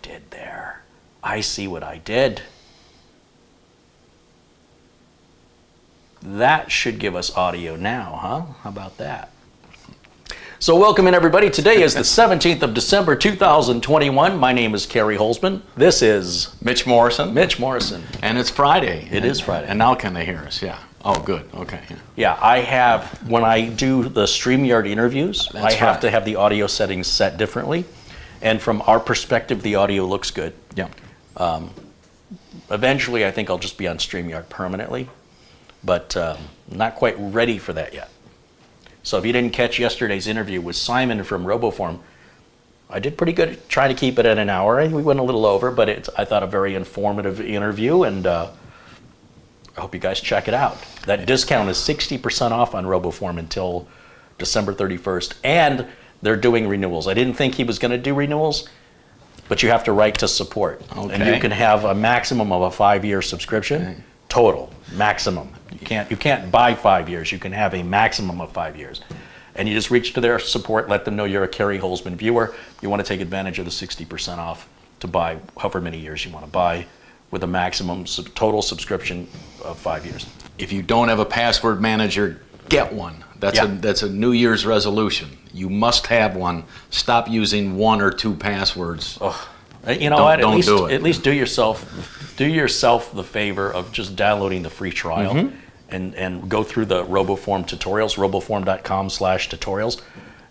did there. I see what I did. That should give us audio now, huh? How about that? So welcome in, everybody. Today is the 17th of December, 2021. My name is Kerry Holzman. This is Mitch Morrison. Mitch Morrison. And it's Friday. It is Friday. And now can they hear us? Yeah. Oh, good. Okay. Yeah, I have, when I do the StreamYard interviews, I have to have the audio settings set differently. And from our perspective, the audio looks good. Yeah. Eventually, I think I'll just be on StreamYard permanently, but not quite ready for that yet. So if you didn't catch yesterday's interview with Simon from RoboForm, I did pretty good at trying to keep it at an hour. We went a little over, but it's, I thought, a very informative interview, and I hope you guys check it out. That discount is 60% off on RoboForm until December 31st, and they're doing renewals. I didn't think he was going to do renewals, but you have to write to support. Okay. And you can have a maximum of a 5-year subscription, total, maximum. You can't buy 5 years. You can have a maximum of 5 years. And you just reach to their support, let them know you're a Kerry Holzman viewer. You want to take advantage of the 60% off to buy however many years you want to buy with a maximum total subscription of 5 years. If you don't have a password manager, get one. That's a New Year's resolution. You must have one. Stop using 1 or 2 passwords. Oh, you know what? Don't At least do yourself the favor of just downloading the free trial and go through the RoboForm tutorials, roboform.com/tutorials,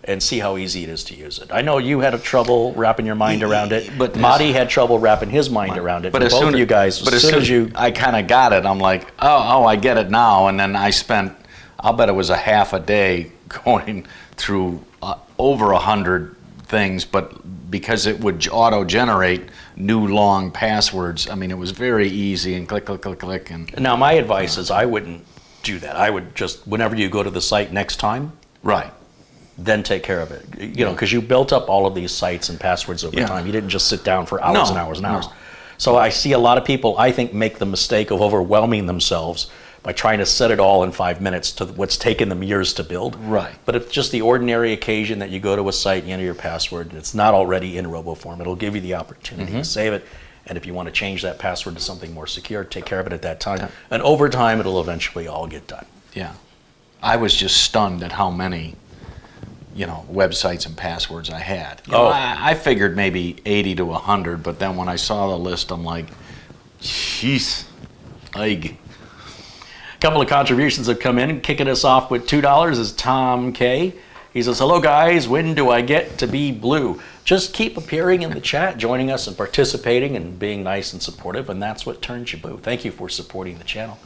and see how easy it is to use it. I know you had trouble wrapping your mind around it, but Marty had trouble wrapping his mind around it. But as soon as you guys, as soon as I kind of got it, I'm like, oh, I get it now. And then I spent, I'll bet it was a half a day going through over 100 things, but because it would auto-generate new long passwords, I mean, it was very easy, and click, click, click, click. And now my advice is I wouldn't do that. I would just, whenever you go to the site next time, then take care of it. You know, because you built up all of these sites and passwords over time. You didn't just sit down for hours and hours and hours. So I see a lot of people, I think, make the mistake of overwhelming themselves by trying to set it all in 5 minutes to what's taken them years to build. Right. But if just the ordinary occasion that you go to a site, you enter your password, and it's not already in RoboForm, it'll give you the opportunity to save it. And if you want to change that password to something more secure, take care of it at that time. Yeah. And over time, it'll eventually all get done. Yeah. I was just stunned at how many, websites and passwords I had. I figured maybe 80 to 100, but then when I saw the list, I'm like, jeez, A couple of contributions have come in. Kicking us off with $2 is Tom K. He says, hello guys, when do I get to be blue? Just keep appearing in the chat, joining us and participating and being nice and supportive, and that's what turns you blue. Thank you for supporting the channel.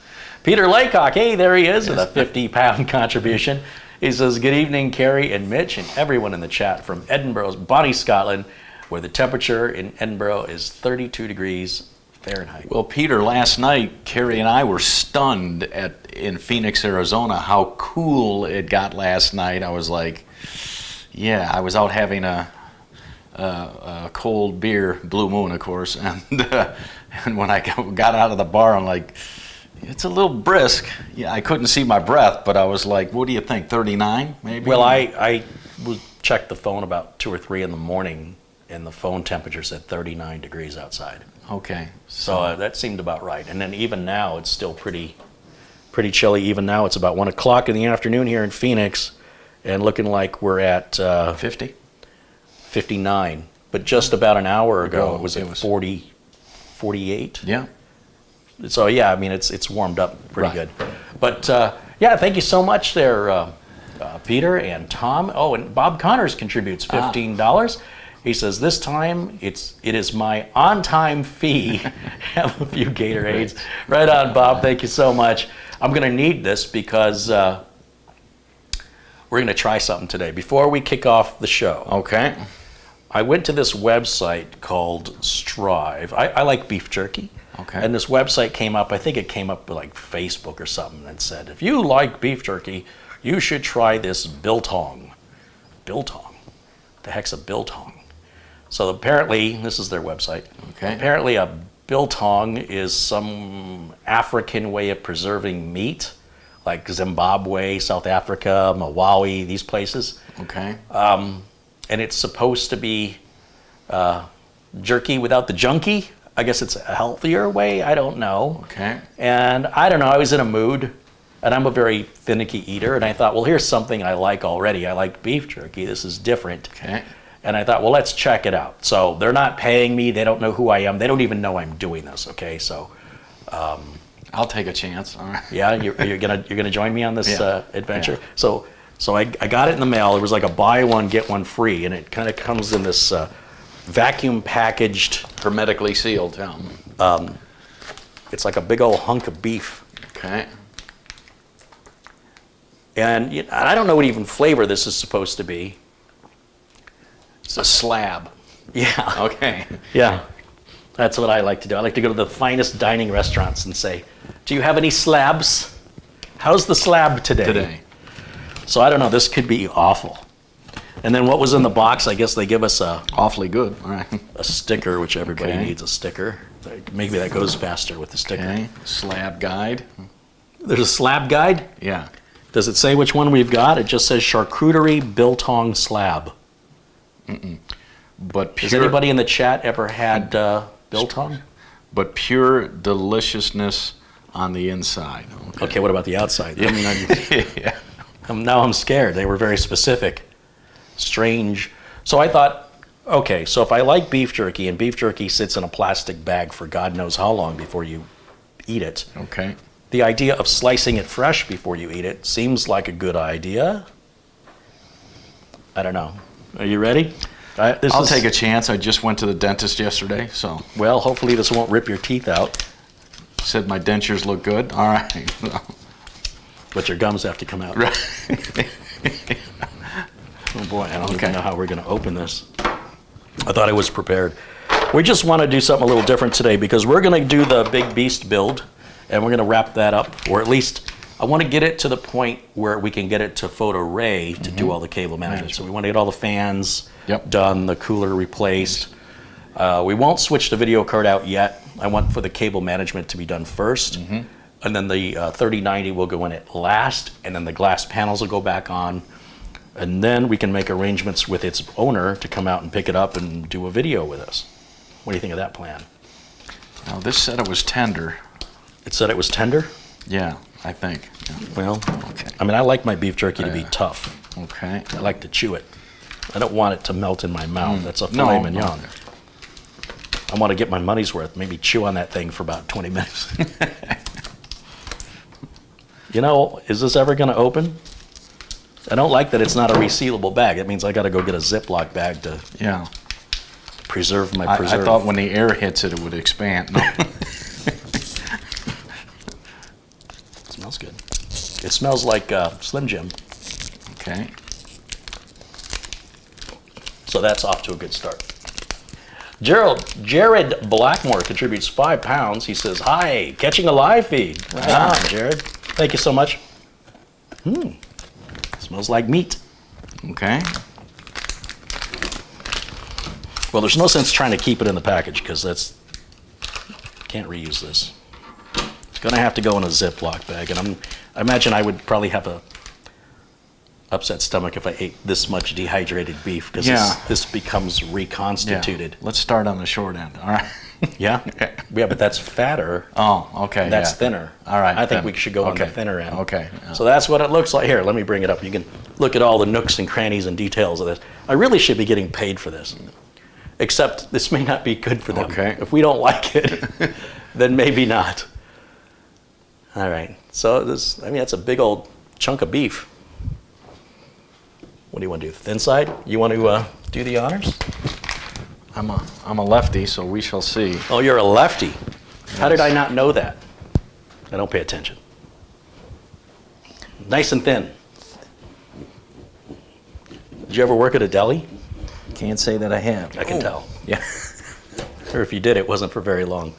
Peter Laycock, hey, there he is with a 50-pound contribution. He says, good evening, Kerry and Mitch and everyone in the chat from Edinburgh's Bonnie, Scotland, where the temperature in Edinburgh is 32 degrees Fahrenheit. Well, Peter, last night, Kerry and I were stunned in Phoenix, Arizona, how cool it got last night. I was like, yeah, I was out having a cold beer, Blue Moon, of course, and when I got out of the bar, I'm like, it's a little brisk. Yeah, I couldn't see my breath, but I was like, what do you think, 39 maybe? Well, I checked the phone about 2 or 3 in the morning, and the phone temperature said 39 degrees outside. Okay. So that seemed about right. And then even now, it's still pretty chilly. Even now, it's about 1 o'clock in the afternoon here in Phoenix, and looking like we're at 59. But just about an hour ago, it was at 40, 48. Yeah. So yeah, I mean, it's warmed up pretty good. But yeah, thank you so much there, Peter and Tom. Oh, and Bob Connors contributes $15. He says, this time it is my on-time fee. Have a few Gatorades. Right on, Bob. Thank you so much. I'm going to need this because we're going to try something today. Before we kick off the show, okay, I went to this website called Strive. I like beef jerky. Okay. And this website came up, I think it came up with like Facebook or something, and said, if you like beef jerky, you should try this biltong. Biltong? What the heck's a biltong? So apparently, this is their website. Okay. Apparently a biltong is some African way of preserving meat, like Zimbabwe, South Africa, Malawi, these places. Okay. And it's supposed to be jerky without the junky. I guess it's a healthier way. I don't know. Okay. And I don't know. I was in a mood, and I'm a very finicky eater. And I thought, well, here's something I like already. I like beef jerky. This is different. Okay. And I thought, well, let's check it out. So they're not paying me. They don't know who I am. They don't even know I'm doing this. Okay. So. I'll take a chance. All right. Yeah, you're gonna join me on this adventure. Yeah. So I got it in the mail. It was like a buy one get one free, and it kind of comes in this vacuum packaged, Hermetically sealed. it's like a big old hunk of beef. Okay. And I don't know what even flavor this is supposed to be. It's a slab. Yeah. Okay. Yeah. That's what I like to do. I like to go to the finest dining restaurants and say, do you have any slabs? How's the slab today? So I don't know. This could be awful. And then what was in the box? I guess they give us Awfully good. All right. a sticker, which everybody Okay. needs a sticker. Maybe that goes faster with the sticker. Okay. Slab guide. There's a slab guide. Yeah. Does it say which one we've got? It just says charcuterie biltong slab. But pure. Has anybody in the chat ever had biltong? But pure deliciousness on the inside. Okay, what about the outside? Yeah. I mean, Yeah. now I'm scared. They were very specific. Strange. So I thought, okay, so if I like beef jerky, and beef jerky sits in a plastic bag for God knows how long before you eat it, Okay. the idea of slicing it fresh before you eat it seems like a good idea. I don't know. Are you ready? I'll take a chance. I just went to the dentist yesterday, so Well, hopefully this won't rip your teeth out, said my dentures look good. All right. but your gums have to come out. Oh boy, I don't even know how we're going to open this. I thought I was prepared. We just want to do something a little different today because we're going to do the big beast build, and we're going to wrap that up, or at least I want to get it to the point where we can get it to Photo Ray to do all the cable management. So we want to get all the fans done, the cooler replaced. We won't switch the video card out yet. I want for the cable management to be done first, and then the 3090 will go in at last, and then the glass panels will go back on, and then we can make arrangements with its owner to come out and pick it up and do a video with us. What do you think of that plan? Now, this said it was tender. It said it was tender? Yeah, I think. Yeah. Well, I mean, I like my beef jerky to be tough. Okay. I like to chew it. I don't want it to melt in my mouth. That's a filet mignon. No. I want to get my money's worth. Maybe chew on that thing for about 20 minutes. You know, is this ever going to open? I don't like that it's not a resealable bag. It means I got to go get a Ziploc bag to preserve my preserve. I thought when the air hits it, it would expand. No. It smells good. It smells like Slim Jim. Okay. So that's off to a good start. Jared Blackmore contributes £5. He says, "Hi, catching a live feed." Right on, Jared. Thank you so much. Smells like meat. Okay. Well, there's no sense trying to keep it in the package because can't reuse this. It's gonna have to go in a Ziploc bag, and I imagine I would probably have a upset stomach if I ate this much dehydrated beef because this becomes reconstituted. Let's start on the short end. All right. Yeah, but that's fatter. Oh, okay. That's thinner. All right. I think we should go on the thinner end. Okay. So that's what it looks like. Here, let me bring it up. You can look at all the nooks and crannies and details of this. I really should be getting paid for this, except this may not be good for them. Okay. If we don't like it, then maybe not. All right. So that's a big old chunk of beef. What do you want to do? The thin side? You want to do the honors? I'm a lefty, so we shall see. Oh, you're a lefty. How did I not know that? I don't pay attention. Nice and thin. Did you ever work at a deli? Can't say that I have. I can tell. Yeah. Or if you did, it wasn't for very long.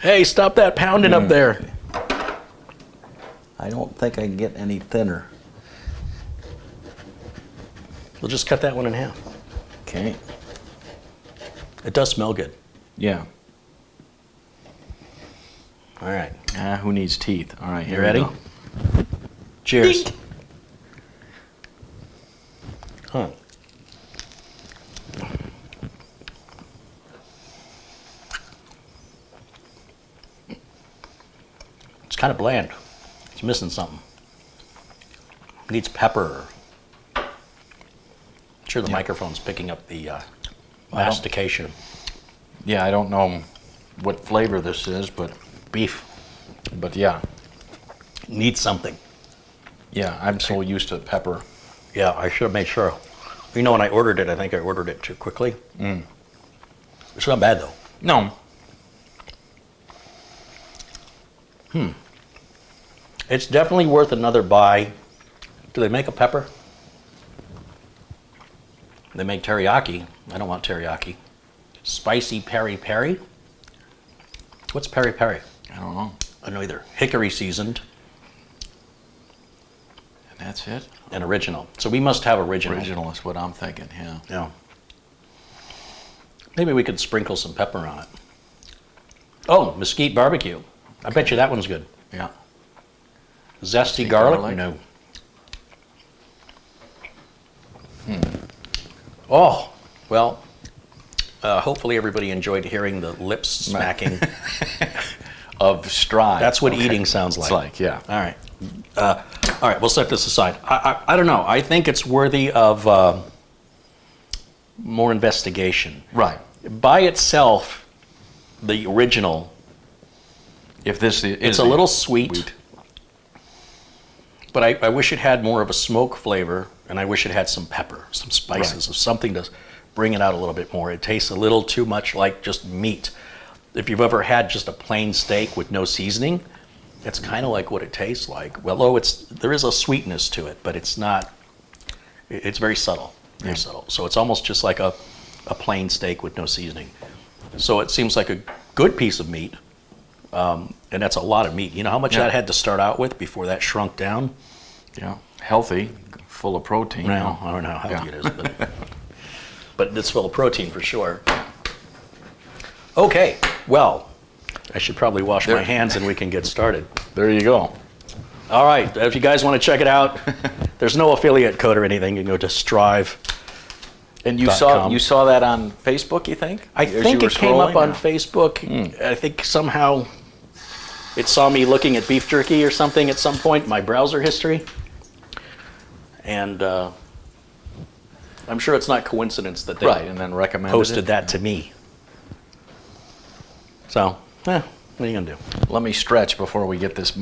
Hey, stop that pounding up there. I don't think I can get any thinner. We'll just cut that one in half. Okay. It does smell good. Yeah. All right. Who needs teeth? All right, here You ready? we go. Cheers. Huh. It's kind of bland. It's missing something. Needs pepper. I'm sure the microphone's picking up the mastication. Yeah, I don't know what flavor this is, but Beef. But yeah. Needs something. Yeah, I'm so used to pepper. Yeah, I should have made sure. You know, when I ordered it, I think I ordered it too quickly. It's not bad, though. No. It's definitely worth another buy. Do they make a pepper? They make teriyaki. I don't want teriyaki. Spicy peri-peri. What's peri-peri? I don't know. I don't know either. Hickory seasoned And that's it? and original. So we must have original. Original is what I'm thinking, yeah. Yeah. Maybe we could sprinkle some pepper on it. Oh, mesquite barbecue. I bet you that one's good. Yeah. Zesty Zesty garlic? garlic? No. Oh, well, hopefully everybody enjoyed hearing the lips smacking. Of stride. That's what eating sounds like. It's like, yeah. All right. All right, we'll set this aside. I don't know. I think it's worthy of more investigation. Right. By itself, the original, If this is it's a little sweet, but I wish it had more of a smoke flavor, and I wish it had some pepper, some spices, or something to bring it out a little bit more. It tastes a little too much like just meat. If you've ever had just a plain steak with no seasoning, it's kind of like what it tastes like. Well, there is a sweetness to it, but it's not. It's very subtle, very subtle. So it's almost just like a plain steak with no seasoning. So it seems like a good piece of meat, and that's a lot of meat. You know how much that had to start out with before that shrunk down? Yeah. Healthy, full of protein. Well, I don't know how healthy it is, but it's full of protein for sure. Okay, well, I should probably wash my hands and we can get started. There you go. All right, if you guys want to check it out, there's no affiliate code or anything. You can go to Strive. And you saw that on Facebook, you think? I think it came up on Facebook. I think somehow it saw me looking at beef jerky or something at some point in my browser history. And I'm sure it's not coincidence that they and then recommended posted it. that to me. So, what are you going to do? Let me stretch before we get this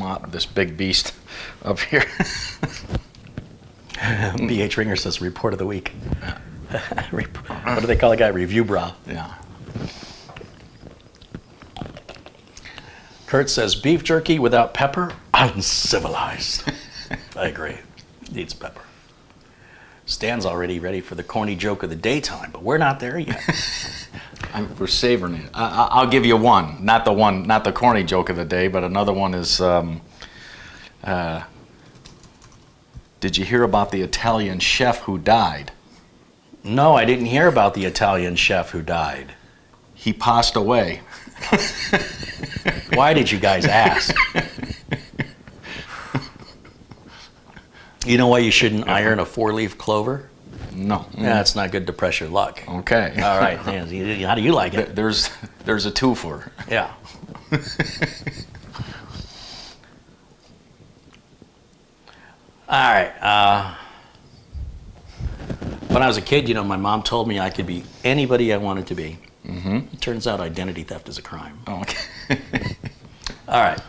big beast up here. B.H. Ringer says report of the week. What do they call a guy? Review bra. Yeah. Kurt says beef jerky without pepper, uncivilized. I agree. Needs pepper. Stan's already ready for the corny joke of the daytime, but we're not there yet. We're savoring it. I'll give you one. Not the corny joke of the day, but another one is, did you hear about the Italian chef who died? No, I didn't hear about the Italian chef who died. He passed away. Why did you guys ask? You know why you shouldn't iron a 4-leaf clover? No. Yeah, it's not good to press your luck. Okay. All right. How do you like it? There's a twofer. Yeah. All right. When I was a kid, my mom told me I could be anybody I wanted to be. Mm-hmm. It turns out identity theft is a crime. Oh, okay. All right.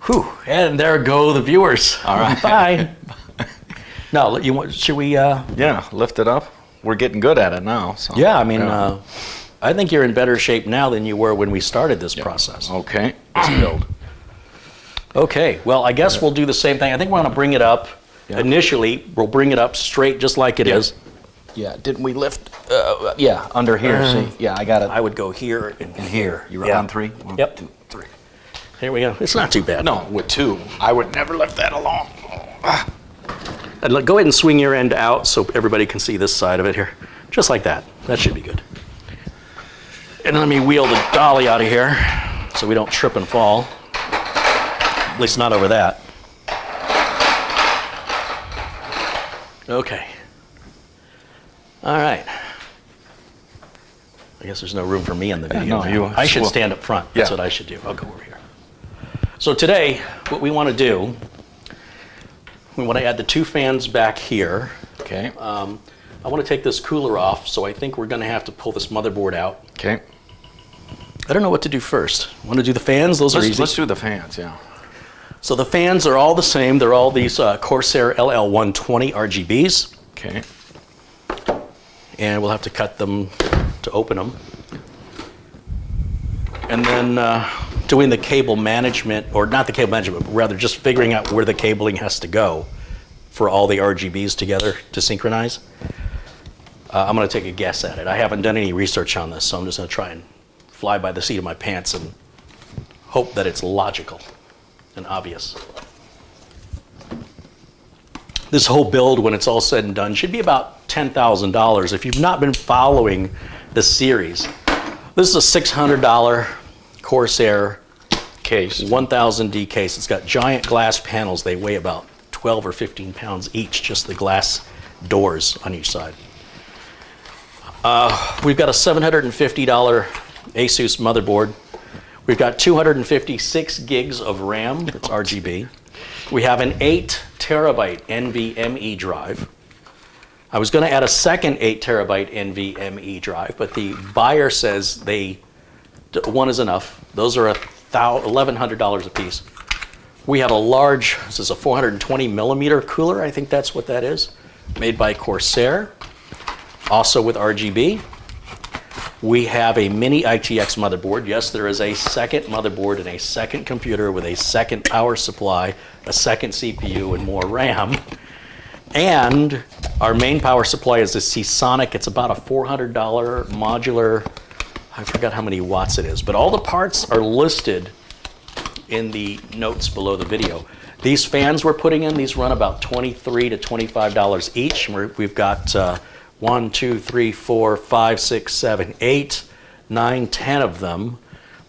Whew. And there go the viewers. All right. Bye. No, should we? Yeah, lift it up. We're getting good at it now. So. Yeah, I mean, I think you're in better shape now than you were when we started this process. Okay. This build. Okay, well, I guess we'll do the same thing. I think we're going to bring it up. Yeah. Initially, we'll bring it up straight just like it is. Yeah, didn't we lift? Yeah, under here, see? Yeah, I got it. I would go here and here. You were on 3? 1, Yep. 2, 3. Here we go. It's not too bad. No, with 2. I would never lift that alone. And go ahead and swing your end out so everybody can see this side of it here. Just like that. That should be good. And let me wheel the dolly out of here so we don't trip and fall. At least not over that. Okay. All right. I guess there's no room for me in the video. No, I should stand up front. That's what I should do. I'll go over here. So today, what we want to do, we want to add the 2 fans back here. Okay. I want to take this cooler off, so I think we're going to have to pull this motherboard out. Okay. I don't know what to do first. Want to do the fans? Those are easy. Let's do the fans, yeah. So the fans are all the same. They're all these Corsair LL120 RGBs. Okay. And we'll have to cut them to open them. And then doing the cable management, or not the cable management, but rather just figuring out where the cabling has to go for all the RGBs together to synchronize. I'm going to take a guess at it. I haven't done any research on this, so I'm just going to try and fly by the seat of my pants and hope that it's logical and obvious. This whole build, when it's all said and done, should be about $10,000 if you've not been following the series. This is a $600 Corsair Case. 1000D case. It's got giant glass panels. They weigh about 12 or 15 pounds each, just the glass doors on each side. We've got a $750 ASUS motherboard. We've got 256 gigs of RAM, that's RGB. We have an 8 terabyte NVMe drive. I was going to add a second 8 terabyte NVMe drive, but the buyer says one is enough. Those are $1,100 a piece. We have a large, this is a 420 millimeter cooler, I think that's what that is, made by Corsair, also with RGB. We have a Mini-ITX motherboard. Yes, there is a second motherboard and a second computer with a second power supply, a second CPU, and more RAM. And our main power supply is the Seasonic. It's about a $400 modular, I forgot how many watts it is, but all the parts are listed in the notes below the video. These fans we're putting in, these run about $23 to $25 each. We've got 1, 2, 3, 4, 5, 6, 7, 8, 9, 10 of them.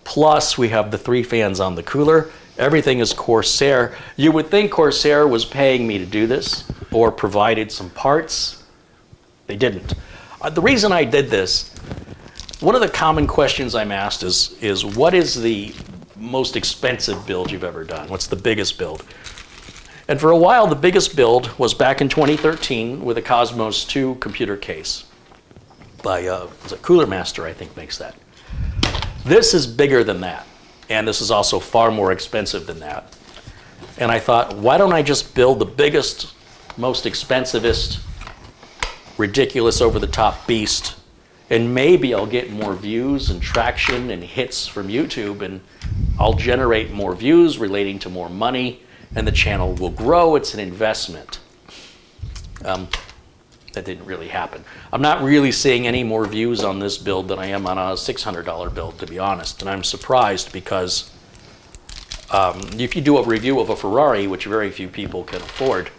Plus we have the 3 fans on the cooler. Everything is Corsair. You would think Corsair was paying me to do this or provided some parts. They didn't. The reason I did this, one of the common questions I'm asked is what is the most expensive build you've ever done? What's the biggest build? And for a while, the biggest build was back in 2013 with a Cosmos 2 computer case by Cooler Master, I think, makes that. This is bigger than that, and this is also far more expensive than that. And I thought, why don't I just build the biggest, most expensivest, ridiculous, over-the-top beast, and maybe I'll get more views and traction and hits from YouTube, and I'll generate more views relating to more money, and the channel will grow. It's an investment. That didn't really happen. I'm not really seeing any more views on this build than I am on a $600 build, to be honest. And I'm surprised because if you do a review of a Ferrari, which very few people can afford,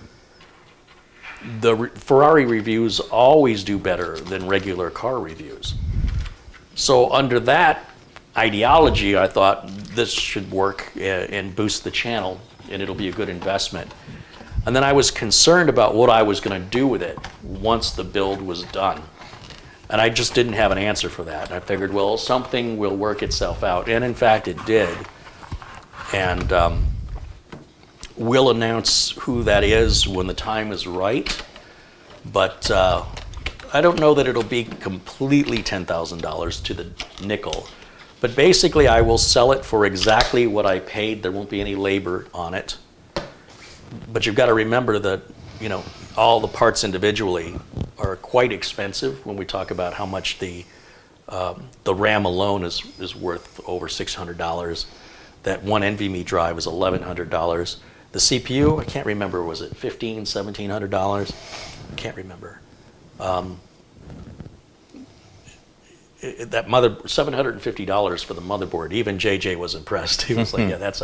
the Ferrari reviews always do better than regular car reviews. So under that ideology, I thought this should work and boost the channel, and it'll be a good investment. And then I was concerned about what I was going to do with it once the build was done. And I just didn't have an answer for that. I figured, well, something will work itself out. And in fact, it did. And we'll announce who that is when the time is right. But I don't know that it'll be completely $10,000 to the nickel. But basically, I will sell it for exactly what I paid. There won't be any labor on it. But you've got to remember that, you know, all the parts individually are quite expensive when we talk about how much the RAM alone is worth over $600. That one NVMe drive is $1,100. The CPU, I can't remember, was it $1,500, $1,700? I can't remember. That $750 for the motherboard. Even JJ was impressed. He was like, "Yeah, that's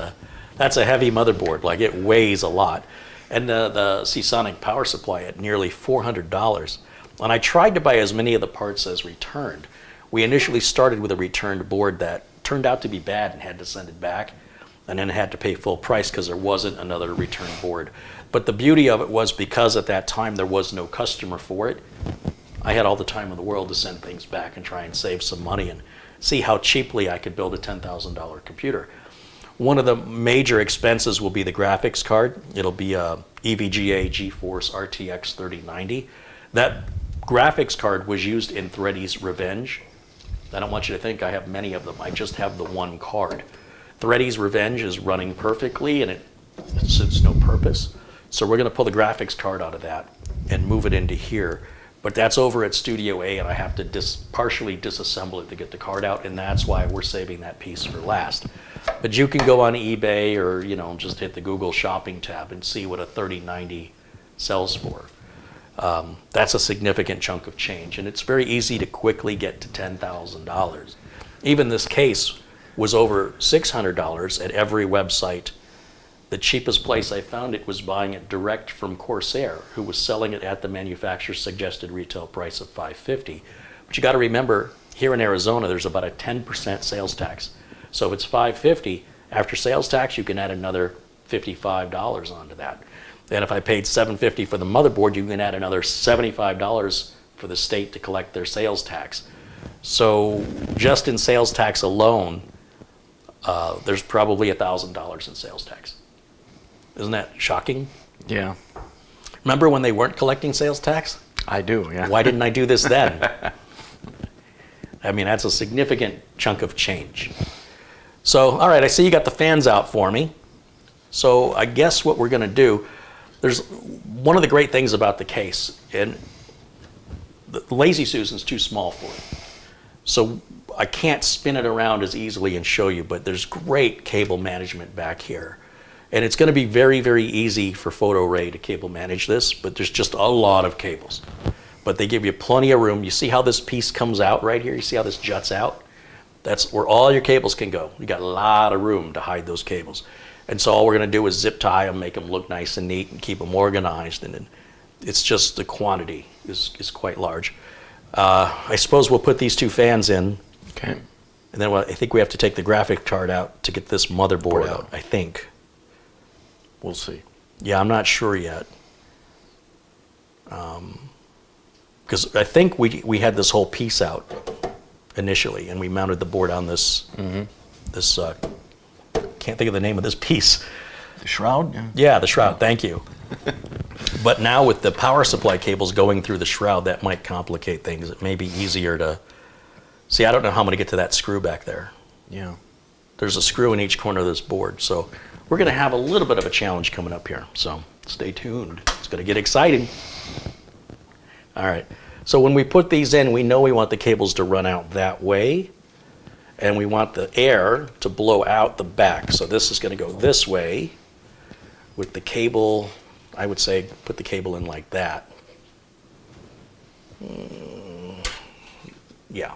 a heavy motherboard. Like, it weighs a lot." And the Seasonic power supply at nearly $400. And I tried to buy as many of the parts as returned. We initially started with a returned board that turned out to be bad and had to send it back, and then had to pay full price because there wasn't another return board. But the beauty of it was, because at that time there was no customer for it, I had all the time in the world to send things back and try and save some money and see how cheaply I could build a $10,000 computer. One of the major expenses will be the graphics card. It'll be a EVGA GeForce RTX 3090. That graphics card was used in Thready's Revenge. I don't want you to think I have many of them. I just have the one card. Thready's Revenge is running perfectly and it suits no purpose. So we're going to pull the graphics card out of that and move it into here. But that's over at Studio A, and I have to partially disassemble it to get the card out, and that's why we're saving that piece for last. But you can go on eBay or just hit the Google Shopping tab and see what a 3090 sells for. That's a significant chunk of change, and it's very easy to quickly get to $10,000. Even this case was over $600 at every website. The cheapest place I found it was buying it direct from Corsair, who was selling it at the manufacturer's suggested retail price of $550. But you got to remember, here in Arizona, there's about a 10% sales tax. So if it's $550, after sales tax, you can add another $55 onto that. And if I paid $750 for the motherboard, you can add another $75 for the state to collect their sales tax. So just in sales tax alone, there's probably $1,000 in sales tax. Isn't that shocking? Yeah. Remember when they weren't collecting sales tax? I do, yeah. Why didn't I do this then? I mean, that's a significant chunk of change. So, all right, I see you got the fans out for me. So I guess what we're going to do, there's one of the great things about the case, and the Lazy Susan's too small for it. So I can't spin it around as easily and show you, but there's great cable management back here. And it's going to be very, very easy for PhotoRay to cable manage this, but there's just a lot of cables. But they give you plenty of room. You see how this piece comes out right here? You see how this juts out? That's where all your cables can go. You got a lot of room to hide those cables. And so all we're going to do is zip tie them, make them look nice and neat, and keep them organized. And then it's just the quantity is quite large. I suppose we'll put these two fans in. Okay. And then I think we have to take the graphic card out to get this motherboard out, I think. We'll see. Yeah, I'm not sure yet. Because I think we had this whole piece out initially, and we mounted the board on this, can't think of the name of this piece. The shroud? Yeah, the shroud, thank you. But now with the power supply cables going through the shroud, that might complicate things. It may be easier to... See, I don't know how I'm going to get to that screw back there. Yeah. There's a screw in each corner of this board, so we're going to have a little bit of a challenge coming up here. So stay tuned. It's going to get exciting. All right. So when we put these in, we know we want the cables to run out that way, and we want the air to blow out the back. So this is going to go this way with the cable. I would say put the cable in like that. Yeah.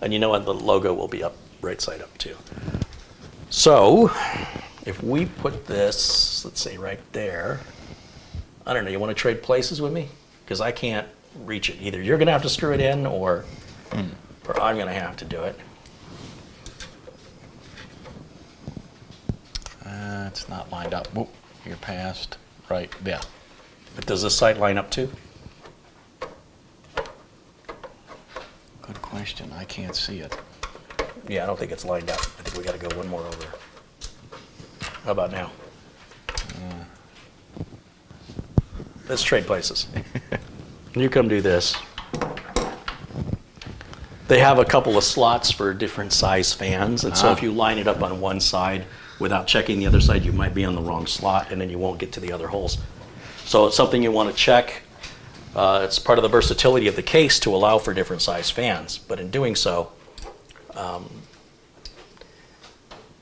And you know what? The logo will be up right side up too. So if we put this, let's say right there, I don't know, you want to trade places with me? Because I can't reach it. Either you're going to have to screw it in or I'm going to have to do it. It's not lined up. Whoop, you're past. Right, yeah. But does this side line up too? Good question. I can't see it. Yeah, I don't think it's lined up. I think we got to go one more over. How about now? Let's trade places. You come do this. They have a couple of slots for different size fans, and so if you line it up on one side without checking the other side, you might be on the wrong slot, and then you won't get to the other holes. So it's something you want to check. It's part of the versatility of the case to allow for different size fans, but in doing so,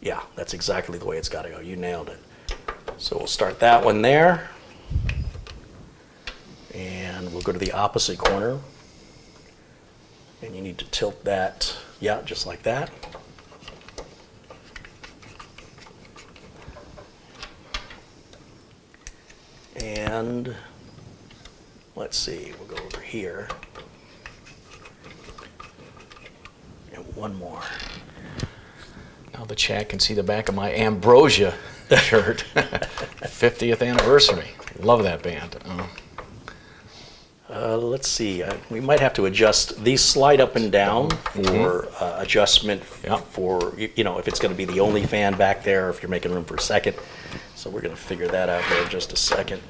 yeah, that's exactly the way it's got to go. You nailed it. So we'll start that one there, and we'll go to the opposite corner, and you need to tilt that, yeah, just like that. And let's see, we'll go over here. And one more. Now the chat can see the back of my Ambrosia shirt. 50th anniversary. Love that band. Let's see. We might have to adjust. These slide up and down for adjustment for, you know, if it's going to be the only fan back there, if you're making room for a second. So we're going to figure that out here in just a second.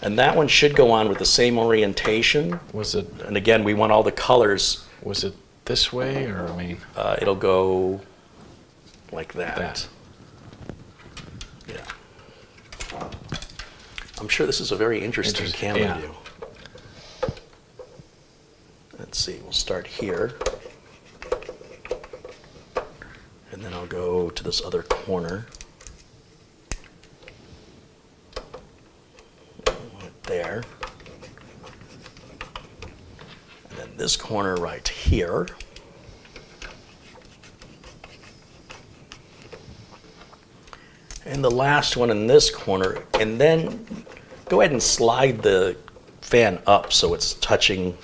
And that one should go on with the same orientation. Was it? And again, we want all the colors. Was it this way, or I mean? It'll go like that. Yeah. I'm sure this is a very interesting camera view. Let's see, we'll start here. And then I'll go to this other corner. Right there. And then this corner right here. And the last one in this corner. And then go ahead and slide the fan up so it's touching.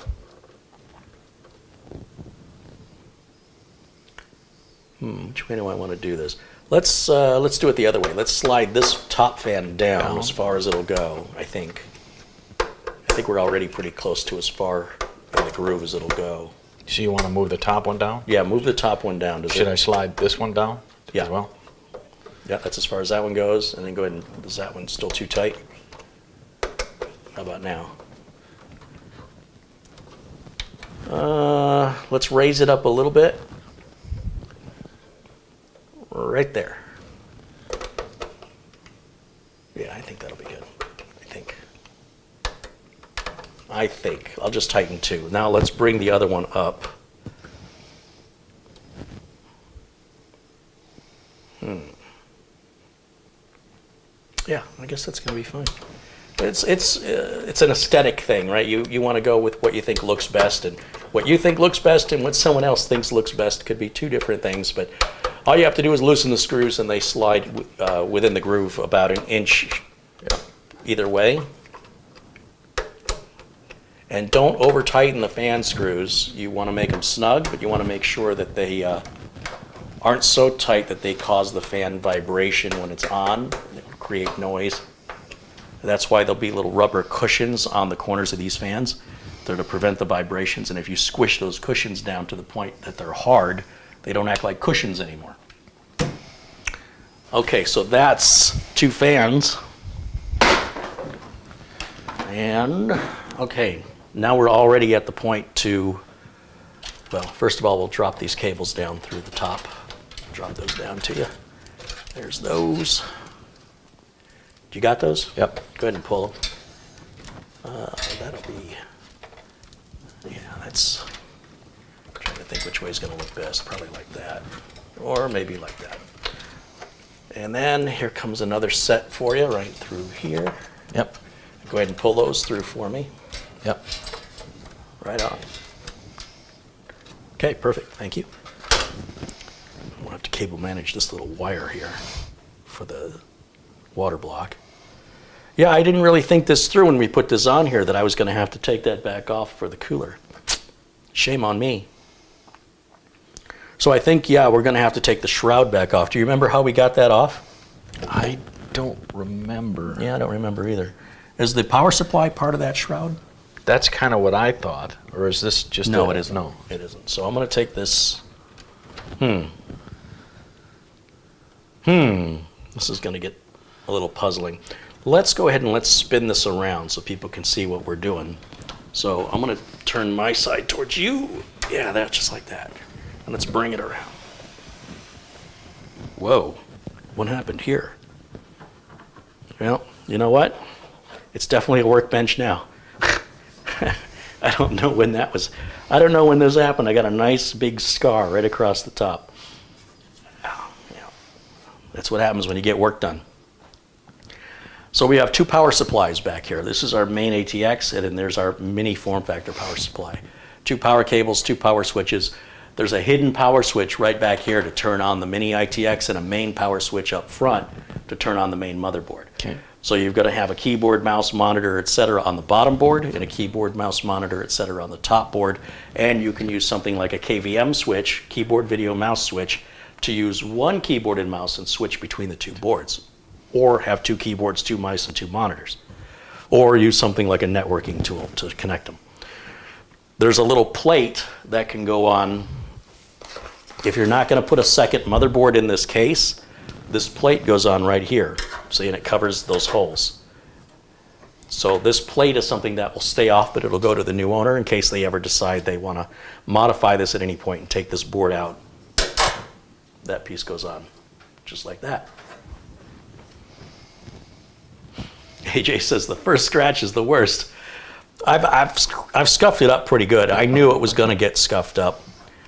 Which way do I want to do this? Let's do it the other way. Let's slide this top fan down as far as it'll go, I think. I think we're already pretty close to as far in the groove as it'll go. So you want to move the top one down? Yeah, move the top one down. Should I slide this one down as well? Yeah, that's as far as that one goes. And then go ahead and, is that one still too tight? How about now? Let's raise it up a little bit. Right there. Yeah, I think that'll be good. I think. I'll just tighten two. Now let's bring the other one up. Yeah, I guess that's going to be fine. It's an aesthetic thing, right? You want to go with what you think looks best, and what you think looks best and what someone else thinks looks best could be two different things, but all you have to do is loosen the screws and they slide within the groove about an inch either way. And don't over tighten the fan screws. You want to make them snug, but you want to make sure that they aren't so tight that they cause the fan vibration when it's on. It'll create noise. That's why there'll be little rubber cushions on the corners of these fans. They're to prevent the vibrations, and if you squish those cushions down to the point that they're hard, they don't act like cushions anymore. Okay, so that's two fans. And, okay, now we're already at the point to, well, first of all, we'll drop these cables down through the top. Drop those down to you. There's those. You got those? Yep. Go ahead and pull them. That'll be, yeah, that's, I'm trying to think which way is going to look best. Probably like that, or maybe like that. And then here comes another set for you right through here. Yep. Go ahead and pull those through for me. Yep. Right on. Okay, perfect. Thank you. We'll have to cable manage this little wire here for the water block. Yeah, I didn't really think this through when we put this on here, that I was going to have to take that back off for the cooler. Shame on me. So I think, yeah, we're going to have to take the shroud back off. Do you remember how we got that off? I don't remember. Yeah, I don't remember either. Is the power supply part of that shroud? That's kind of what I thought. Or is this just No, it isn't. No, it isn't. So I'm going to take this. This is going to get a little puzzling. Let's go ahead and let's spin this around so people can see what we're doing. So I'm going to turn my side towards you. Yeah, that, just like that. And let's bring it around. Whoa, what happened here? Well, you know what? It's definitely a workbench now. I don't know when that was. I don't know when this happened. I got a nice big scar right across the top. Yeah. That's what happens when you get work done. So we have two power supplies back here. This is our main ATX, and then there's our mini form factor power supply. Two power cables, two power switches. There's a hidden power switch right back here to turn on the Mini-ITX, and a main power switch up front to turn on the main motherboard. Okay. So you've got to have a keyboard, mouse, monitor, etc. on the bottom board, and a keyboard, mouse, monitor, etc. on the top board. And you can use something like a KVM switch, keyboard, video, mouse switch, to use one keyboard and mouse and switch between the two boards. Or have two keyboards, two mice, and two monitors. Or use something like a networking tool to connect them. there's a little plate that can go on. If you're not going to put a second motherboard in this case, this plate goes on right here. See, and it covers those holes. So this plate is something that will stay off, but it'll go to the new owner in case they ever decide they want to modify this at any point and take this board out. That piece goes on, just like that. AJ says the first scratch is the worst. I've scuffed it up pretty good. I knew it was going to get scuffed up.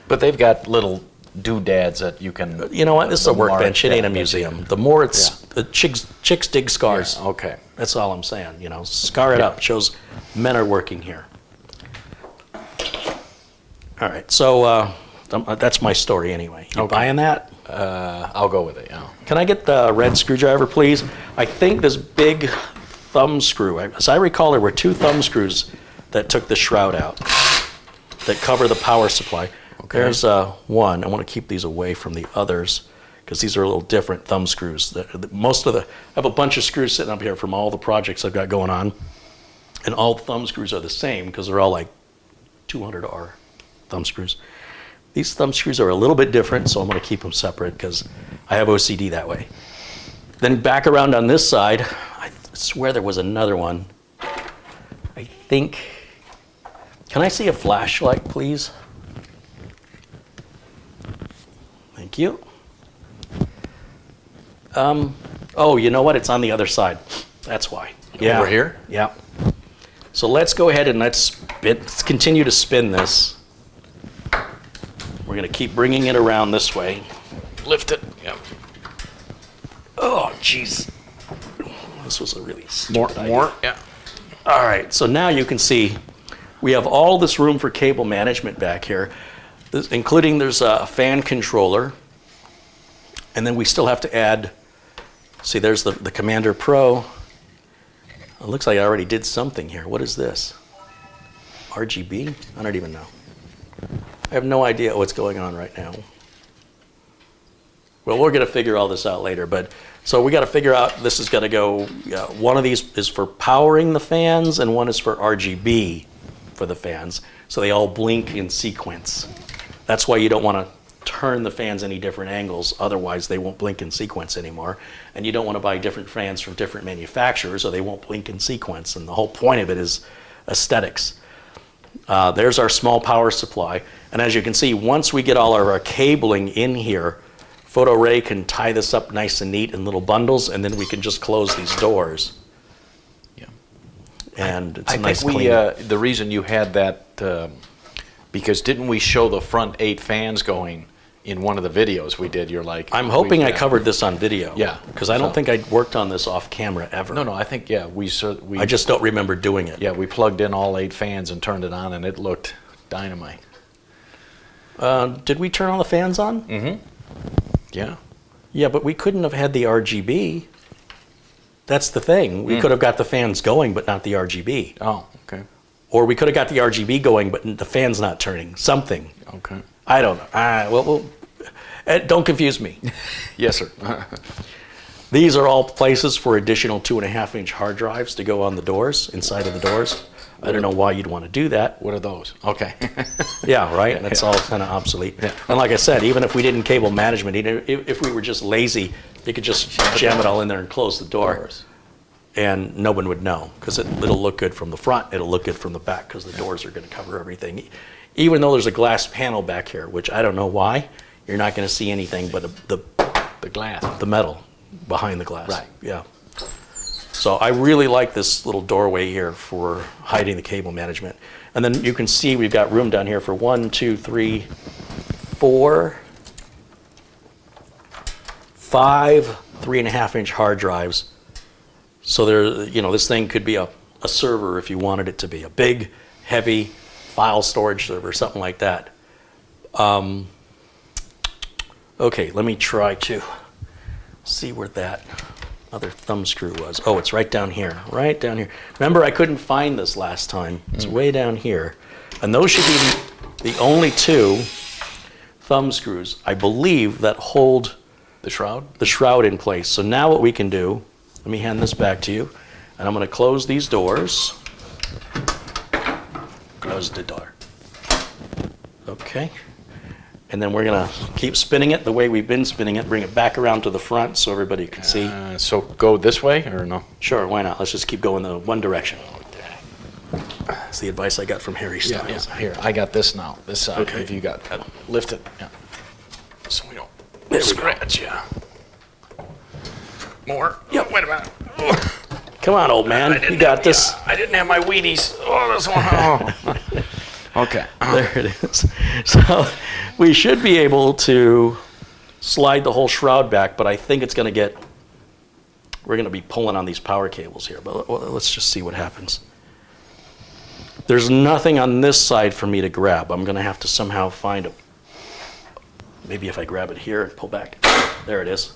But they've got little doodads that you can... You know what? This is a workbench. It ain't a museum. The more it's... The chicks dig scars. Yeah, okay. That's all I'm saying. You know, scar it up. Shows men are working here. All right. So that's my story anyway. You buying that? I'll go with it, yeah. Can I get the red screwdriver, please? I think this big thumb screw, as I recall, there were 2 thumb screws that took the shroud out that cover the power supply. Okay. There's one. I want to keep these away from the others because these are a little different thumb screws. I have a bunch of screws sitting up here from all the projects I've got going on, and all thumb screws are the same because they're all like 200R thumb screws. These thumb screws are a little bit different, so I'm going to keep them separate because I have OCD that way. Then back around on this side, I swear there was another one. I think, can I see a flashlight, please? Thank you. Oh, you know what? It's on the other side. That's why. Yeah. Over here? Yeah. So let's go ahead and let's continue to spin this. We're going to keep bringing it around this way. Lift it. Yep. Oh, jeez. This was a really stupid idea. More? Yeah. All right. So now you can see we have all this room for cable management back here, including there's a fan controller. And then we still have to add, see, there's the Commander Pro. It looks like I already did something here. What is this? RGB? I don't even know. I have no idea what's going on right now. Well, we're going to figure all this out later. But so we got to figure out, this is going to go, one of these is for powering the fans and one is for RGB for the fans. So they all blink in sequence. That's why you don't want to turn the fans any different angles, otherwise they won't blink in sequence anymore. And you don't want to buy different fans from different manufacturers or they won't blink in sequence. And the whole point of it is aesthetics. There's our small power supply. And as you can see, once we get all of our cabling in here, Photo Ray can tie this up nice and neat in little bundles, and then we can just close these doors. Yeah. And it's I a nice think clean. the reason you had that, because didn't we show the front 8 fans going in one of the videos we did? You're like, I'm hoping I covered this on video. Yeah. Because I don't think I worked on this off camera ever. No, I think, yeah, we I just don't remember doing it. Yeah, we plugged in all 8 fans and turned it on, and it looked dynamite. Did we turn all the fans on? Mm-hmm. Yeah. Yeah, but we couldn't have had the RGB. That's the thing. We could have got the fans going, but not the RGB. Oh, okay. Or we could have got the RGB going, but the fan's not turning. Something. Okay. I don't know. Don't confuse me. Yes, sir. These are all places for additional 2.5-inch hard drives to go on the doors, inside of the doors. I don't know why you'd want to do that. What are those? Okay. Yeah, right? That's all kind of obsolete. Yeah. And like I said, even if we didn't cable management, even if we were just lazy, you could just jam it all in there and close the doors. And no one would know, because it'll look good from the front, it'll look good from the back, because the doors are going to cover everything. Even though there's a glass panel back here, which I don't know why, you're not going to see anything but the glass, the metal behind the glass. Right. Yeah. So I really like this little doorway here for hiding the cable management. And then you can see we've got room down here for 1, 2, 3, 4, 5 3.5-inch hard drives. So there, this thing could be a server if you wanted it to be a big, heavy file storage server, something like that. Okay, let me try to see where that other thumb screw was. Oh, it's right down here, right down here. Remember, I couldn't find this last time. It's way down here. And those should be the only 2 thumb screws, I believe, that hold the shroud in place. So now what we can do, let me hand this back to you, and I'm going to close these doors. Close the door. Okay. And then we're gonna keep spinning it the way we've been spinning it, bring it back around to the front so everybody can see. So go this way or no? Sure, why not? Let's just keep going the one direction. That's the advice I got from Harry Styles. Yeah. Here, I got this now. This side. Okay. If you got lift it. Yeah. So we don't There we scratch. Yeah. More. Yep. Wait a minute. Come on, old man. You got this. I didn't have my Wheaties. Oh, this one. Oh. Okay. There it is. So we should be able to slide the whole shroud back, but I think it's going to get, we're going to be pulling on these power cables here, but let's just see what happens. There's nothing on this side for me to grab. I'm going to have to somehow find a, maybe if I grab it here and pull back. There it is.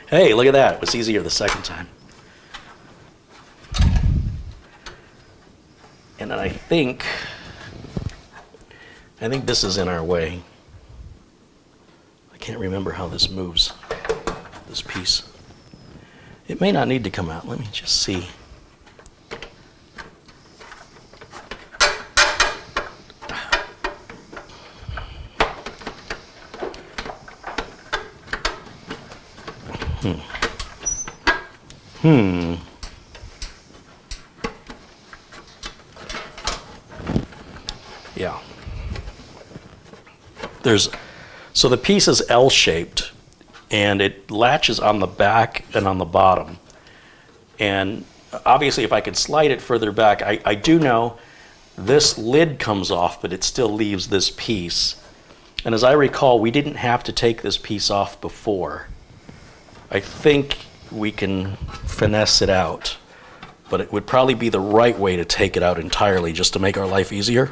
Hey, look at that. It was easier the second time. And then I think this is in our way. I can't remember how this moves, this piece. It may not need to come out. Let me just see. Yeah. So the piece is L-shaped, and it latches on the back and on the bottom. And obviously, if I could slide it further back, I do know this lid comes off, but it still leaves this piece. And as I recall, we didn't have to take this piece off before. I think we can finesse it out, but it would probably be the right way to take it out entirely just to make our life easier.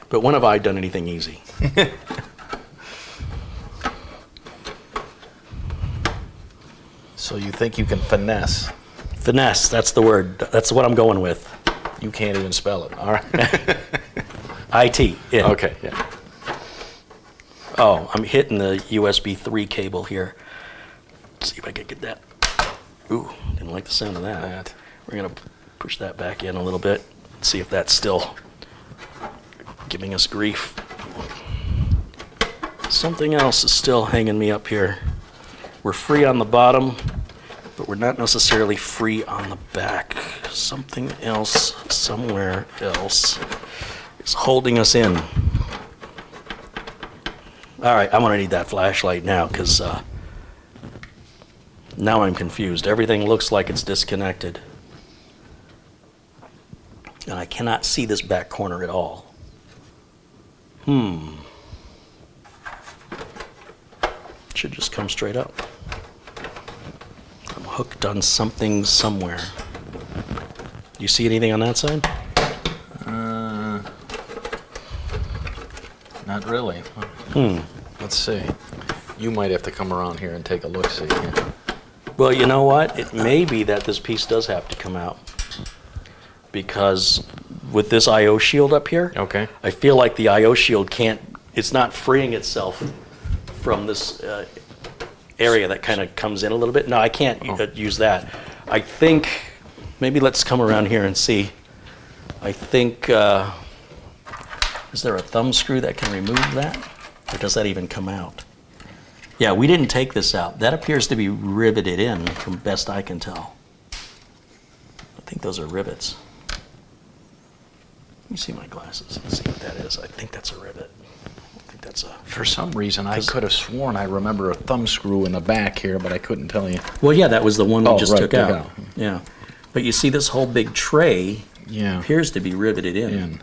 But when have I done anything easy? So you think you can finesse? Finesse, that's the word. That's what I'm going with. You can't even spell it. All right. IT. Yeah. Okay. Yeah. Oh, I'm hitting the USB 3 cable here. Let's see if I can get that. Ooh, didn't like the sound of that. We're going to push that back in a little bit. See if that's still giving us grief. Something else is still hanging me up here. We're free on the bottom, but we're not necessarily free on the back. Something else, somewhere else, is holding us in. All right, I'm gonna need that flashlight now, because now I'm confused. Everything looks like it's disconnected. And I cannot see this back corner at all. Should just come straight up. I'm hooked on something somewhere. Do you see anything on that side? Not really. Let's see. You might have to come around here and take a look-see. Well, you know what? It may be that this piece does have to come out. Because with this I/O shield up here, Okay. I feel like the I/O shield it's not freeing itself from this area that kind of comes in a little bit. No, I can't use that. I think, maybe let's come around here and see. I think, is there a thumb screw that can remove that? Or does that even come out? Yeah, we didn't take this out. That appears to be riveted in from best I can tell. I think those are rivets. Let me see my glasses. Let's see what that is. I think that's a rivet. I think that's a... For some reason, I could have sworn I remember a thumb screw in the back here, but I couldn't tell you. Well, yeah, that was the one we just took out. out. Yeah. But you see this whole big tray appears to be riveted in.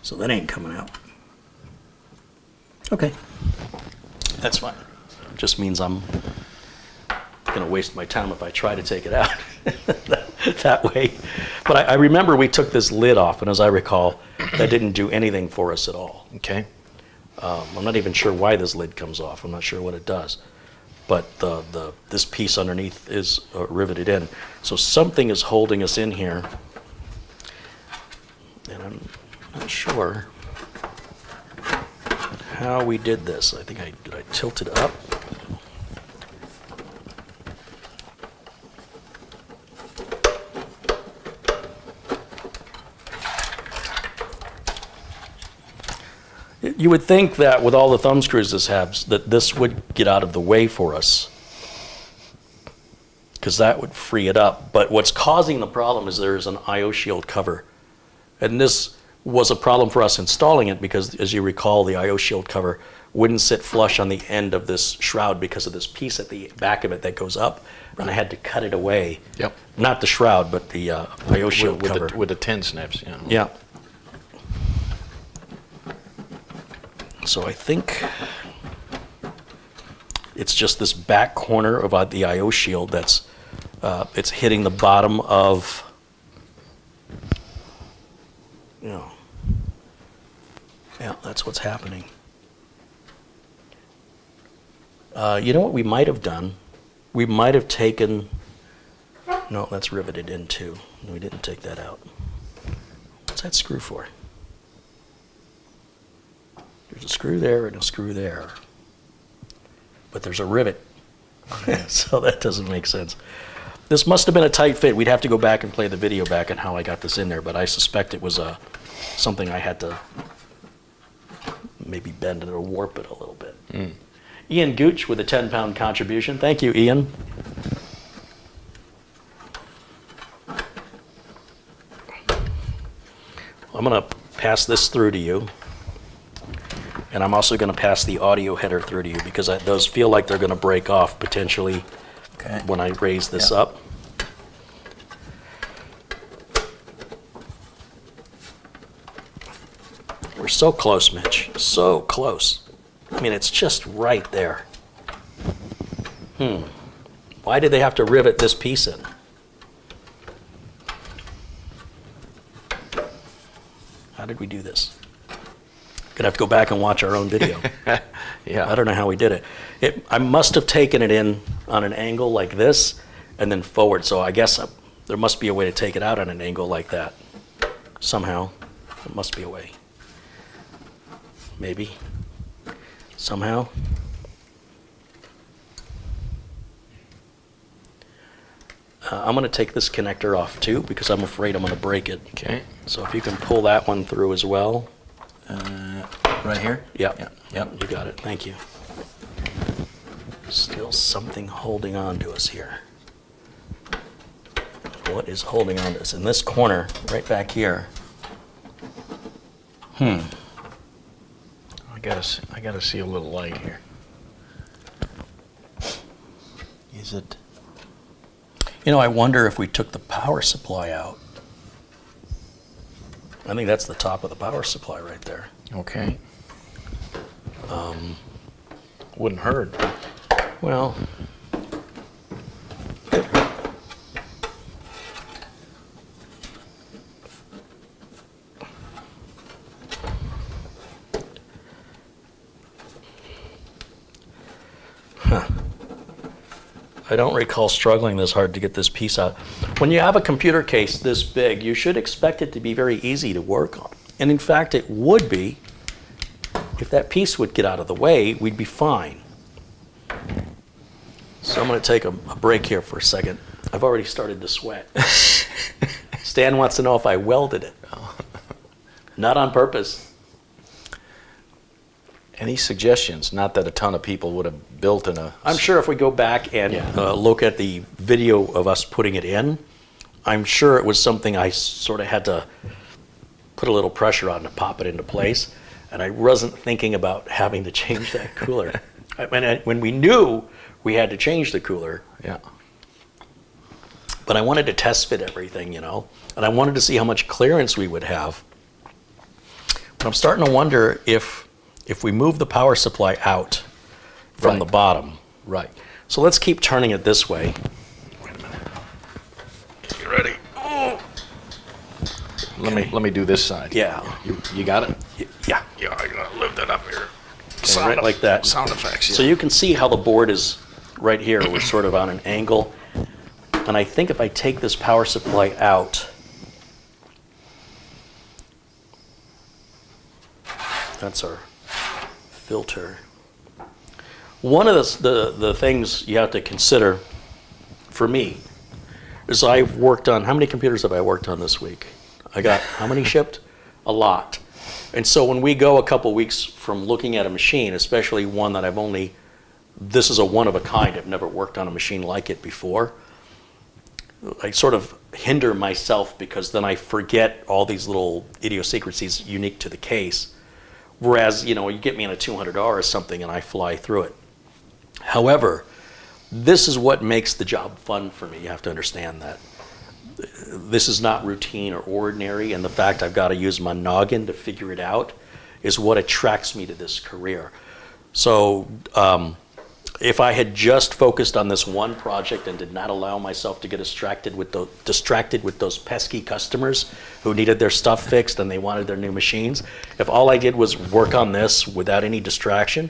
So that ain't coming out. Okay. That's fine. Just means I'm going to waste my time if I try to take it out that way. But I remember we took this lid off, and as I recall, that didn't do anything for us at all. Okay. I'm not even sure why this lid comes off. I'm not sure what it does. But this piece underneath is riveted in. So something is holding us in here. And I'm not sure how we did this. I think did I tilt it up? You would think that with all the thumb screws this has, that this would get out of the way for us, because that would free it up. But what's causing the problem is there's an I/O shield cover. And this was a problem for us installing it because, as you recall, the I/O shield cover wouldn't sit flush on the end of this shroud because of this piece at the back of it that goes up. And I had to cut it away. Yep. Not the shroud, but the I/O shield cover. With the tin snips, yeah. Yeah. So I think it's just this back corner of the I/O shield that's it's hitting the bottom of, you know, yeah, that's what's happening. You know what we might have done? We might have taken, no, that's riveted in too. We didn't take that out. What's that screw for? There's a screw there and a screw there. But there's a rivet. So that doesn't make sense. This must have been a tight fit. We'd have to go back and play the video back on how I got this in there, but I suspect it was something I had to maybe bend it or warp it a little bit. Mm. Ian Gooch with a 10-pound contribution. Thank you, Ian. I'm going to pass this through to you. And I'm also going to pass the audio header through to you because those feel like they're going to break off potentially when I raise this up. We're so close, Mitch. So close. I mean, it's just right there. Why did they have to rivet this piece in? How did we do this? Gonna have to go back and watch our own video. Yeah. I don't know how we did it. I must have taken it in on an angle like this and then forward. So I guess there must be a way to take it out on an angle like that. Somehow. There must be a way. Maybe. Somehow. I'm going to take this connector off too because I'm afraid I'm going to break it. Okay. So if you can pull that one through as well. Right here? Yep. Yep. You got it. Thank you. Still something holding on to us here. What is holding on to us? In this corner, right back here. I gotta see a little light here. Is it? You know, I wonder if we took the power supply out. I think that's the top of the power supply right there. Okay. Wouldn't hurt. Well, I don't recall struggling this hard to get this piece out. When you have a computer case this big, you should expect it to be very easy to work on. And in fact, it would be. If that piece would get out of the way, we'd be fine. So I'm going to take a break here for a second. I've already started to sweat. Stan wants to know if I welded it. Not on purpose. Any suggestions? Not that a ton of people would have built in a... I'm sure if we go back and look at the video of us putting it in, I'm sure it was something I sort of had to put a little pressure on to pop it into place. And I wasn't thinking about having to change that cooler. When we knew we had to change the cooler. Yeah. But I wanted to test fit everything, you know, and I wanted to see how much clearance we would have. But I'm starting to wonder if we move the power supply out from the bottom. Right. So let's keep turning it this way. Wait a minute. You ready? Oh. Let me do this side. Yeah. You got it? Yeah. Yeah, I gotta lift it up here. Okay, right like that. Sound effects. Yeah. So you can see how the board is right here. We're sort of on an angle. And I think if I take this power supply out, that's our filter. One of the things you have to consider for me is I've worked on, how many computers have I worked on this week? I got how many shipped? A lot. And so when we go a couple weeks from looking at a machine, especially one that this is a one of a kind, I've never worked on a machine like it before, I sort of hinder myself because then I forget all these little idiosyncrasies unique to the case. Whereas, you get me in a 200R or something and I fly through it. However, this is what makes the job fun for me. You have to understand that. This is not routine or ordinary, and the fact I've got to use my noggin to figure it out is what attracts me to this career. So if I had just focused on this one project and did not allow myself to get distracted with those pesky customers who needed their stuff fixed and they wanted their new machines, if all I did was work on this without any distraction,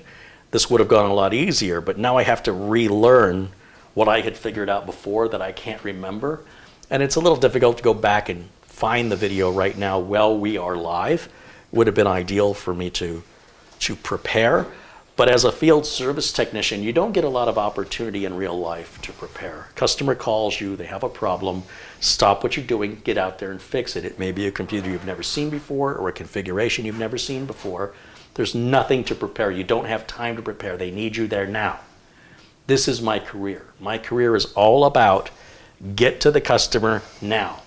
this would have gone a lot easier. But now I have to relearn what I had figured out before that I can't remember. And it's a little difficult to go back and find the video right now while we are live. It would have been ideal for me to prepare. But as a field service technician, you don't get a lot of opportunity in real life to prepare. Customer calls you, they have a problem, stop what you're doing, get out there and fix it. It may be a computer you've never seen before or a configuration you've never seen before. There's nothing to prepare. You don't have time to prepare. They need you there now. This is my career. My career is all about get to the customer now.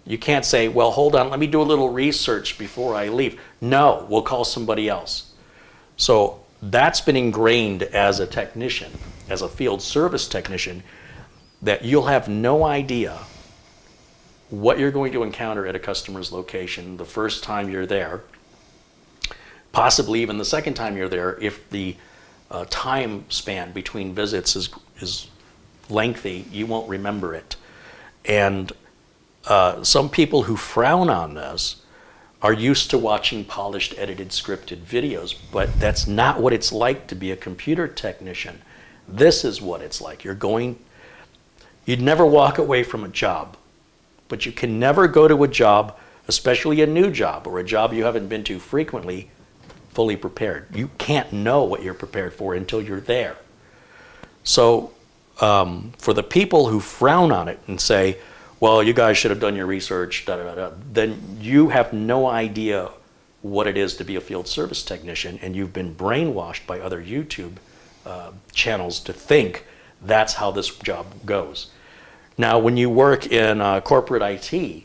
You can't say, well, hold on, let me do a little research before I leave. No, we'll call somebody else. So that's been ingrained as a technician, as a field service technician, that you'll have no idea what you're going to encounter at a customer's location the first time you're there, possibly even the second time you're there if the time span between visits is lengthy, you won't remember it. And some people who frown on this are used to watching polished, edited, scripted videos, but that's not what it's like to be a computer technician. This is what it's like. You'd never walk away from a job, but you can never go to a job, especially a new job or a job you haven't been to frequently, fully prepared. You can't know what you're prepared for until you're there. So for the people who frown on it and say, well, you guys should have done your research, then you have no idea what it is to be a field service technician, and you've been brainwashed by other YouTube channels to think that's how this job goes. Now, when you work in corporate IT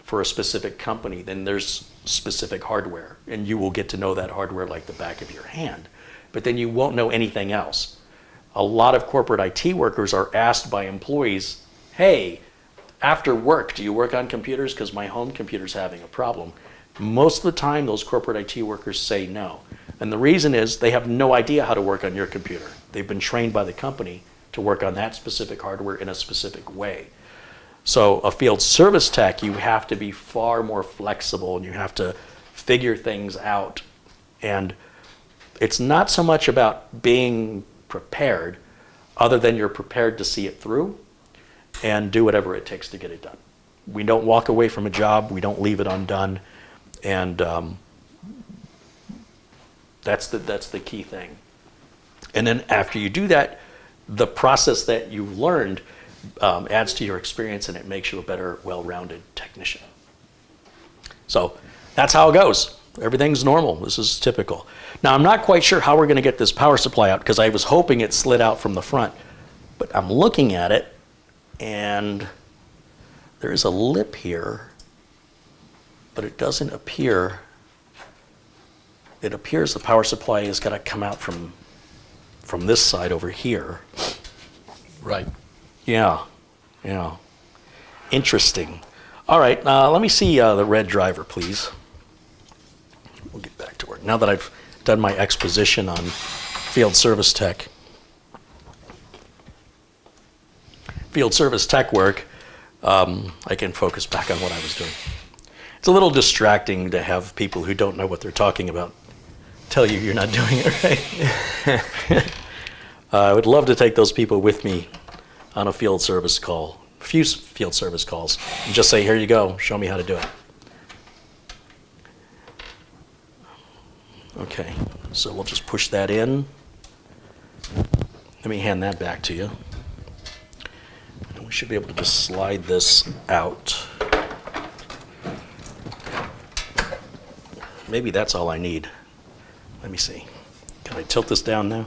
for a specific company, then there's specific hardware, and you will get to know that hardware like the back of your hand. But then you won't know anything else. A lot of corporate IT workers are asked by employees, hey, after work, do you work on computers? Because my home computer's having a problem. Most of the time, those corporate IT workers say no. And the reason is they have no idea how to work on your computer. They've been trained by the company to work on that specific hardware in a specific way. So a field service tech, you have to be far more flexible and you have to figure things out. And it's not so much about being prepared, other than you're prepared to see it through and do whatever it takes to get it done. We don't walk away from a job, we don't leave it undone, and that's the key thing. And then after you do that, the process that you've learned adds to your experience and it makes you a better, well-rounded technician. So that's how it goes. Everything's normal. This is typical. Now, I'm not quite sure how we're going to get this power supply out because I was hoping it slid out from the front, but I'm looking at it and there's a lip here, but it doesn't appear. It appears the power supply is going to come out from this side over here. Right. Yeah. Interesting. All right, let me see the red driver, please. We'll get back to work. Now that I've done my exposition on field service tech. Field service tech work, I can focus back on what I was doing. It's a little distracting to have people who don't know what they're talking about tell you you're not doing it right. I would love to take those people with me on a field service call, a few field service calls, and just say, here you go, show me how to do it. Okay, so we'll just push that in. Let me hand that back to you. And we should be able to just slide this out. Maybe that's all I need. Let me see. Can I tilt this down now?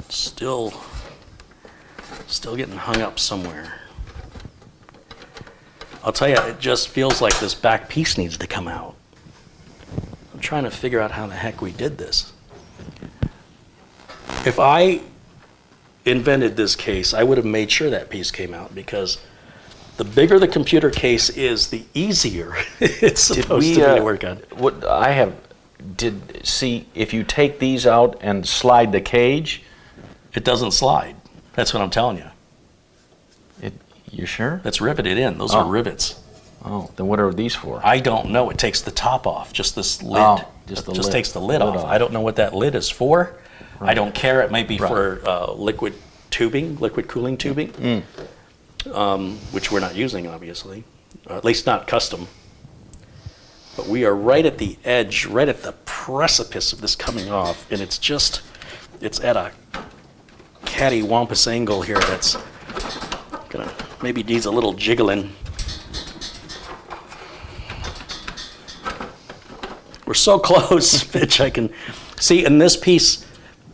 Still getting hung up somewhere. I'll tell you, it just feels like this back piece needs to come out. I'm trying to figure out how the heck we did this. If I invented this case, I would have made sure that piece came out, because the bigger the computer case is, the easier it's supposed to be to work on. What I have, see, if you take these out and slide the cage, it doesn't slide. That's what I'm telling you. You sure? That's riveted in. Those are rivets. Oh, then what are these for? I don't know. It takes the top off, just this lid. Oh, just the lid. Takes the lid off. I don't know what that lid is for. Right. I don't care. It might be for liquid tubing, liquid cooling tubing, which we're not using, obviously, at least not custom. But we are right at the edge, right at the precipice of this coming off, and it's at a cattywampus angle here that's gonna maybe needs a little jiggling. We're so close, Pitch. I can see in this piece,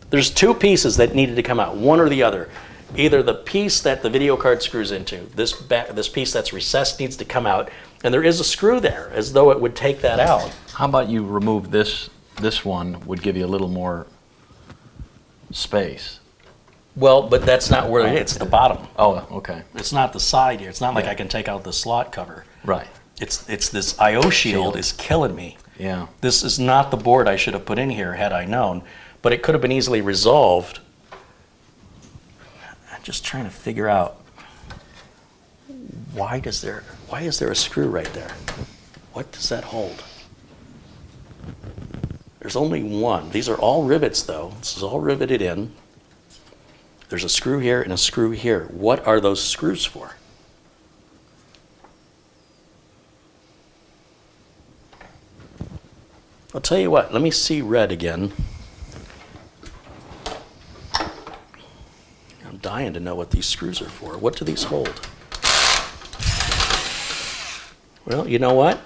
there's two pieces that needed to come out, one or the other. Either the piece that the video card screws into, this piece that's recessed needs to come out, and there is a screw there, as though it would take that out. How about you remove this? This one would give you a little more space. Well, but that's not where it's the bottom. Oh, okay. It's not the side here. It's not like I can take out the slot cover. Right. It's this I/O shield is killing me. Yeah. This is not the board I should have put in here had I known, but it could have been easily resolved. I'm just trying to figure out why is there a screw right there? What does that hold? There's only one. These are all rivets though. This is all riveted in. There's a screw here and a screw here. What are those screws for? I'll tell you what, let me see red again. I'm dying to know what these screws are for. What do these hold? Well, you know what?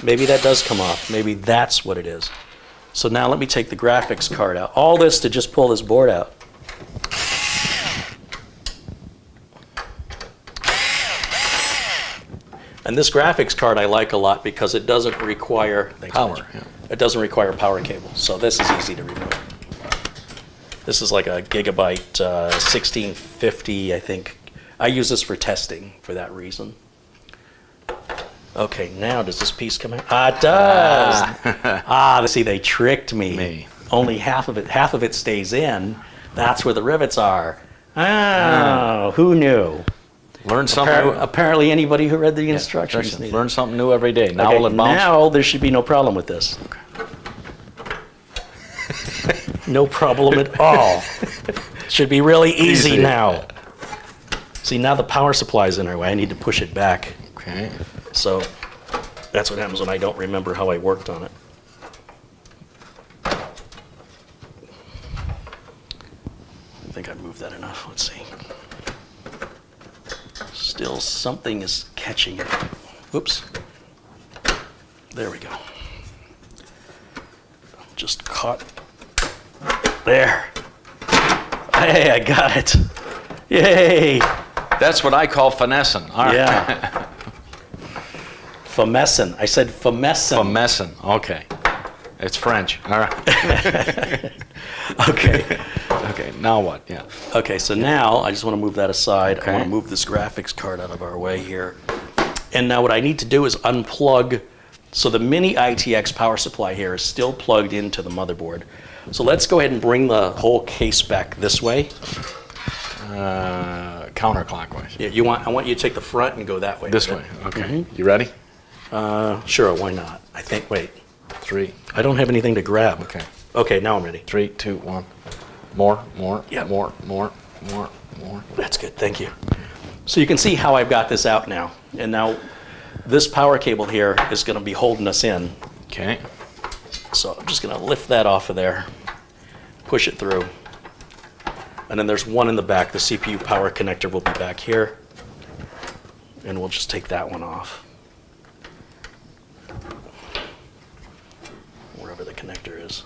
Maybe that does come off. Maybe that's what it is. So now let me take the graphics card out. All this to just pull this board out. And this graphics card I like a lot because it doesn't require Power. Yeah. It doesn't require power cable, so this is easy to remove. This is like a gigabyte 1650, I think. I use this for testing for that reason. Okay, now does this piece come out? Ah, it does. See, they tricked me. Only half of it stays in. That's where the rivets are. Oh, who knew? Learn something. Apparently, anybody who read the instructions. Learn something new every day. Now, okay, will it bounce? now there should be no problem with this. No problem at all. Should be really easy now. See, now the power supply's in our way. I need to push it back. Okay. So that's what happens when I don't remember how I worked on it. I think I moved that enough. Let's see. Still, something is catching it. Oops. There we go. Just caught. There. Hey, I got it. Yay. That's what I call finessing. All right. Yeah. Finessing. I said finessing. Finessing. Okay. It's French. All right. Okay. Okay. Now what? Yeah. Okay, so now I just want to move that aside. Okay. I want to move this graphics card out of our way here. And now what I need to do is unplug. So the Mini-ITX power supply here is still plugged into the motherboard. So let's go ahead and bring the whole case back this way. Counterclockwise. Yeah, I want you to take the front and go that way. This way. Okay. You ready? Sure, why not? I think, wait. 3. I don't have anything to grab. Okay. Okay, now I'm ready. 3, 2, 1. More. Yep. More. That's good, thank you. So you can see how I've got this out now. And now this power cable here is going to be holding us in. Okay. So I'm just going to lift that off of there, push it through. And then there's one in the back. The CPU power connector will be back here. And we'll just take that one off. Wherever the connector is.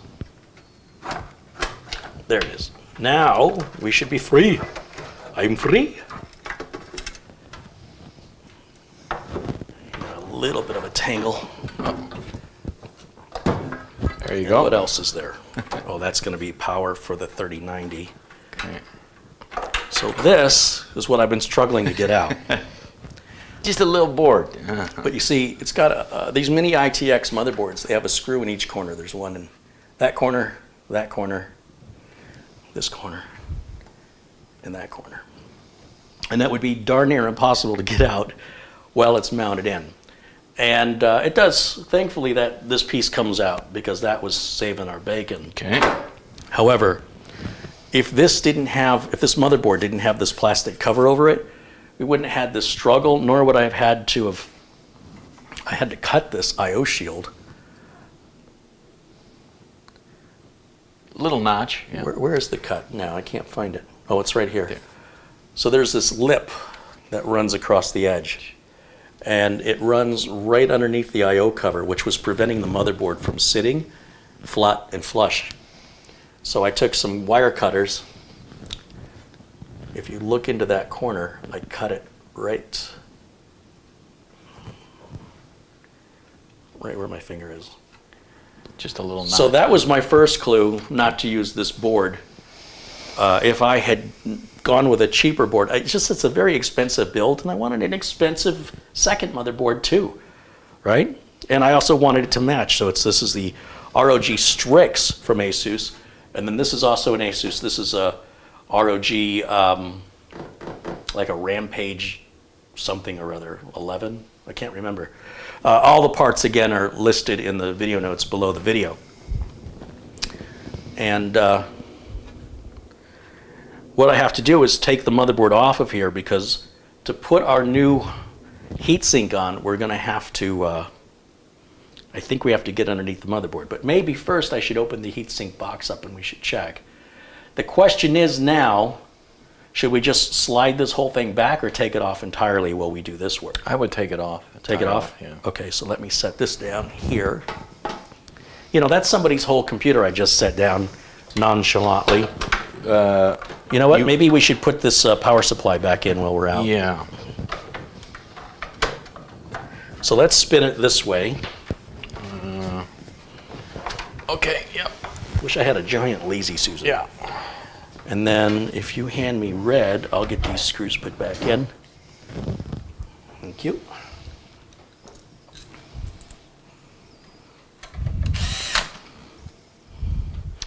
There it is. Now we should be free. I'm free. Got a little bit of a tangle. There you go. What else is there? Oh, that's going to be power for the 3090. Okay. So this is what I've been struggling to get out. Just a little board. But you see, it's got these Mini-ITX motherboards. They have a screw in each corner. There's one in that corner, this corner, and that corner. And that would be darn near impossible to get out while it's mounted in. And it does, thankfully, that this piece comes out because that was saving our bacon. Okay. However, if this motherboard didn't have this plastic cover over it, we wouldn't have had this struggle, nor would I have had to I had to cut this I/O shield. Little notch. Yeah. Where is the cut now? I can't find it. Oh, it's right here. There. So there's this lip that runs across the edge. And it runs right underneath the I/O cover, which was preventing the motherboard from sitting flat and flush. So I took some wire cutters. If you look into that corner, I cut it right where my finger is. Just a little notch. So that was my first clue not to use this board. If I had gone with a cheaper board, it's a very expensive build, and I wanted an expensive second motherboard too, right? And I also wanted it to match. So this is the ROG Strix from ASUS, and then this is also an ASUS. This is a ROG, like a Rampage something or other, 11? I can't remember. All the parts, again, are listed in the video notes below the video. And what I have to do is take the motherboard off of here, because to put our new heatsink on, we're going to have to, I think we have to get underneath the motherboard. But maybe first I should open the heatsink box up and we should check. The question is now, should we just slide this whole thing back or take it off entirely while we do this work? I would take it off. Take it off? Yeah. Okay, so let me set this down here. You know, that's somebody's whole computer I just set down nonchalantly. You know what? Maybe we should put this power supply back in while we're out. Yeah. So let's spin it this way. Okay, yep. Wish I had a giant lazy Susan. Yeah. And then if you hand me red, I'll get these screws put back in. Thank you.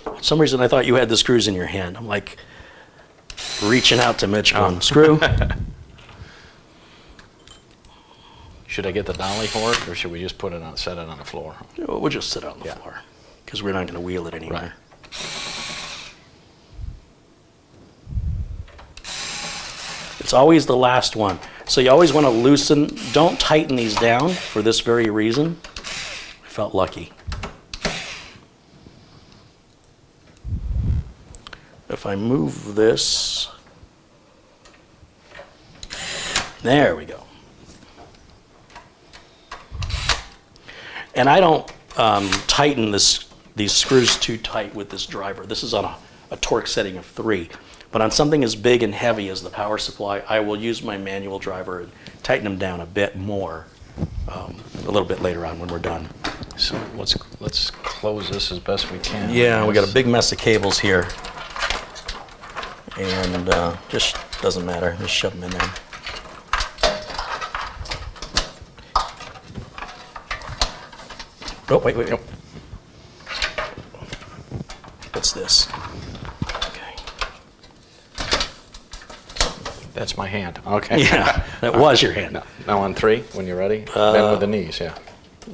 For some reason I thought you had the screws in your hand. I'm like reaching out to Mitch going, screw. Should I get the dolly for it, or should we just set it on the floor? We'll just sit on the floor because we're not going to wheel it anywhere. Right. It's always the last one. So you always want to loosen, don't tighten these down for this very reason. I felt lucky. If I move this, there we go. And I don't tighten these screws too tight with this driver. This is on a torque setting of 3. But on something as big and heavy as the power supply, I will use my manual driver and tighten them down a bit more a little bit later on when we're done. So let's close this as best we can. Yeah, we got a big mess of cables here. And just doesn't matter, just shove them in there. Oh, wait. What's this? Okay. That's my hand. Okay. Yeah, that was your hand. Now on 3, when you're ready. Then with the knees, yeah.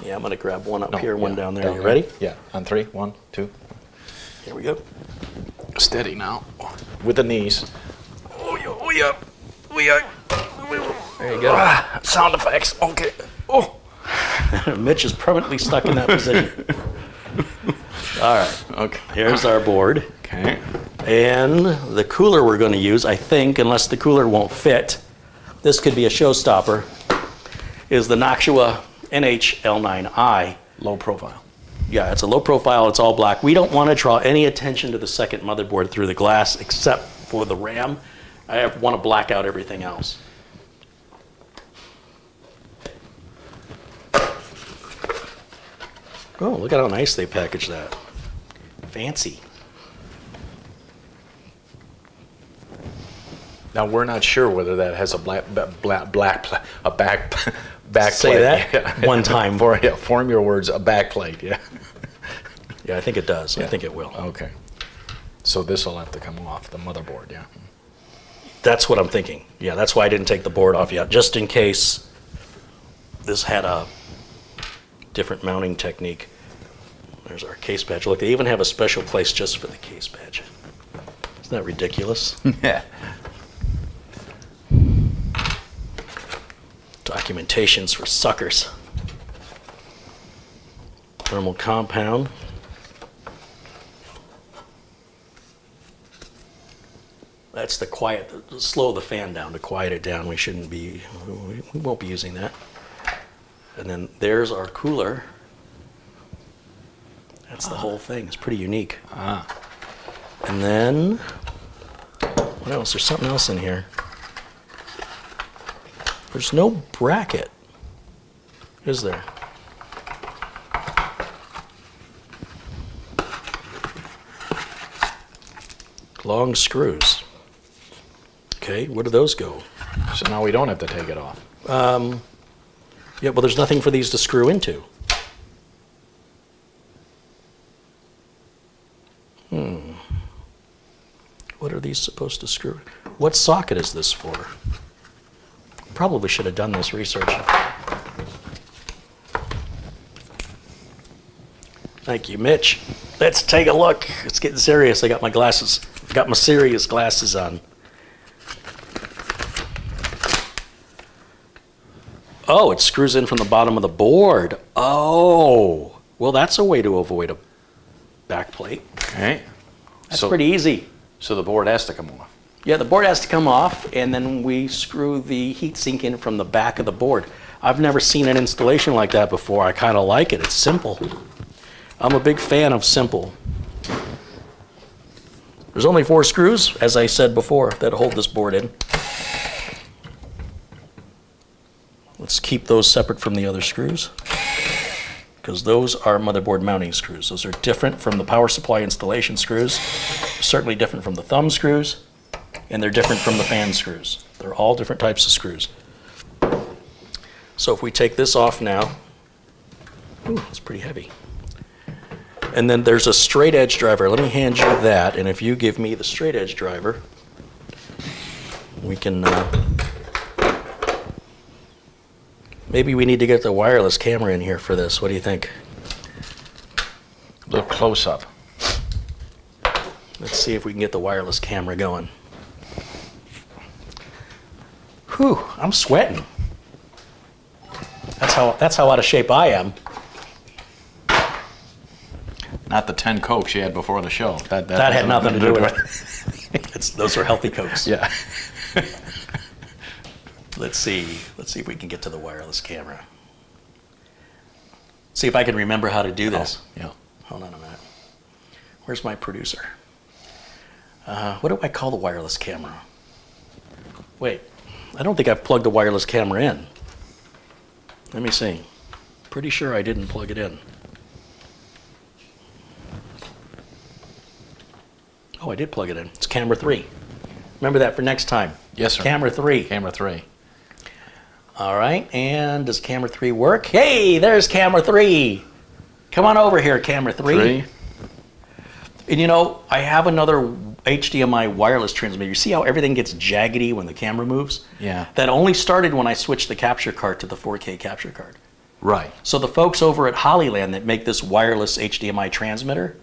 Yeah, I'm going to grab one up here, one down there. You ready? Yeah, on 3. 1, 2. Here we go. Steady now. With the knees. Oh, yeah. There you go. Sound effects. Okay. Oh. Mitch is permanently stuck in that position. All right. Okay. Here's our board. Okay. And the cooler we're going to use, I think, unless the cooler won't fit, this could be a showstopper, is the Noctua NH-L9i. Low profile. Yeah, it's a low profile, it's all black. We don't want to draw any attention to the second motherboard through the glass except for the RAM. I want to black out everything else. Oh, look at how nice they packaged that. Fancy. Now we're not sure whether that has a back Say plate. that one time. Form your words, a back plate, yeah. Yeah, I think it does. Yeah. I think it will. Okay. So this will have to come off the motherboard, yeah. That's what I'm thinking. Yeah, that's why I didn't take the board off yet, just in case this had a different mounting technique. There's our case badge. Look, they even have a special place just for the case badge. Isn't that ridiculous? Yeah. Documentations for suckers. Thermal compound. That's the quiet, slow the fan down to quiet it down. We shouldn't be, we won't be using that. And then there's our cooler. That's the whole thing. It's pretty unique. And then, what else? There's something else in here. There's no bracket, is there? Long screws. Okay, where do those go? So now we don't have to take it off. Yeah, well, there's nothing for these to screw into. What are these supposed to screw? What socket is this for? Probably should have done this research. Thank you, Mitch. Let's take a look. It's getting serious. I got my glasses. I've got my serious glasses on. Oh, it screws in from the bottom of the board. Oh, well, that's a way to avoid a back plate. Okay. That's pretty easy. So the board has to come off. Yeah, the board has to come off, and then we screw the heatsink in from the back of the board. I've never seen an installation like that before. I kind of like it. It's simple. I'm a big fan of simple. There's only 4 screws, as I said before, that hold this board in. Let's keep those separate from the other screws, because those are motherboard mounting screws. Those are different from the power supply installation screws, certainly different from the thumb screws, and they're different from the fan screws. They're all different types of screws. So if we take this off now, ooh, it's pretty heavy. And then there's a straight edge driver. Let me hand you that, and if you give me the straight edge driver, we can, maybe we need to get the wireless camera in here for this. What do you think? A little close up. Let's see if we can get the wireless camera going. Whew, I'm sweating. That's how out of shape I am. Not the 10 Cokes you had before the show. That had nothing to do with it. Those are healthy Cokes. Yeah. Let's see if we can get to the wireless camera. See if I can remember how to do this. Oh, yeah. Hold on a minute. Where's my producer? What do I call the wireless camera? Wait, I don't think I've plugged the wireless camera in. Let me see. Pretty sure I didn't plug it in. Oh, I did plug it in. It's camera 3. Remember that for next time. Yes, sir. Camera 3. Camera 3. All right, and does camera 3 work? Hey, there's camera 3. Come on over here, camera 3. And you know, I have another HDMI wireless transmitter. You see how everything gets jaggedy when the camera moves? Yeah. That only started when I switched the capture card to the 4K capture card. Right. So the folks over at Hollyland that make this wireless HDMI transmitter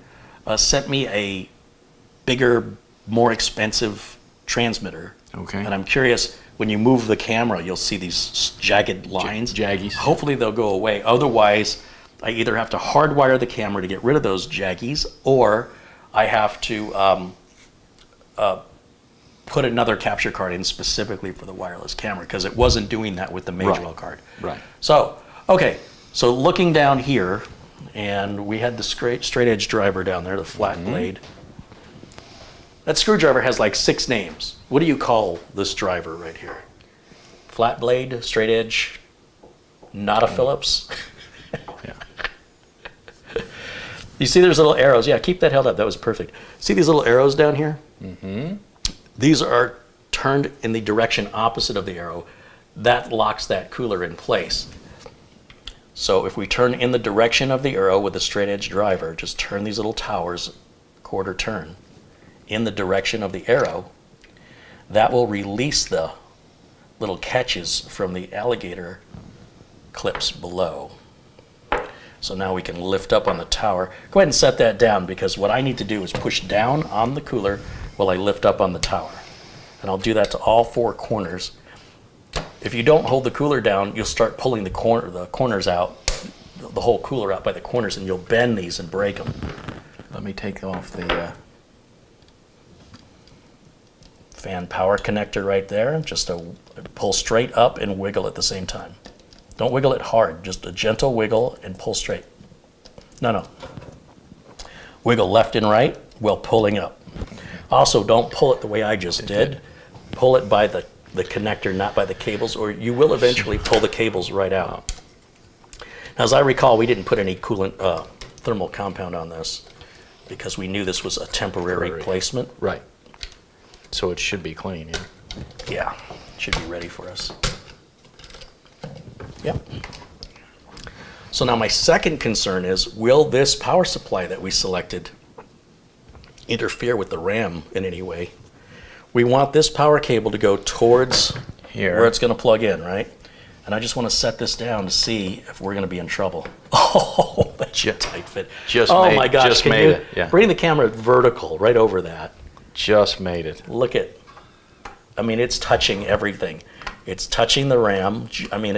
sent me a bigger, more expensive transmitter. Okay. And I'm curious, when you move the camera, you'll see these jagged lines. Jaggies. Hopefully they'll go away. Otherwise, I either have to hardwire the camera to get rid of those jaggies, or I have to put another capture card in specifically for the wireless camera because it wasn't doing that with the Majorel card. Right. So, okay, so looking down here, and we had the straight edge driver down there, the flat blade. That screwdriver has like 6 names. What do you call this driver right here? Flat blade, straight edge, not a Phillips? Yeah. You see there's little arrows. Yeah, keep that held up. That was perfect. See these little arrows down here? These are turned in the direction opposite of the arrow. That locks that cooler in place. So if we turn in the direction of the arrow with a straight edge driver, just turn these little towers quarter turn in the direction of the arrow, that will release the little catches from the alligator clips below. So now we can lift up on the tower. Go ahead and set that down because what I need to do is push down on the cooler while I lift up on the tower. And I'll do that to all 4 corners. If you don't hold the cooler down, you'll start pulling the corners out, the whole cooler out by the corners, and you'll bend these and break them. Let me take off the fan power connector right there. Just pull straight up and wiggle at the same time. Don't wiggle it hard, just a gentle wiggle and pull straight. No. Wiggle left and right while pulling up. Also, don't pull it the way I just did. Pull it by the connector, not by the cables, or you will eventually pull the cables right out. Now, as I recall, we didn't put any coolant thermal compound on this because we knew this was a temporary placement. Right. So it should be clean, yeah? Yeah, should be ready for us. Yep. So now my second concern is, will this power supply that we selected interfere with the RAM in any way? We want this power cable to go towards here where it's going to plug in, right? And I just want to set this down to see if we're going to be in trouble. Oh, that's a tight fit. My gosh, just can made you it. Yeah. bring the camera vertical right over that? Just made it. Look at, I mean, it's touching everything. It's touching the RAM. I mean,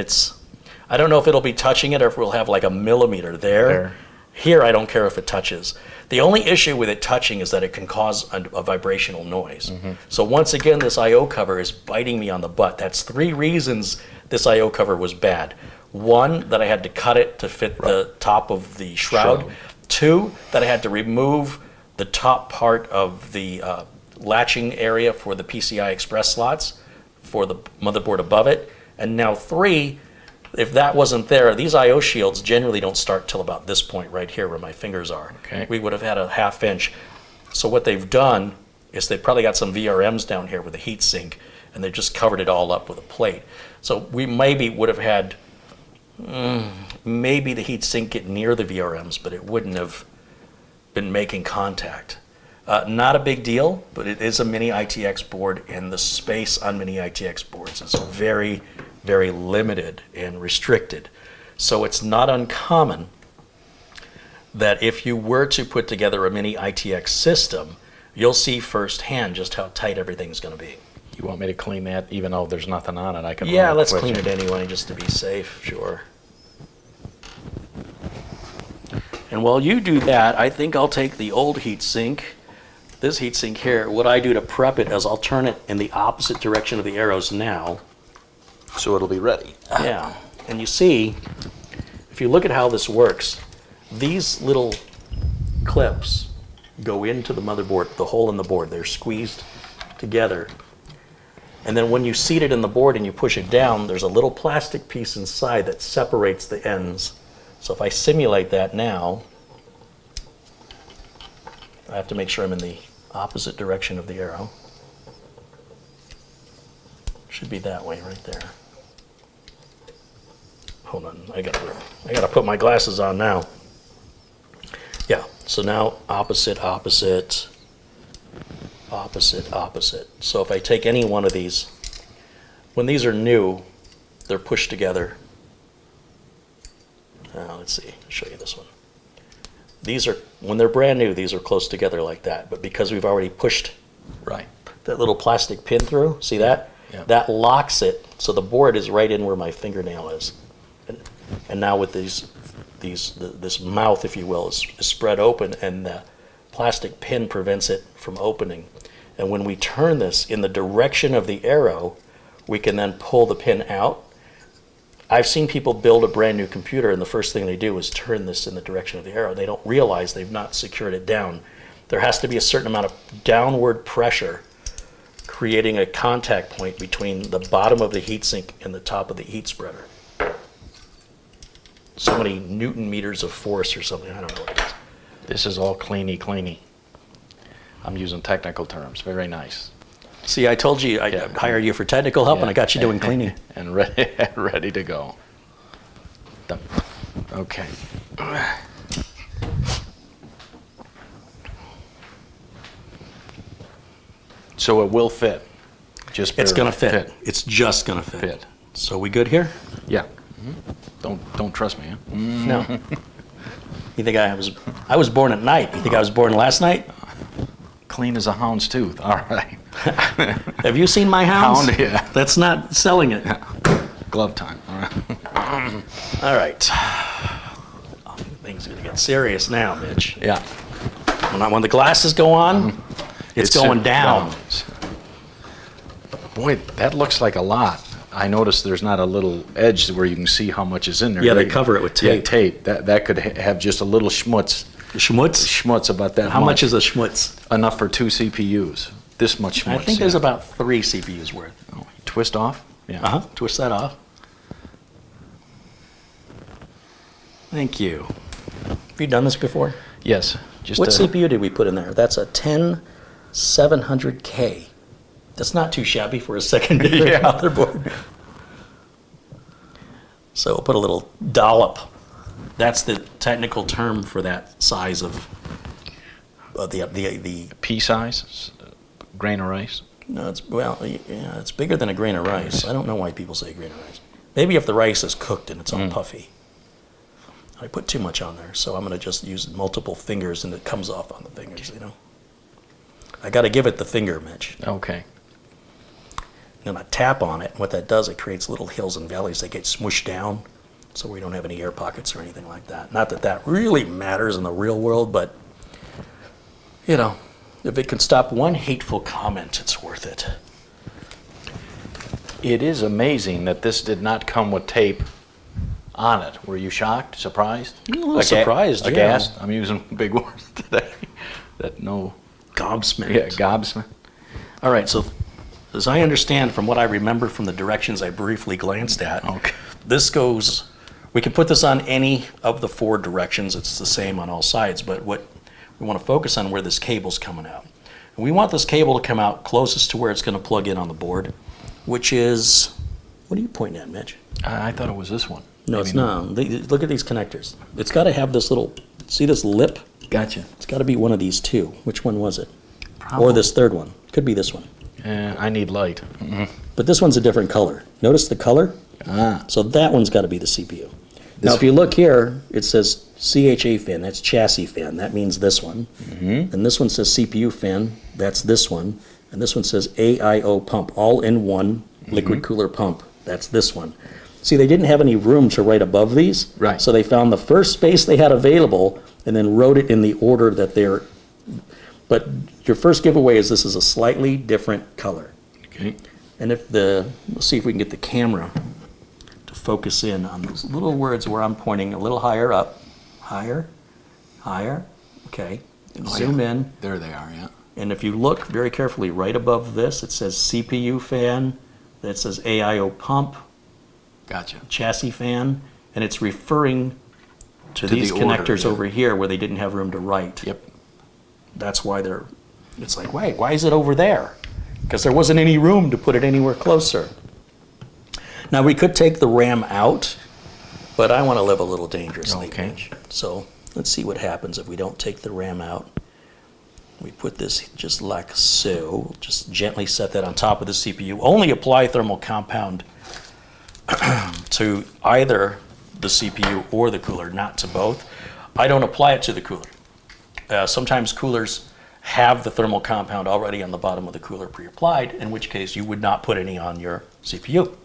I don't know if it'll be touching it or if we'll have like a millimeter there. Here, I don't care if it touches. The only issue with it touching is that it can cause a vibrational noise. So once again, this I/O cover is biting me on the butt. That's 3 reasons this I/O cover was bad. 1, that I had to cut it to fit the top of the shroud. 2, that I had to remove the top part of the latching area for the PCI Express slots for the motherboard above it. And now 3, if that wasn't there, these I/O shields generally don't start till about this point right here where my fingers are. Okay. We would have had a 1/2 inch. So what they've done is they've probably got some VRMs down here with a heat sink, and they've just covered it all up with a plate. So we maybe would have had, maybe the heat sink get near the VRMs, but it wouldn't have been making contact. Not a big deal, but it is a Mini-ITX board, and the space on Mini-ITX boards is very, very limited and restricted. So it's not uncommon that if you were to put together a Mini-ITX system, you'll see firsthand just how tight everything's going to be. You want me to clean that even though there's nothing on it? I can. Yeah, let's clean it anyway just to be safe, sure. And while you do that, I think I'll take the old heatsink, this heatsink here. What I do to prep it is I'll turn it in the opposite direction of the arrows now. So it'll be ready. Yeah, and you see, if you look at how this works, these little clips go into the motherboard, the hole in the board. They're squeezed together. And then when you seat it in the board and you push it down, there's a little plastic piece inside that separates the ends. So if I simulate that now, I have to make sure I'm in the opposite direction of the arrow. Should be that way right there. Hold on, I gotta put my glasses on now. Yeah, so now opposite, opposite, opposite, opposite. So if I take any one of these, when these are new, they're pushed together. Let's see, I'll show you this one. These are, when they're brand new, these are close together like that, but because we've already pushed that little plastic pin through, see that? Yeah. That locks it, so the board is right in where my fingernail is. And now with this mouth, if you will, is spread open, and the plastic pin prevents it from opening. And when we turn this in the direction of the arrow, we can then pull the pin out. I've seen people build a brand new computer and the first thing they do is turn this in the direction of the arrow. They don't realize they've not secured it down. There has to be a certain amount of downward pressure creating a contact point between the bottom of the heatsink and the top of the heat spreader. So many Newton meters of force or something, I don't know what it is. This is all cleany. I'm using technical terms. Very nice. See, I told you I'd hire you for technical help, and I got you doing cleaning. And ready to go. Done. Okay. So it will fit. Just It's going to fit. It's just going to fit. So we good here? Yeah. Don't trust me, huh? No. You think I was born at night? You think I was born last night? Clean as a hound's tooth. All right. Have you seen my hounds? Hound, yeah. That's not selling it. Glove time. All right. All right. Things are going to get serious now, Mitch. Yeah. When the glasses go on, it's going down. Boy, that looks like a lot. I noticed there's not a little edge where you can see how much is in there. Yeah, they cover it with tape. Yeah, tape. That could have just a little schmutz. Schmutz about that. How much is a schmutz? Enough for 2 CPUs. This much schmutz. I think there's about 3 CPUs worth. Oh, twist off? Yeah. Twist that off. Thank you. Have you done this before? Yes. What CPU did we put in there? That's a 10700K. That's not too shabby for a secondary motherboard. So we'll put a little dollop. That's the technical term for that size of the pea size, grain of rice. No, it's bigger than a grain of rice. I don't know why people say grain of rice. Maybe if the rice is cooked and it's all puffy. I put too much on there, so I'm going to just use multiple fingers and it comes off on the fingers, you know. I got to give it the finger, Mitch. Okay. Then I tap on it, and what that does, it creates little hills and valleys that get smushed down, so we don't have any air pockets or anything like that. Not that that really matters in the real world, but, you know, if it can stop one hateful comment, it's worth it. It is amazing that this did not come with tape on it. Were you shocked, surprised? A little surprised, yeah. Aghast? I'm using big words today. Gobsmacked. Yeah, gobsmacked. All right, so as I understand from what I remember from the directions I briefly glanced at, this goes, we can put this on any of the 4 directions. It's the same on all sides, but what we want to focus on where this cable's coming out. And we want this cable to come out closest to where it's going to plug in on the board, which is, what are you pointing at, Mitch? I thought it was this one. No, it's not. Look at these connectors. It's got to have this little, see this lip? Gotcha. It's got to be one of these 2. Which one was it? Probably. Or this 3rd one. Could be this one. I need light. But this one's a different color. Notice the color? So that one's got to be the CPU. Now, if you look here, it says CHA fan. That's chassis fan. That means this one. And this one says CPU fan. That's this one. And this one says AIO pump, all in one liquid cooler pump. That's this one. See, they didn't have any room to write above these. Right. So they found the first space they had available and then wrote it in the order that they're. But your first giveaway is this is a slightly different color. Okay. And let's see if we can get the camera to focus in on those little words where I'm pointing a little higher up. Higher, okay. And zoom in. There they are, yeah. And if you look very carefully right above this, it says CPU fan, that says AIO pump, Gotcha. chassis fan, and it's referring to these the order, connectors yeah. over here where they didn't have room to write. Yep. That's why it's like, wait, why is it over there? Because there wasn't any room to put it anywhere closer. Now we could take the RAM out, but I want to live a little dangerously. Okay. Mitch. So let's see what happens if we don't take the RAM out. We put this just like so, just gently set that on top of the CPU. Only apply thermal compound to either the CPU or the cooler, not to both. I don't apply it to the cooler. Sometimes coolers have the thermal compound already on the bottom of the cooler pre-applied, in which case you would not put any on your CPU.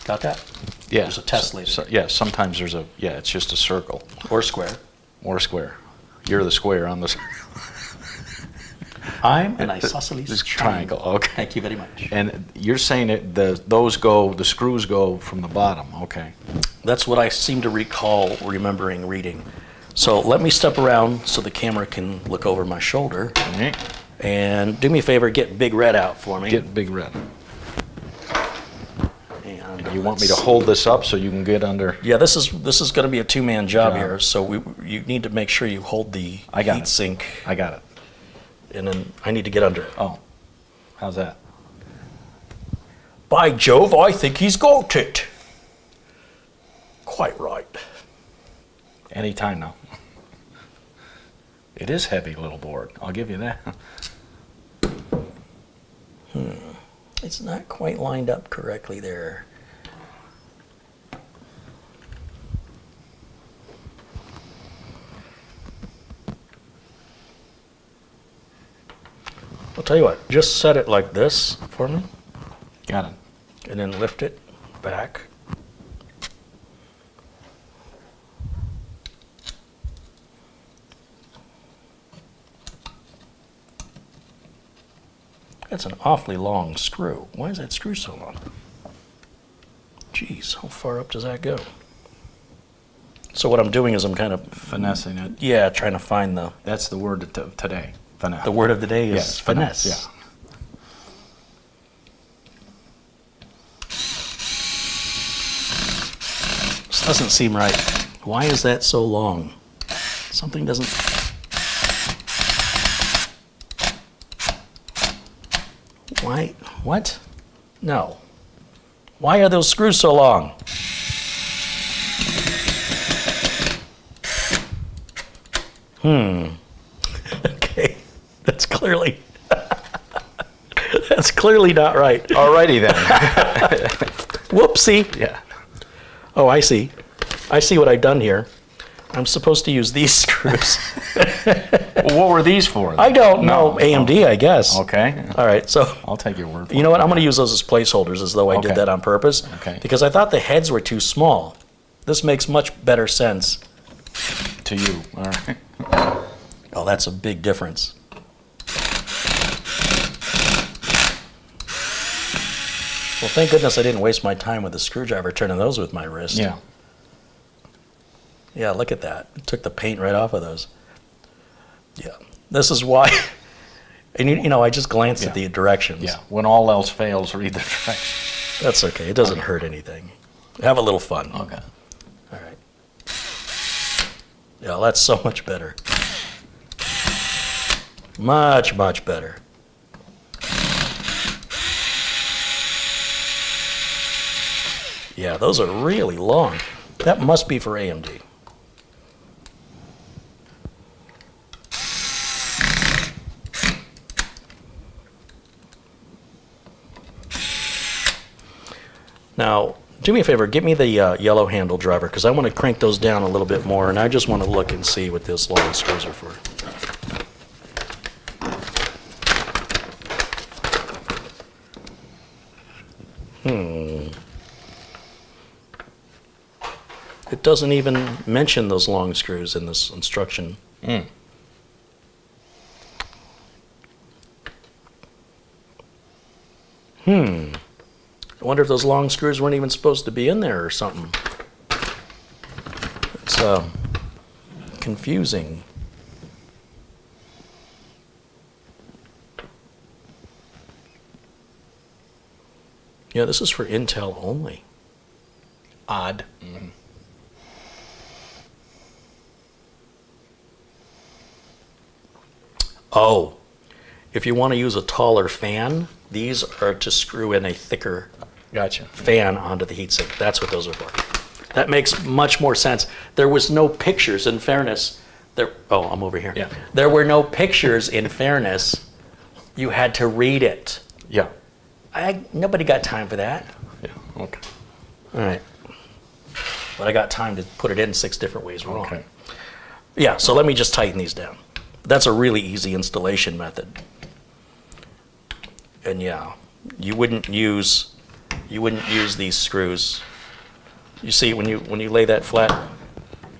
Got that? Yeah. There's a test later. Yeah, sometimes it's just a circle. Or square. Or square. You're the square, I'm the circle. I'm an isosceles This triangle. Okay. Thank you very much. And you're saying that the screws go from the bottom. Okay. That's what I seem to recall remembering reading. So let me step around so the camera can look over my shoulder. Okay. And do me a favor, get Big Red out for me. Get Big Red. And You want me to hold this up so you can get under? Yeah, this is going to be a two-man job Job. here. So you need to make sure you hold the I got it. heatsink, I got it. and then I need to get under it. Oh, how's that? By Jove, I think he's got it. Quite right. Anytime now. It is heavy, little board. I'll give you that. It's not quite lined up correctly there. I'll tell you what, just set it like this for me, Got it. and then lift it back. That's an awfully long screw. Why is that screw so long? Jeez, how far up does that go? So what I'm doing is I'm kind of, Finessing it. yeah, trying to find the That's the word of today. Finesse. word of the day is Yes, finesse. Yeah. This doesn't seem right. Why is that so long? Something doesn't... Why? What? No. Why are those screws so long? Okay. That's clearly... That's clearly not right. Alrighty then. Whoopsie. Yeah. Oh, I see. I see what I've done here. I'm supposed to use these screws. Well, what were these for? I don't know. No. AMD, I guess. Okay. All right, so I'll take your word for it. you know what? I'm going to use those as placeholders, as though I did Okay. that on purpose. Okay. Because I thought the heads were too small. This makes much better sense. To you. All right. Oh, that's a big difference. Well, thank goodness I didn't waste my time with the screwdriver turning those with my wrist. Yeah. Yeah, look at that. It took the paint right off of those. Yeah, this is why. And you know, I just glanced at Yeah. the directions. Yeah. When all else fails, read the directions. That's okay. It doesn't hurt anything. Have a little fun. Okay. All right. Yeah, that's so much better. Much, much better. Yeah, those are really long. That must be for AMD. Now, do me a favor, get me the yellow handle driver, because I want to crank those down a little bit more, and I just want to look and see what those long screws are for. It doesn't even mention those long screws in this instruction. I wonder if those long screws weren't even supposed to be in there or something. It's confusing. Yeah, this is for Intel only. Odd. Oh, if you want to use a taller fan, these are to screw in a thicker Gotcha. fan onto the heatsink. That's what those are for. That makes much more sense. There was no pictures, in fairness. Oh, I'm over here. Yeah. There were no pictures, in fairness. You had to read it. Yeah. Nobody got time for that. Yeah. Okay. All right. But I got time to put it in 6 different ways wrong. Okay. Yeah, so let me just tighten these down. That's a really easy installation method. And yeah, you wouldn't use these screws. You see when you lay that flat,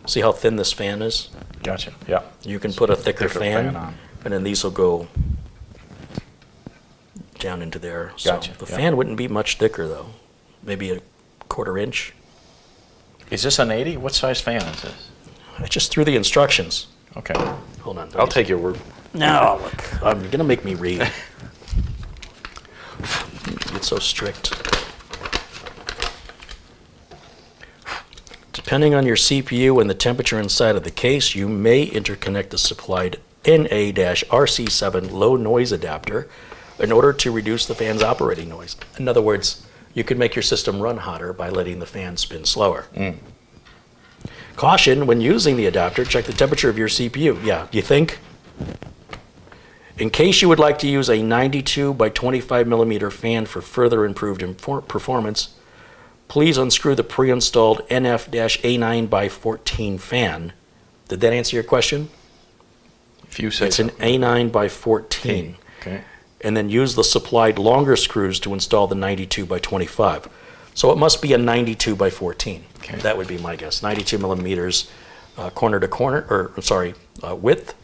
see how thin this fan is? Gotcha. Yeah. You can put a thicker fan on. and then these will go down into there. So Gotcha, the yeah. fan wouldn't be much thicker though. Maybe a 1/4 inch. Is this an 80? What size fan is this? I just threw the instructions. Okay. Hold on. I'll take your word. No, look. You're going to make me read. It's so strict. Depending on your CPU and the temperature inside of the case, you may interconnect the supplied NA-RC7 low noise adapter in order to reduce the fan's operating noise. In other words, you can make your system run hotter by letting the fan spin slower. Caution, when using the adapter, check the temperature of your CPU. Yeah, you think? In case you would like to use a 92 by 25 millimeter fan for further improved performance, please unscrew the pre-installed NF-A9 by 14 fan. Did that answer your question? If you say It's so. an A9 by 14. Okay. And then use the supplied longer screws to install the 92 by 25. So it must be a 92 by 14. Okay. That would be my guess. 92 millimeters corner to corner, or sorry, width,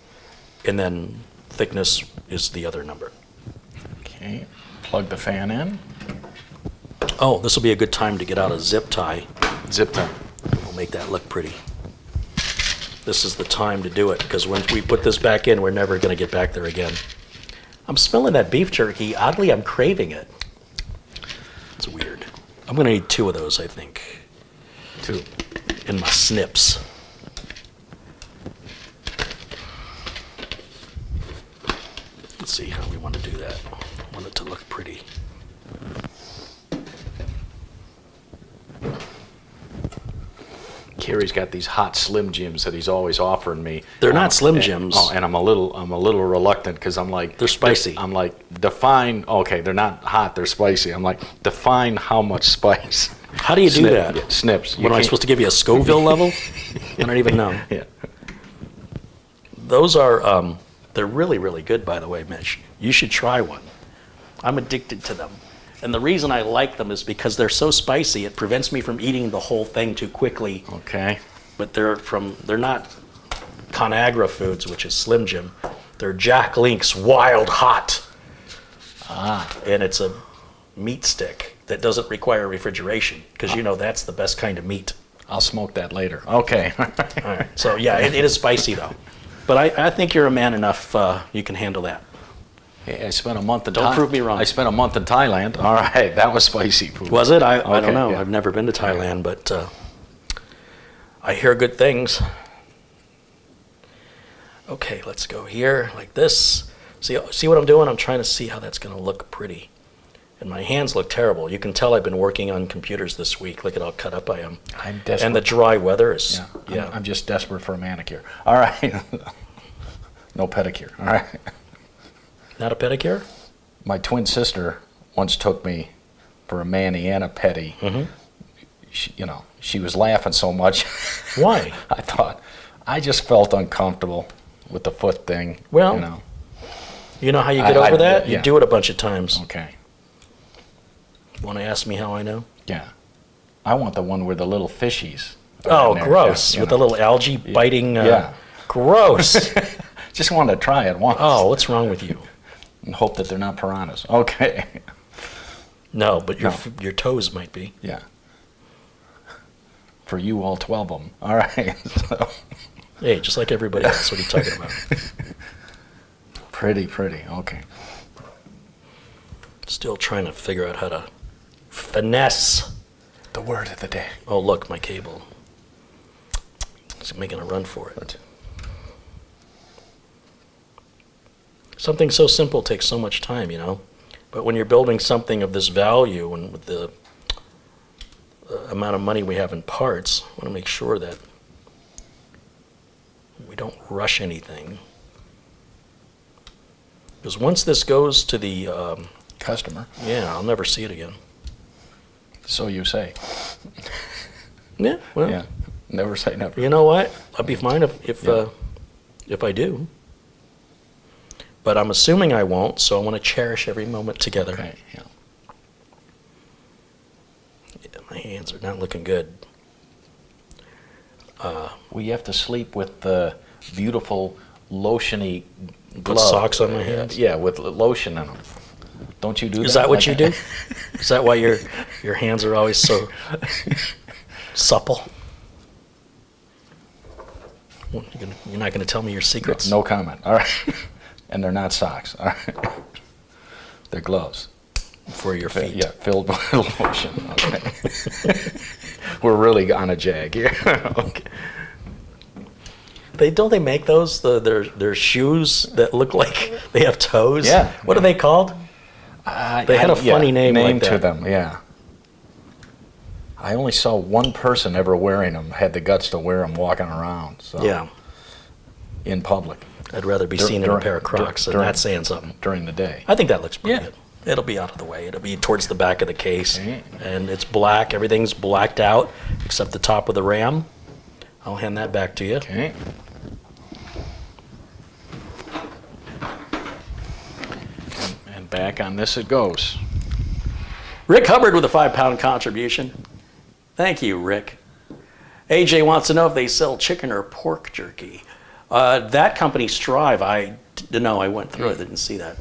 and then thickness is the other number. Okay. Plug the fan in. Oh, this will be a good time to get out a zip tie. Zip tie. We'll make that look pretty. This is the time to do it, because once we put this back in, we're never going to get back there again. I'm smelling that beef jerky. Oddly, I'm craving it. It's weird. I'm going to need 2 of those, I think. 2. In my snips. Let's see how we want to do that. I want it to look pretty. Kerry's got these hot Slim Jims that he's always offering me. They're not Slim Jims. Oh, and I'm a little reluctant because I'm like, They're spicy. I'm like, define. Okay, they're not hot. They're spicy. I'm like, define how much spice. How do you do that? Yeah, snips. What, am I supposed to give you a Scoville level? I don't even know. Yeah. Those are, they're really, really good, by the way, Mitch. You should try one. I'm addicted to them. And the reason I like them is because they're so spicy, it prevents me from eating the whole thing too quickly. Okay. But they're not ConAgra Foods, which is Slim Jim. They're Jack Link's Wild Hot. And it's a meat stick that doesn't require refrigeration, because you know that's the best kind of meat. I'll smoke that later. Okay. All right. So yeah, it is spicy though. But I think you're a man enough, you can handle that. Hey, I spent a month in Don't prove me wrong. I spent a month in Thailand. All right, that was spicy food. Was it? I Okay, don't know. yeah. I've never been to Thailand, but I hear good things. Okay, let's go here like this. See what I'm doing? I'm trying to see how that's going to look pretty. And my hands look terrible. You can tell I've been working on computers this week. Look at how cut up I am. I'm desperate. And the dry weather is, Yeah. I'm just desperate for a manicure. All right. No pedicure. All right. Not a pedicure? My twin sister once took me for a mani and a pedi. Mm-hmm. She was laughing so much. Why? I just felt uncomfortable with the foot thing. Well, you know how you get over that? You do it a bunch of times. Okay. Want to ask me how I know? Yeah. I want the one where the little fishies. Oh, gross. With the little algae biting. Yeah. Gross. Just wanted to try it once. Oh, what's wrong with you? And hope that they're not piranhas. Okay. No, but your toes might be. Yeah. For you, all 12 of them. All right. So. Hey, just like everybody else. What are you talking about? Pretty. Okay. Still trying to figure out how to finesse. The word of the day. Oh, look, my cable. It's making a run for it. Something so simple takes so much time, But when you're building something of this value and with the amount of money we have in parts, I want to make sure that we don't rush anything. Because once this goes to the Customer. yeah, I'll never see it again. So you say. Yeah, well, Yeah. Never say never. you know what? I'll be fine if I do. But I'm assuming I won't, so I want to cherish every moment together. Okay. Yeah. Yeah, my hands are not looking good. We have to sleep with the beautiful lotiony Put glove. socks on my hands? Yeah, with lotion in them. Don't you do that? Is that what you do? Is that why your hands are always so supple? Well, you're not going to tell me your secrets? No comment. All right. And they're not socks. All right. They're gloves. For your feet. Yeah, filled with lotion. Okay. We're really on a jag here. Okay. Don't they make those their shoes that look like they have toes? Yeah. What are they called? They had a funny name like that. to them. Yeah. I only saw one person ever wearing them. Had the guts to wear them walking around. So Yeah. in public I'd rather be seen in a pair of Crocs than that saying something. during the day. I think that looks pretty Yeah. good. It'll be out of the way. It'll be towards the back of the case, Okay. and it's black. Everything's blacked out except the top of the RAM. I'll hand that back to you. Okay. And back on this it goes. Rick Hubbard with a 5-pound contribution. Thank you, Rick. AJ wants to know if they sell chicken or pork jerky. That company, Strive, I went through it. Didn't see that.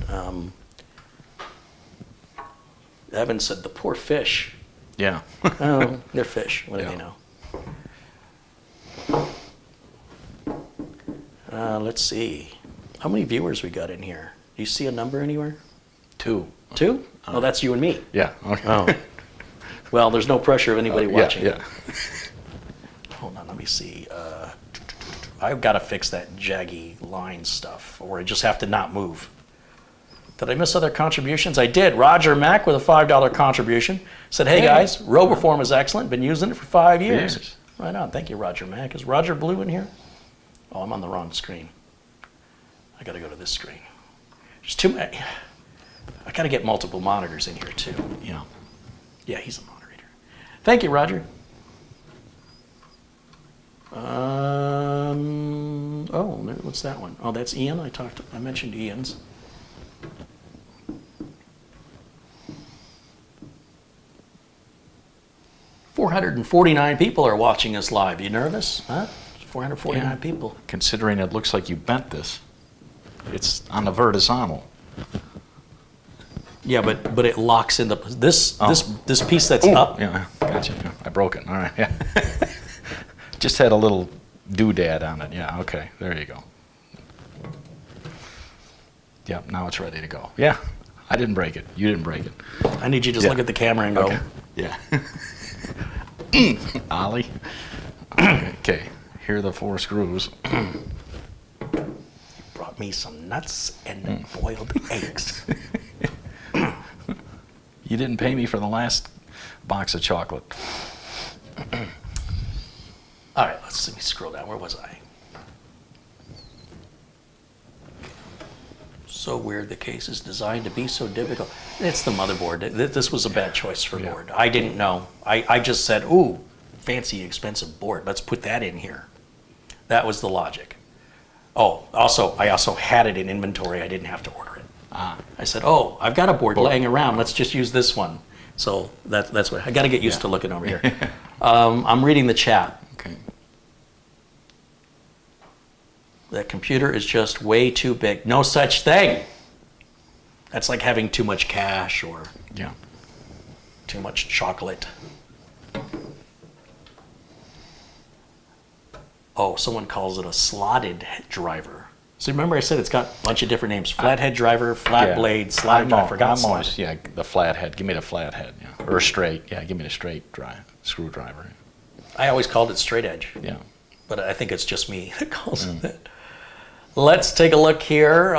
Evan said the poor fish. Yeah. Oh, they're fish. What do Yeah. they know? Let's see. How many viewers we got in here? Do you see a number anywhere? 2. 2? Oh, that's you and me. Yeah. Okay. Oh. Well, there's no pressure of anybody watching. Yeah. Hold on, let me see. I've got to fix that jaggy line stuff, or I just have to not move. Did I miss other contributions? I did. Roger Mack with a $5 contribution said, hey guys, RoboForm is excellent. Been using it for 5 years. Yes. Right on. Thank you, Roger Mack. Is Roger Blue in here? Oh, I'm on the wrong screen. I got to go to this screen. There's too many. I got to get multiple monitors in here too. Yeah. Yeah, he's a moderator. Thank you, Roger. What's that one? Oh, that's Ian. I mentioned Ian's. $449 people are watching us live. You nervous? Huh? 449 people. Considering it looks like you bent this. It's on the vertical. Yeah, but it locks in this piece that's up. Yeah, gotcha. Yeah, I broke it. All right. Yeah. Just had a little doodad on it. Yeah. Okay. There you go. Yep. Now it's ready to go. Yeah. I didn't break it. You didn't break it. I need you to just look at the camera and go. Okay. Yeah. Ollie. Okay. Here are the 4 screws. Brought me some nuts and boiled eggs. You didn't pay me for the last box of chocolate. All right, let me scroll down. Where was I? So weird the case is designed to be so difficult. It's the motherboard. This was a bad choice for board. I didn't know. I just said, ooh, fancy expensive board. Let's put that in here. That was the logic. Oh, I also had it in inventory. I didn't have to order it. I said, oh, I've got a board laying around. Let's just use this one. So that's what I got to get used to looking over here. I'm reading the chat. Okay. That computer is just way too big. No such thing. That's like having too much cash or too much chocolate. Oh, someone calls it a slotted driver. So remember I said it's got a bunch of different names. Flathead driver, flat blade, slotted driver. I forgot slotted. The flathead. Give me the flathead. Yeah. Or straight. Yeah, give me the straight screwdriver. I always called it straight edge. Yeah. But I think it's just me that calls it that. Let's take a look here.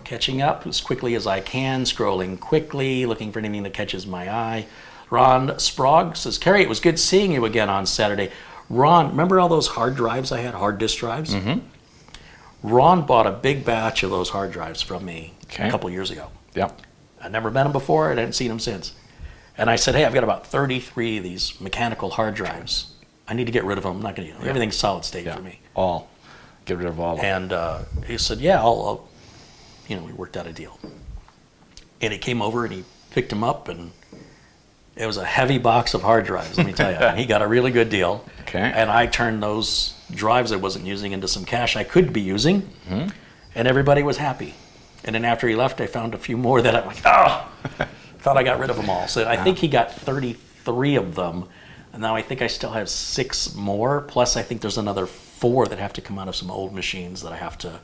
Catching up as quickly as I can, scrolling quickly, looking for anything that catches my eye. Ron Sprague says, Kerry, it was good seeing you again on Saturday. Ron, remember all those hard drives I had, hard disk drives? Mm-hmm. Ron bought a big batch of those hard drives from me a couple years ago. Yep. I'd never met him before, and I hadn't seen him since. And I said, hey, I've got about 33 of these mechanical hard drives. I need to get rid of them. I'm not going to, everything's solid state for me. All. Get rid of all of them. And he said, yeah, I'll, we worked out a deal. And he came over and he picked them up, and it was a heavy box of hard drives, let me tell you. And he got a really good deal. Okay. And I turned those drives I wasn't using into some cash I could be using. Mm-hmm. And everybody was happy. And then after he left, I found a few more that I'm like, oh, thought I got rid of them all. So I think he got 33 of them. And now I think I still have 6 more. Plus I think there's another 4 that have to come out of some old machines that I have to.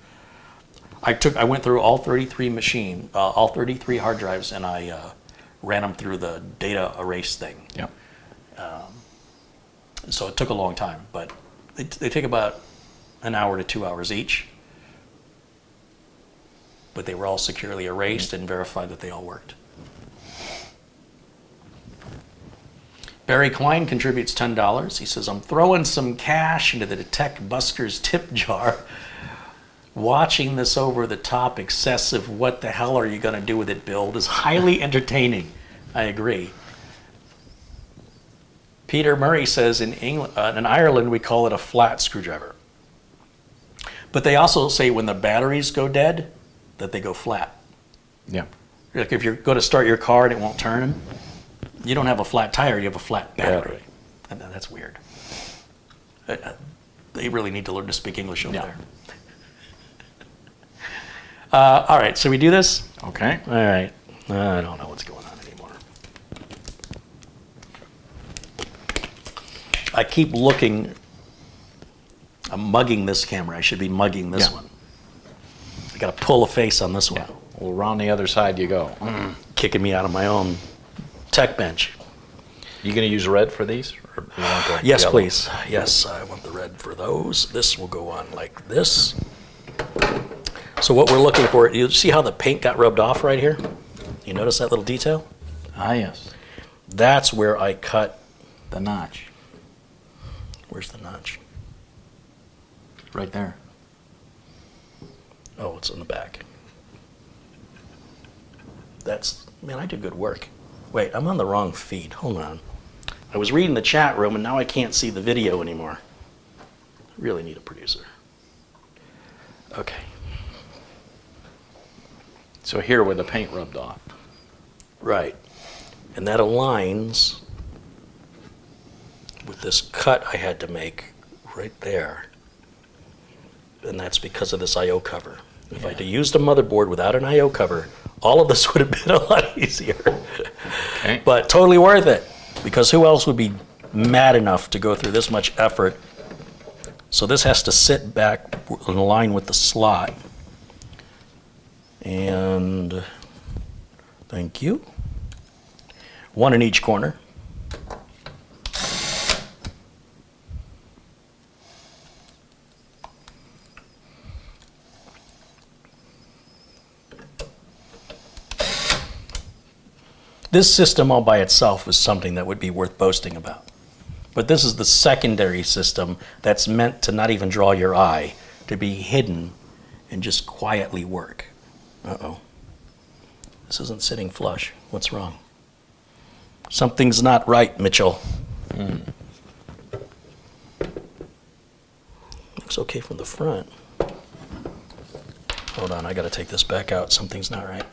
I went through all 33 all 33 hard drives, and I ran them through the data erase thing. Yep. So it took a long time, but they take about an hour to 2 hours each. But they were all securely erased and verified that they all worked. Barry Klein contributes $10. He says, I'm throwing some cash into the Tech Buskers tip jar. Watching this over the top, excessive, what the hell are you going to do with it build is highly entertaining. I agree. Peter Murray says in Ireland we call it a flat screwdriver. But they also say when the batteries go dead, that they go flat. Yeah. Like if you're going to start your car and it won't turn, you don't have a flat tire, you have a flat battery. And that's weird. They really need to learn to speak English over there. All right, so we do this? Okay. All right. I don't know what's going on anymore. I keep looking. I'm mugging this camera. I should be mugging this one. I got to pull a face on this one. Yeah. Well, around the other side you go. Kicking me out of my own tech bench. You going to use red for these? Or you want the Yes, yellow? please. Yes, I want the red for those. This will go on like this. So what we're looking for, you see how the paint got rubbed off right here? You notice that little detail? Ah, yes. That's where I cut. The notch. Where's the notch? Right there. Oh, it's in the back. Man, I did good work. Wait, I'm on the wrong feed. Hold on. I was reading the chat room and now I can't see the video anymore. I really need a producer. Okay. So here where the paint rubbed off. Right. And that aligns with this cut I had to make right there. And that's because of this I/O cover. If I had used a motherboard without an I/O cover, all of this would have been a lot easier. Okay. But totally worth it, because who else would be mad enough to go through this much effort? So this has to sit back in line with the slot. And thank you. One in each corner. This system all by itself is something that would be worth boasting about. But this is the secondary system that's meant to not even draw your eye, to be hidden and just quietly work. Uh-oh. This isn't sitting flush. What's wrong? Something's not right, Mitchell. Looks okay from the front. Hold on, I gotta take this back out. Something's not right.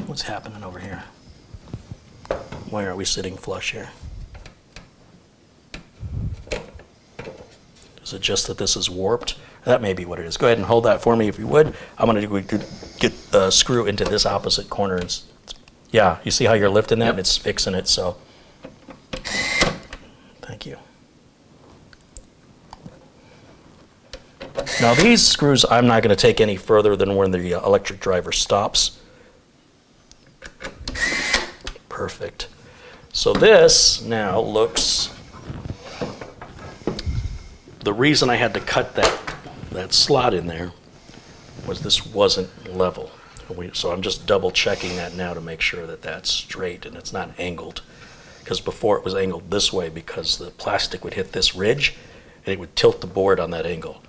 What's happening over here? Why are we sitting flush here? Is it just that this is warped? That may be what it is. Go ahead and hold that for me if you would. I'm going to get the screw into this opposite corner. Yeah, you see how you're lifting that? Yep. And it's fixing it, so. Thank you. Now these screws I'm not going to take any further than where the electric driver stops. Perfect. So this now looks, the reason I had to cut that slot in there was this wasn't level. So I'm just double checking that now to make sure that that's straight and it's not angled. Because before it was angled this way because the plastic would hit this ridge and it would tilt the board on that angle.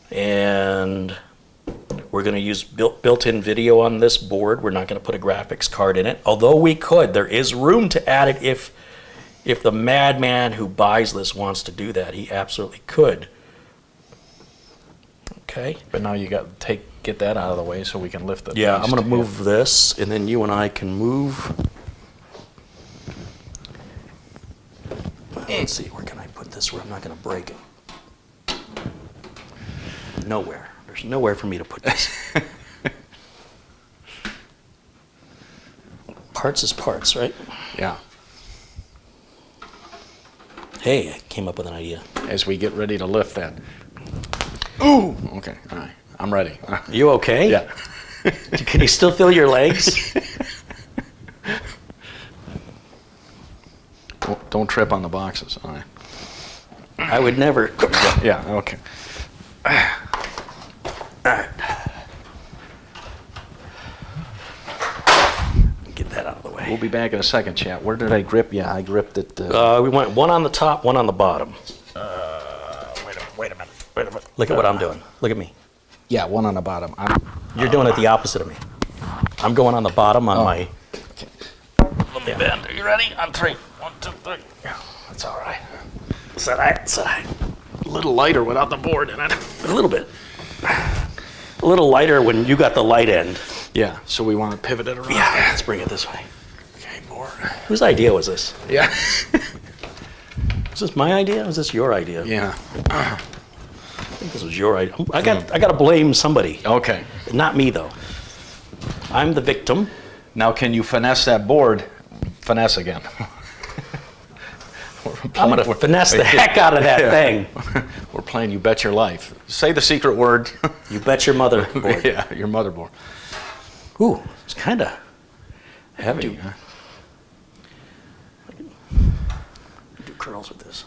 And we're going to use built-in video on this board. We're not going to put a graphics card in it, although we could. There is room to add it if the madman who buys this wants to do that. He absolutely could. Okay. But now you got to get that out of the way so we can lift it. Yeah, I'm going to move this, and then you and I can move. Let's see, where can I put put this where I'm not going to break it. Nowhere. There's nowhere for me to put this. Parts is parts, right? Yeah. Hey, I came up with an idea. As we get ready to lift that. Ooh! Okay, all right. I'm ready. You okay? Yeah. Can you still feel your legs? Don't trip on the boxes. All right. I would never. Yeah, okay. All right. Get that out of the way. We'll be back in a second, chat. Where did I grip? Yeah, I gripped it. We went one on the top, one on the bottom. Wait a minute. Look at what I'm doing. Look at me. Yeah, one on the bottom. You're doing it the opposite of me. I'm going on the bottom on my. Okay. Let me bend. Are you ready? On 3. 1, 2, 3. That's all right. Set I. A little lighter without the board in it. A little bit. A little lighter when you got the light end. Yeah, so we want to pivot it around. Yeah, let's bring it this way. Okay, more. Whose idea was this? Yeah. Was this my idea or was this your idea? Yeah. I think this was your idea. I got to blame somebody. Okay. Not me, though. I'm the victim. Now, can you finesse that board? Finesse again. I'm going to finesse the heck out of that thing. We're playing You Bet Your Life. Say the secret word. You bet your motherboard. Yeah, your motherboard. Ooh, it's kind of heavy. Huh? Do curls with this.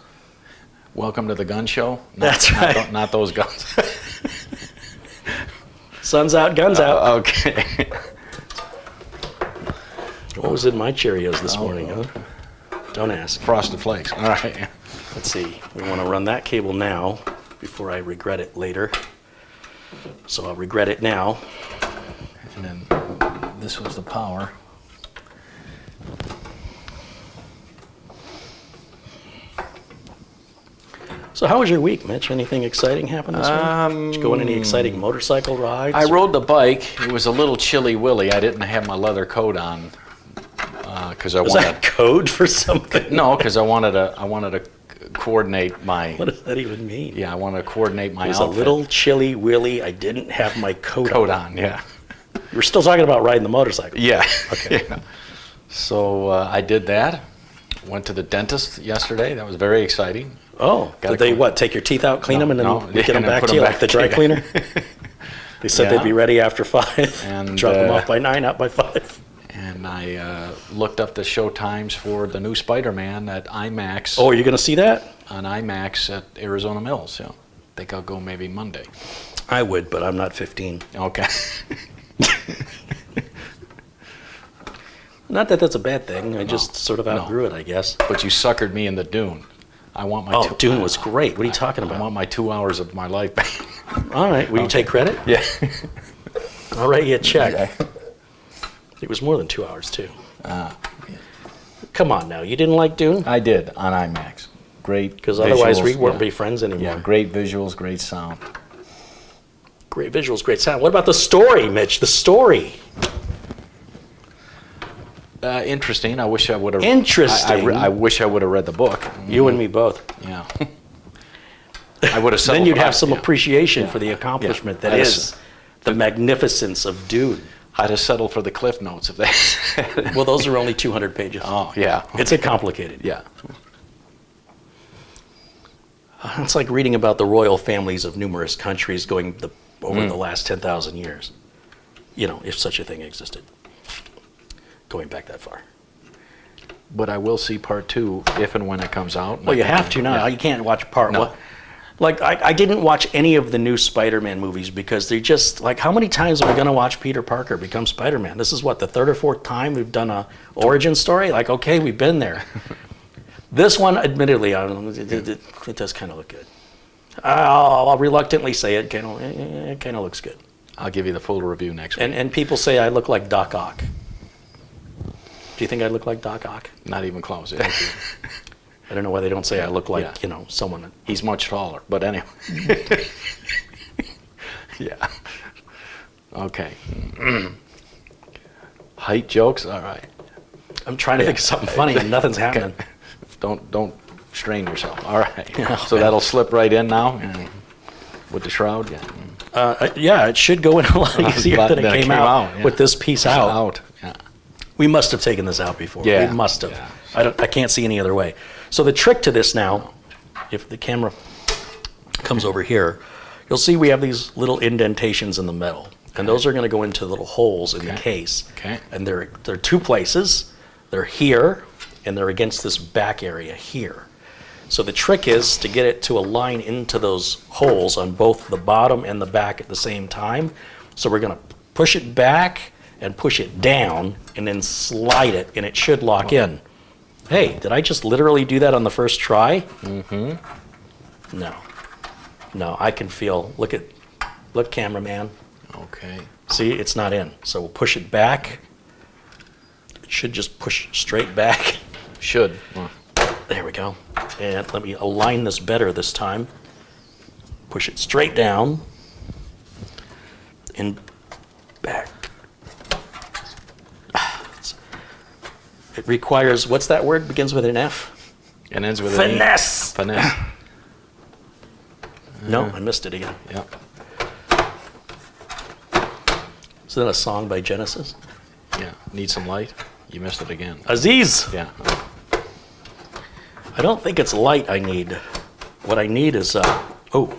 Welcome to the gun show. That's right. Not those guns. Sun's out, guns out. Okay. What was in my Cheerios this morning, huh? Don't ask. Frosted Flakes. All right. Let's see. We want to run that cable now before I regret it later. So I'll regret it now. And then this was the power. So how was your week, Mitch? Anything exciting happen this week? Did you go on any exciting motorcycle rides? I rode the bike. It was a little chilly willy. I didn't have my leather coat on because I Was wanted. that code for something? No, because I wanted to coordinate my. What does that even mean? Yeah, I want to coordinate my It was outfit. a little chilly willy. I didn't have my coat on. Yeah. We're still talking about riding the motorcycle. Yeah. Okay. Yeah. So I did that. Went to the dentist yesterday. That was very exciting. Oh, Gotta did they clean- what? Take your teeth out, clean them, and then get them and then back put to you them like the back. dry Yeah. cleaner? They said Yeah. they'd be ready after 5. And, drop them off by 9, out by 5. And I looked up the show times for the new Spider-Man at IMAX. Oh, are you going to see that? On IMAX at Arizona Mills. Yeah. Think I'll go maybe Monday. I would, but I'm not 15. Okay. Not that that's a bad thing. I just sort of outgrew it, I guess. But you suckered me in the Dune. I want my. Oh, Dune was great. What are you talking I about? want my 2 hours of my life back. All right. Will you take credit? Yeah. I'll write you a check. It was more than 2 hours, too. Come on now. You didn't like Dune? I did on IMAX. Great. Because otherwise we visuals, wouldn't yeah. be friends anymore. Yeah, great visuals, great sound. Great visuals, great sound. What about the story, Mitch? The story. Interesting. I wish I would have. Interesting. I wish I would have read the book. You and me both. Yeah. I would have. Then you'd have some yeah. appreciation for the accomplishment that I'd is the magnificence of Dune. I'd have settled for the Cliff Notes if they. Well, those are only 200 pages. Oh yeah. It's a complicated. Yeah. It's like reading about the royal families of numerous countries going over the last 10,000 years. You know, if such a thing existed. Going back that far. But I will see part 2 if and when it comes out. Well, you have to now. Yeah. You can't watch part No. 1. Like, I didn't watch any of the new Spider-Man movies because they're just, like, how many times are we going to watch Peter Parker become Spider-Man? This is what, the 3rd or 4th time we've done a origin story? Like, okay, we've been there. This one, admittedly, it does kind of look good. I'll reluctantly say it kind of looks good. I'll give you the full review next week. And people say I look like Doc Ock. Do you think I look like Doc Ock? Not even close. Yeah. I don't know why they don't say I look like, Yeah. you know, someone. He's much taller, but anyway. Yeah. Okay. Height jokes. All right. I'm trying to think of something funny and nothing's happening. Don't strain yourself. All right. Yeah. So that'll slip right in now with the shroud. Yeah, it should go in a lot easier than it came out yeah. with this piece out. Yeah. We must have taken this out before. Yeah. We must have. Yeah. I can't see any other way. So the trick to this now, if the camera comes over here, you'll see we have these little indentations in the metal. And those are going to go into little holes in the case. Okay. And they're two places. They're here, and they're against this back area here. So the trick is to get it to align into those holes on both the bottom and the back at the same time. So we're going to push it back and push it down and then slide it, and it should lock in. Hey, did I just literally do that on the first try? Mm-hmm. No. No, I can feel, look, cameraman. Okay. See, it's not in. So we'll push it back. It should just push straight back. Should. There we go. And let me align this better this time. Push it straight down and back. It requires, what's that word? Begins with an F? And ends with Finesse. Finesse. No, I missed it again. Yep. Is that a song by Genesis? Yeah. Need some light? You missed it again. Aziz. Yeah. I don't think it's light I need. What I need is, oh.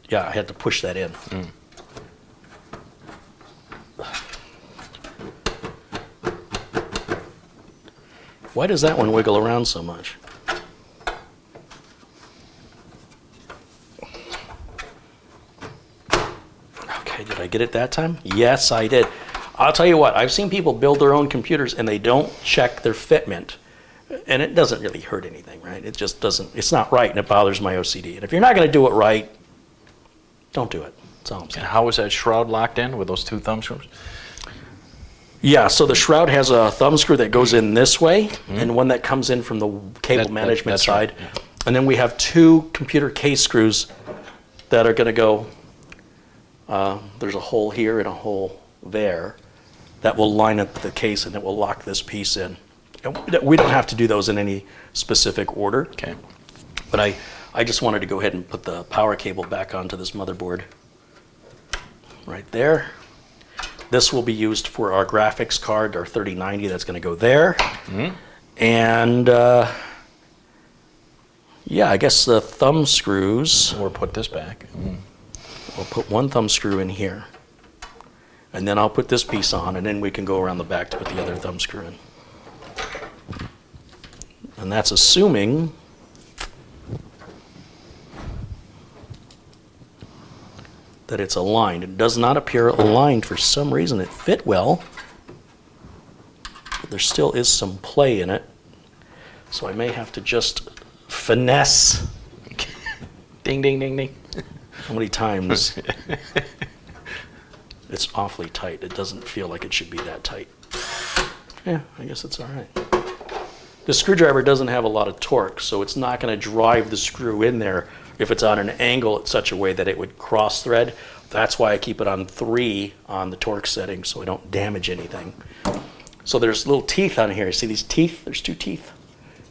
Yeah, I had to push that in. Why does that one wiggle around so much? Okay, did I get it that time? Yes, I did. I'll tell you what, I've seen people build their own computers and they don't check their fitment. And it doesn't really hurt anything, right? It just doesn't, it's not right and it bothers my OCD. And if you're not going to do it right, don't do it. That's all I'm saying. And how was that shroud locked in with those two thumb screws? Yeah, so the shroud has a thumb screw that goes in this way and one that comes in from the cable management that's side. right, yeah. And then we have two computer case screws that are going to go, there's a hole here and a hole there that will line up the case and it will lock this piece in. And we don't have to do those in any specific order. Okay. But I just wanted to go ahead and put the power cable back onto this motherboard right there. This will be used for our graphics card, our 3090, that's going to go there. And yeah, I guess the thumb screws, Or put this back. we'll put one thumb screw in here. And then I'll put this piece on, and then we can go around the back to put the other thumb screw in. And that's assuming that it's aligned. It does not appear aligned for some reason. It fit well, but there still is some play in it. So I may have to just finesse. Ding, ding, ding, ding. How many times? It's awfully tight. It doesn't feel like it should be that tight. Yeah, I guess it's all right. The screwdriver doesn't have a lot of torque, so it's not going to drive the screw in there if it's on an angle in such a way that it would cross thread. That's why I keep it on 3 on the torque setting so I don't damage anything. So there's little teeth on here. See these teeth? There's 2 teeth.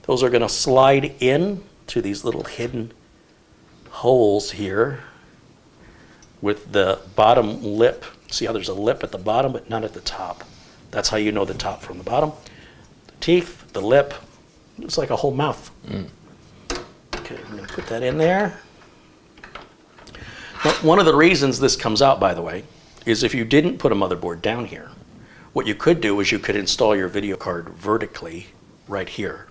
Those are going to slide in to these little hidden holes here with the bottom lip. See how there's a lip at the bottom but not at the top. That's how you know the top from the bottom. The teeth, the lip, it's like a whole mouth. Okay, I'm going to put that in there. Now, one of the reasons this comes out, by the way, is if you didn't put a motherboard down here, what you could do is you could install your video card vertically right here.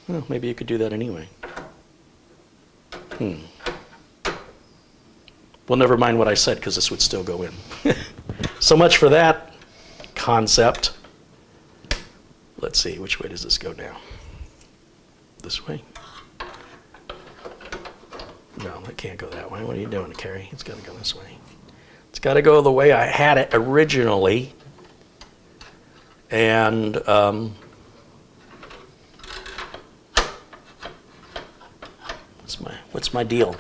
Well, maybe you could do that anyway. Well, never mind what I said, because this would still go in. So much for that concept. Let's see, which way does this go now? This way? No, it can't go that way. What are you doing, Carrie? It's got to go this way. It's got to go the way I had it originally. And what's my deal?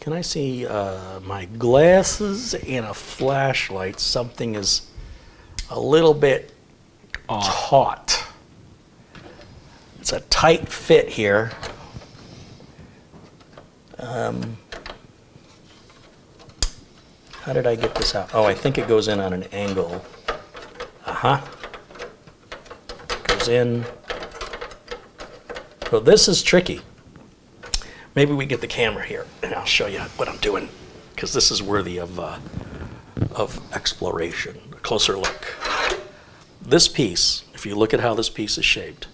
Can I see my glasses and a flashlight? Something is a little bit taut. It's a tight fit here. How did I get this out? Oh, I think it goes in on an angle. Goes in. So this is tricky. Maybe we get the camera here and I'll show you what I'm doing, because this is worthy of exploration, a closer look. This piece, if you look at how this piece is shaped,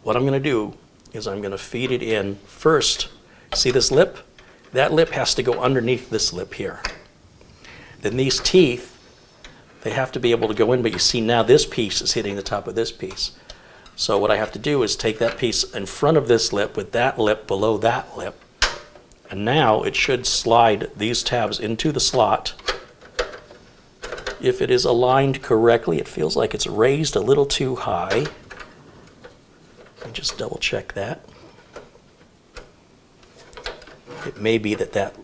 what I'm going to do is I'm going to feed it in first. See this lip? That lip has to go underneath this lip here. Then these teeth, they have to be able to go in, but you see now this piece is hitting the top of this piece. So what I have to do is take that piece in front of this lip with that lip below that lip, and now it should slide these tabs into the slot. If it is aligned correctly, it feels like it's raised a little too high. Let me just double check that. It may be that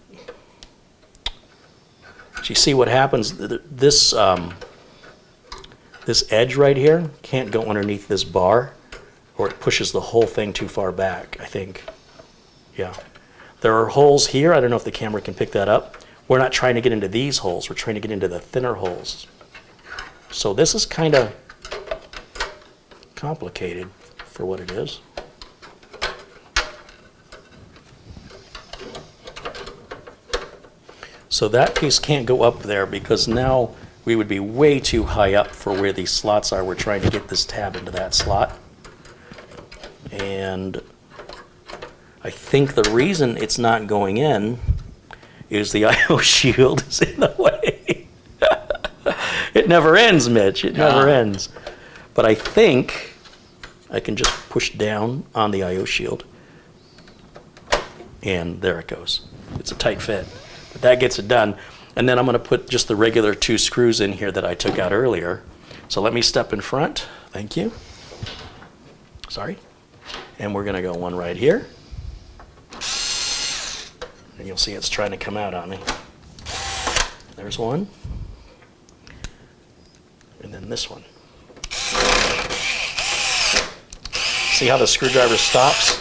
you see what happens, this edge right here can't go underneath this bar, or it pushes the whole thing too far back, I think. Yeah. There are holes here. I don't know if the camera can pick that up. We're not trying to get into these holes. We're trying to get into the thinner holes. So this is kind of complicated for what it is. So that piece can't go up there because now we would be way too high up for where these slots are. We're trying to get this tab into that slot. And I think the reason it's not going in is the I/O shield is in the way. It never ends, Mitch. It never ends. But I think I can just push down on the I/O shield. And there it goes. It's a tight fit. But that gets it done. And then I'm going to put just the regular 2 screws in here that I took out earlier. So let me step in front. Thank you. Sorry. And we're going to go one right here. And you'll see it's trying to come out on me. There's one. And then this one. See how the screwdriver stops?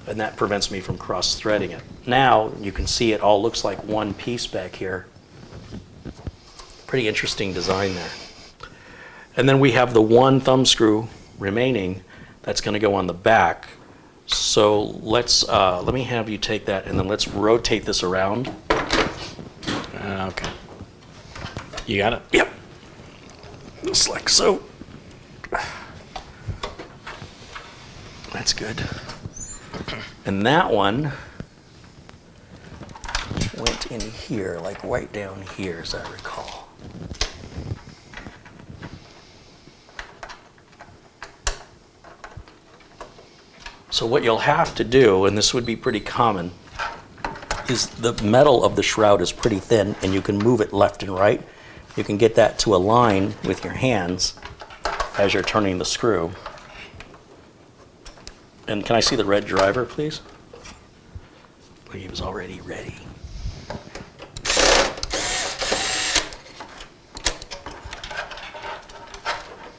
And that prevents me from cross-threading it. Now you can see it all looks like one piece back here. Pretty interesting design there. And then we have the one thumb screw remaining that's going to go on the back. So let me have you take that and then let's rotate this around. Okay. You got it? Yep. Just like so. That's good. And that one went in here, like right down here, as I recall. So what you'll have to do, and this would be pretty common, is the metal of the shroud is pretty thin, and you can move it left and right. You can get that to align with your hands as you're turning the screw. And can I see the red driver, please? He was already ready.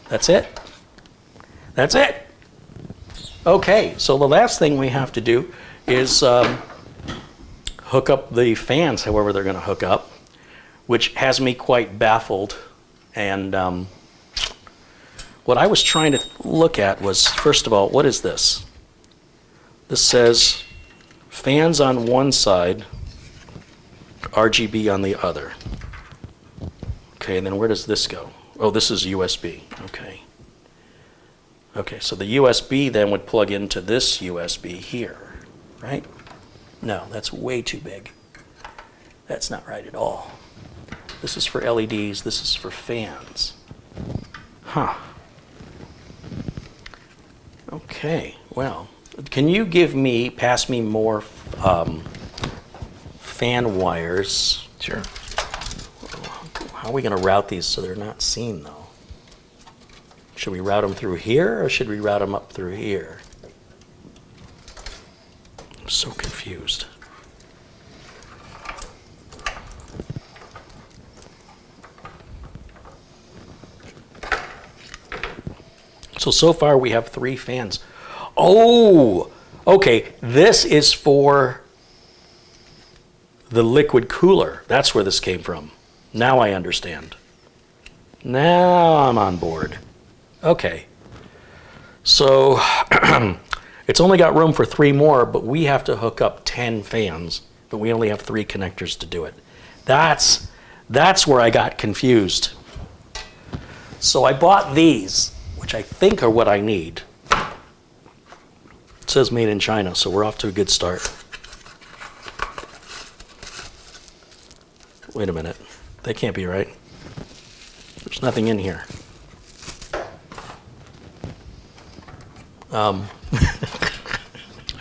That's it. That's it. Okay, so the last thing we have to do is hook up the fans, however they're going to hook up, which has me quite baffled. And what I was trying to look at was, first of all, what is this? This says fans on one side, RGB on the other. Okay, and then where does this go? Oh, this is USB. Okay. Okay, so the USB then would plug into this USB here, right? No, that's way too big. That's not right at all. This is for LEDs, this is for fans. Huh. Okay, well, can you pass me more fan wires? Sure. How are we going to route these so they're not seen, though? Should we route them through here, or should we route them up through here? I'm so confused. So far we have 3 fans. Oh, okay. This is for the liquid cooler. That's where this came from. Now I understand. Now I'm on board. Okay. So it's only got room for 3 more, but we have to hook up 10 fans, but we only have 3 connectors to do it. That's where I got confused. So I bought these, which I think are what I need. It says made in China, so we're off to a good start. Wait a minute. They can't be right. There's nothing in here. I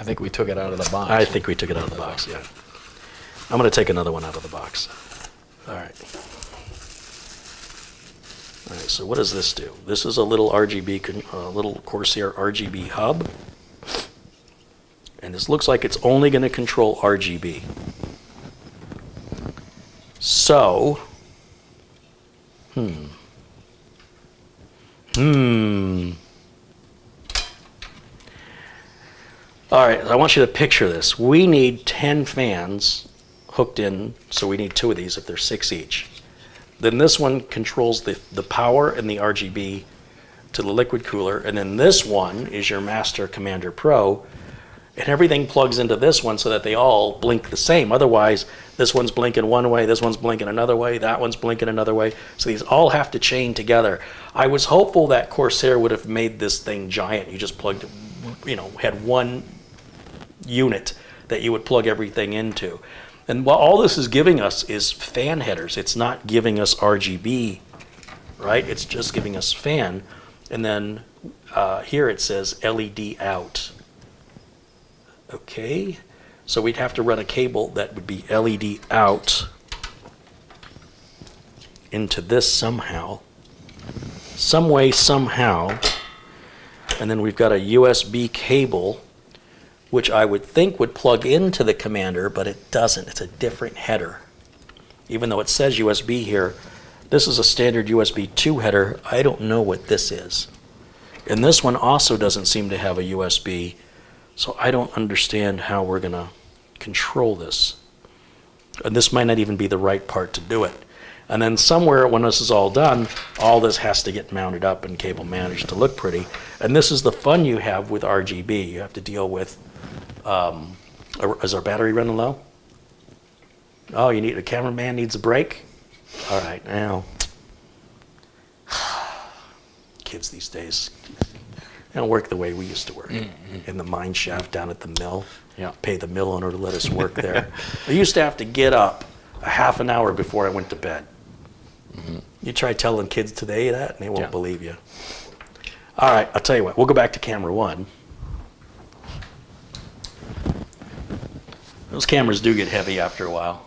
think we took it out of the box. I think we took it out of the box, yeah. I'm going to take another one out of the box. All right. All right, so what does this do? This is a little RGB, little Corsair RGB hub. And this looks like it's only going to control RGB. So, All right, I want you to picture this. We need 10 fans hooked in, so we need 2 of these if they're 6 each. Then this one controls the power and the RGB to the liquid cooler, and then this one is your Master Commander Pro, and everything plugs into this one so that they all blink the same. Otherwise, this one's blinking one way, this one's blinking another way, that one's blinking another way. So these all have to chain together. I was hopeful that Corsair would have made this thing giant. You just plugged, had one unit that you would plug everything into. And what all this is giving us is fan headers. It's not giving us RGB, right? It's just giving us fan. And then here it says LED out. Okay, so we'd have to run a cable that would be LED out into this somehow, some way, somehow. And then we've got a USB cable, which I would think would plug into the Commander, but it doesn't. It's a different header. Even though it says USB here, this is a standard USB 2 header. I don't know what this is. And this one also doesn't seem to have a USB. So I don't understand how we're going to control this. And this might not even be the right part to do it. And then somewhere when this is all done, all this has to get mounted up and cable managed to look pretty. And this is the fun you have with RGB. You have to deal with, is our battery running low? Oh, a cameraman needs a break? All right, now. Kids these days. They don't work the way we used to work. In the mine shaft down at the mill. Yeah. Pay the mill owner to let us work there. I used to have to get up a half an hour before I went to bed. You try telling kids today that, and they won't believe you. All right, I'll tell you what. We'll go back to camera 1. Those cameras do get heavy after a while.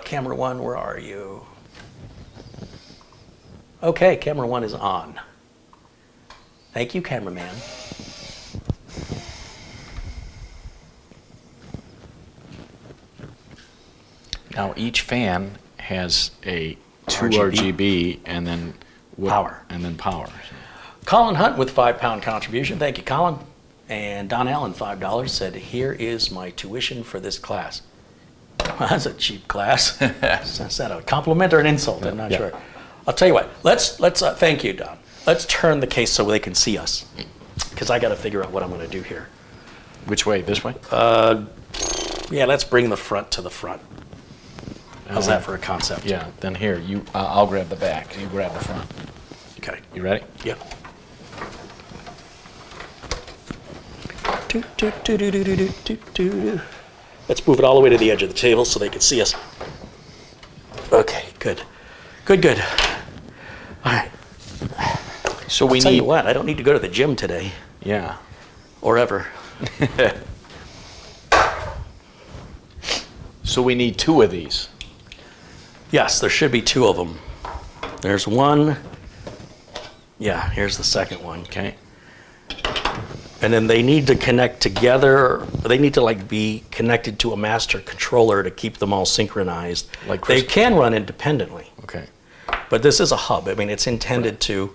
Camera 1, where are you? Okay, camera 1 is on. Thank you, cameraman. Now each fan has a 2 RGB and then Power. And then power. Colin Hunt with £5 contribution. Thank you, Colin. And Don Allen, $5, said, "Here is my tuition for this class." Well, that's a cheap class. Is that a compliment or an insult? I'm not sure. I'll tell you what. Let's thank you, Don. Let's turn the case so they can see us, because I got to figure out what I'm going to do here. Which way? This way? Yeah, let's bring the front to the front. How's that for a concept? Yeah. Then here, I'll grab the back. You grab the front. Okay. You ready? Yeah. Let's move it all the way to the edge of the table so they can see us. Okay, good. Good. All right. So I'll tell you what, I don't need to go to the gym today. Yeah. Or ever. So we need 2 of these. Yes, there should be 2 of them. There's one. Yeah, here's the second one. Okay. And then they need to connect together. They need to be connected to a master controller to keep them all synchronized. They can run independently. Okay. But this is a hub. I mean, it's intended to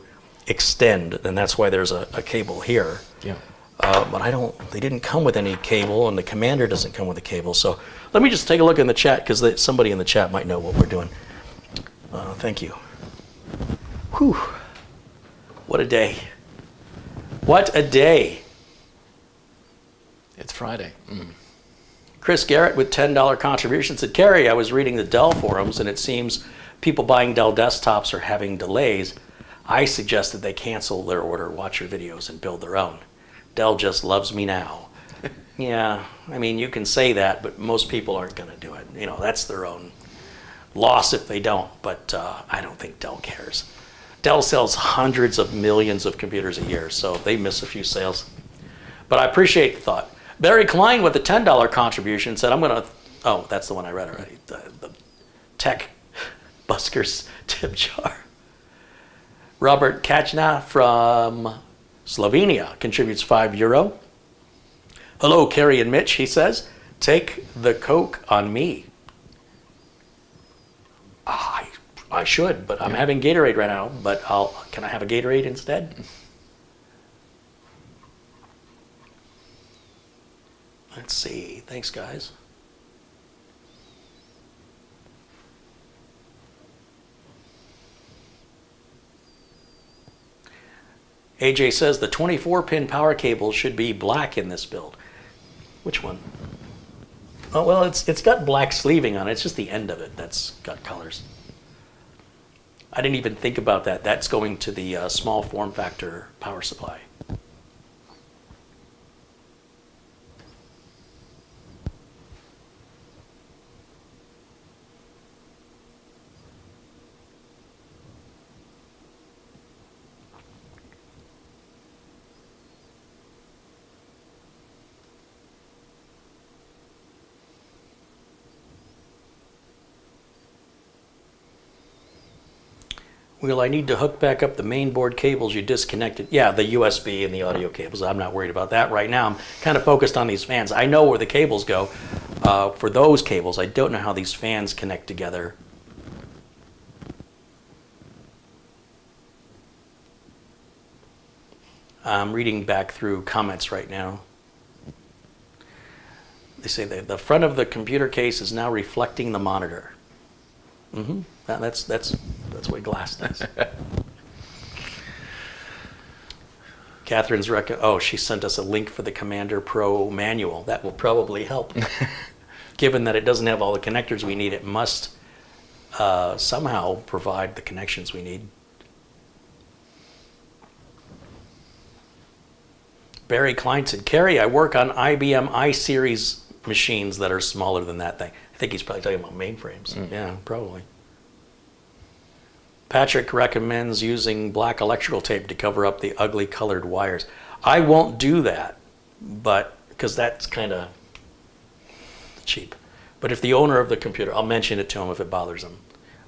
extend, and that's why there's a cable here. Yeah. But they didn't come with any cable, and the commander doesn't come with a cable. So let me just take a look in the chat, because somebody in the chat might know what we're doing. Thank you. Whew. What a day. What a day. It's Friday. Chris Garrett with $10 contribution said, Kerry, I was reading the Dell forums, and it seems people buying Dell desktops are having delays. I suggested they cancel their order, watch your videos, and build their own. Dell just loves me now. Yeah, I mean, you can say that, but most people aren't going to do it. You know, that's their own loss if they don't, but I don't think Dell cares. Dell sells hundreds of millions of computers a year, so they miss a few sales. But I appreciate the thought. Barry Klein with a $10 contribution said, I'm going to, oh, that's the one I read already, the Tech Buskers tip jar. Robert Kachna from Slovenia contributes €5. Hello, Kerry and Mitch, he says. Take the Coke on me. I should, but I'm having Gatorade right now, but can I have a Gatorade instead? Let's see. Thanks, guys. AJ says the 24-pin power cable should be black in this build. Which one? Oh, well, it's got black sleeving on it. It's just the end of it that's got colors. I didn't even think about that. That's going to the small form factor power supply. Will I need to hook back up the main board cables you disconnected? Yeah, the USB and the audio cables. I'm not worried about that right now. I'm kind of focused on these fans. I know where the cables go for those cables. I don't know how these fans connect together. I'm reading back through comments right now. They say that the front of the computer case is now reflecting the monitor. Mm-hmm. That's what glass does. Catherine's she sent us a link for the Commander Pro manual. That will probably help. Given that it doesn't have all the connectors we need, it must somehow provide the connections we need. Barry Klein said, Kerry, I work on IBM i-Series machines that are smaller than that thing. I think he's probably talking about mainframes. Yeah, probably. Patrick recommends using black electrical tape to cover up the ugly colored wires. I won't do that, but because that's kind of cheap. But if the owner of the computer, I'll mention it to him if it bothers him.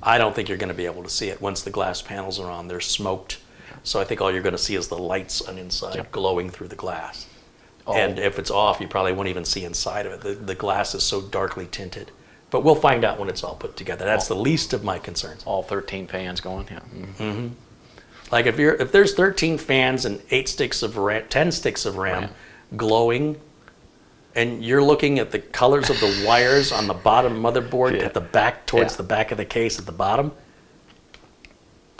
I don't think you're going to be able to see it once the glass panels are on. They're smoked. So I think all you're going to see is the lights on inside glowing through the glass. Oh. And if it's off, you probably won't even see inside of it. The glass is so darkly tinted. But we'll find out when it's all put together. That's the least of my concerns. All 13 fans going, yeah. Mm-hmm. Like if there's 13 fans and 8 sticks of RAM, 10 sticks of RAM glowing, and you're looking at the colors of the wires on the bottom motherboard at the back, towards the back of the case at the bottom,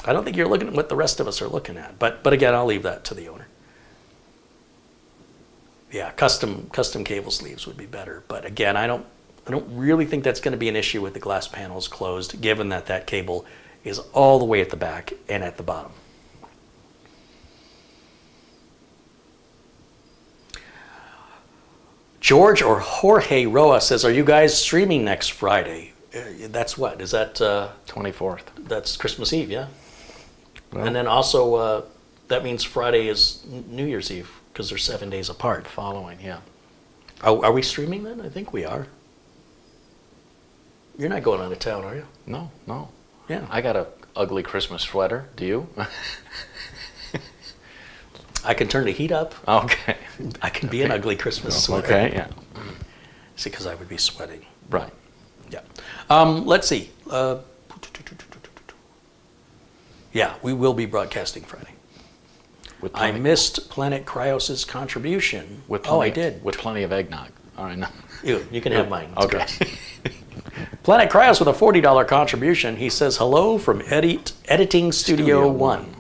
I don't think you're looking at what the rest of us are looking at. But again, I'll leave that to the owner. Yeah, custom cable sleeves would be better. But again, I don't really think that's going to be an issue with the glass panels closed, given that cable is all the way at the back and at the bottom. George or Jorge Roa says, are you guys streaming next Friday? That's what? Is that 24th? That's Christmas Eve, yeah? Well, and then also, that means Friday is New Year's Eve, because they're 7 days apart. Following, yeah. Are we streaming then? I think we are. You're not going out of town, are you? No. Yeah. I got a ugly Christmas sweater. Do you? I can turn the heat up. Okay. I can be an ugly Christmas sweater. Okay, yeah. See, because I would be sweating. Right. Yeah. Let's see. Yeah, we will be broadcasting Friday. I missed Planet Cryos' contribution. With plenty, oh, I did. With plenty of eggnog. All right, no. You can have mine. It's Okay. Planet Cryos with a $40 contribution. He says, hello from Editing Studio One.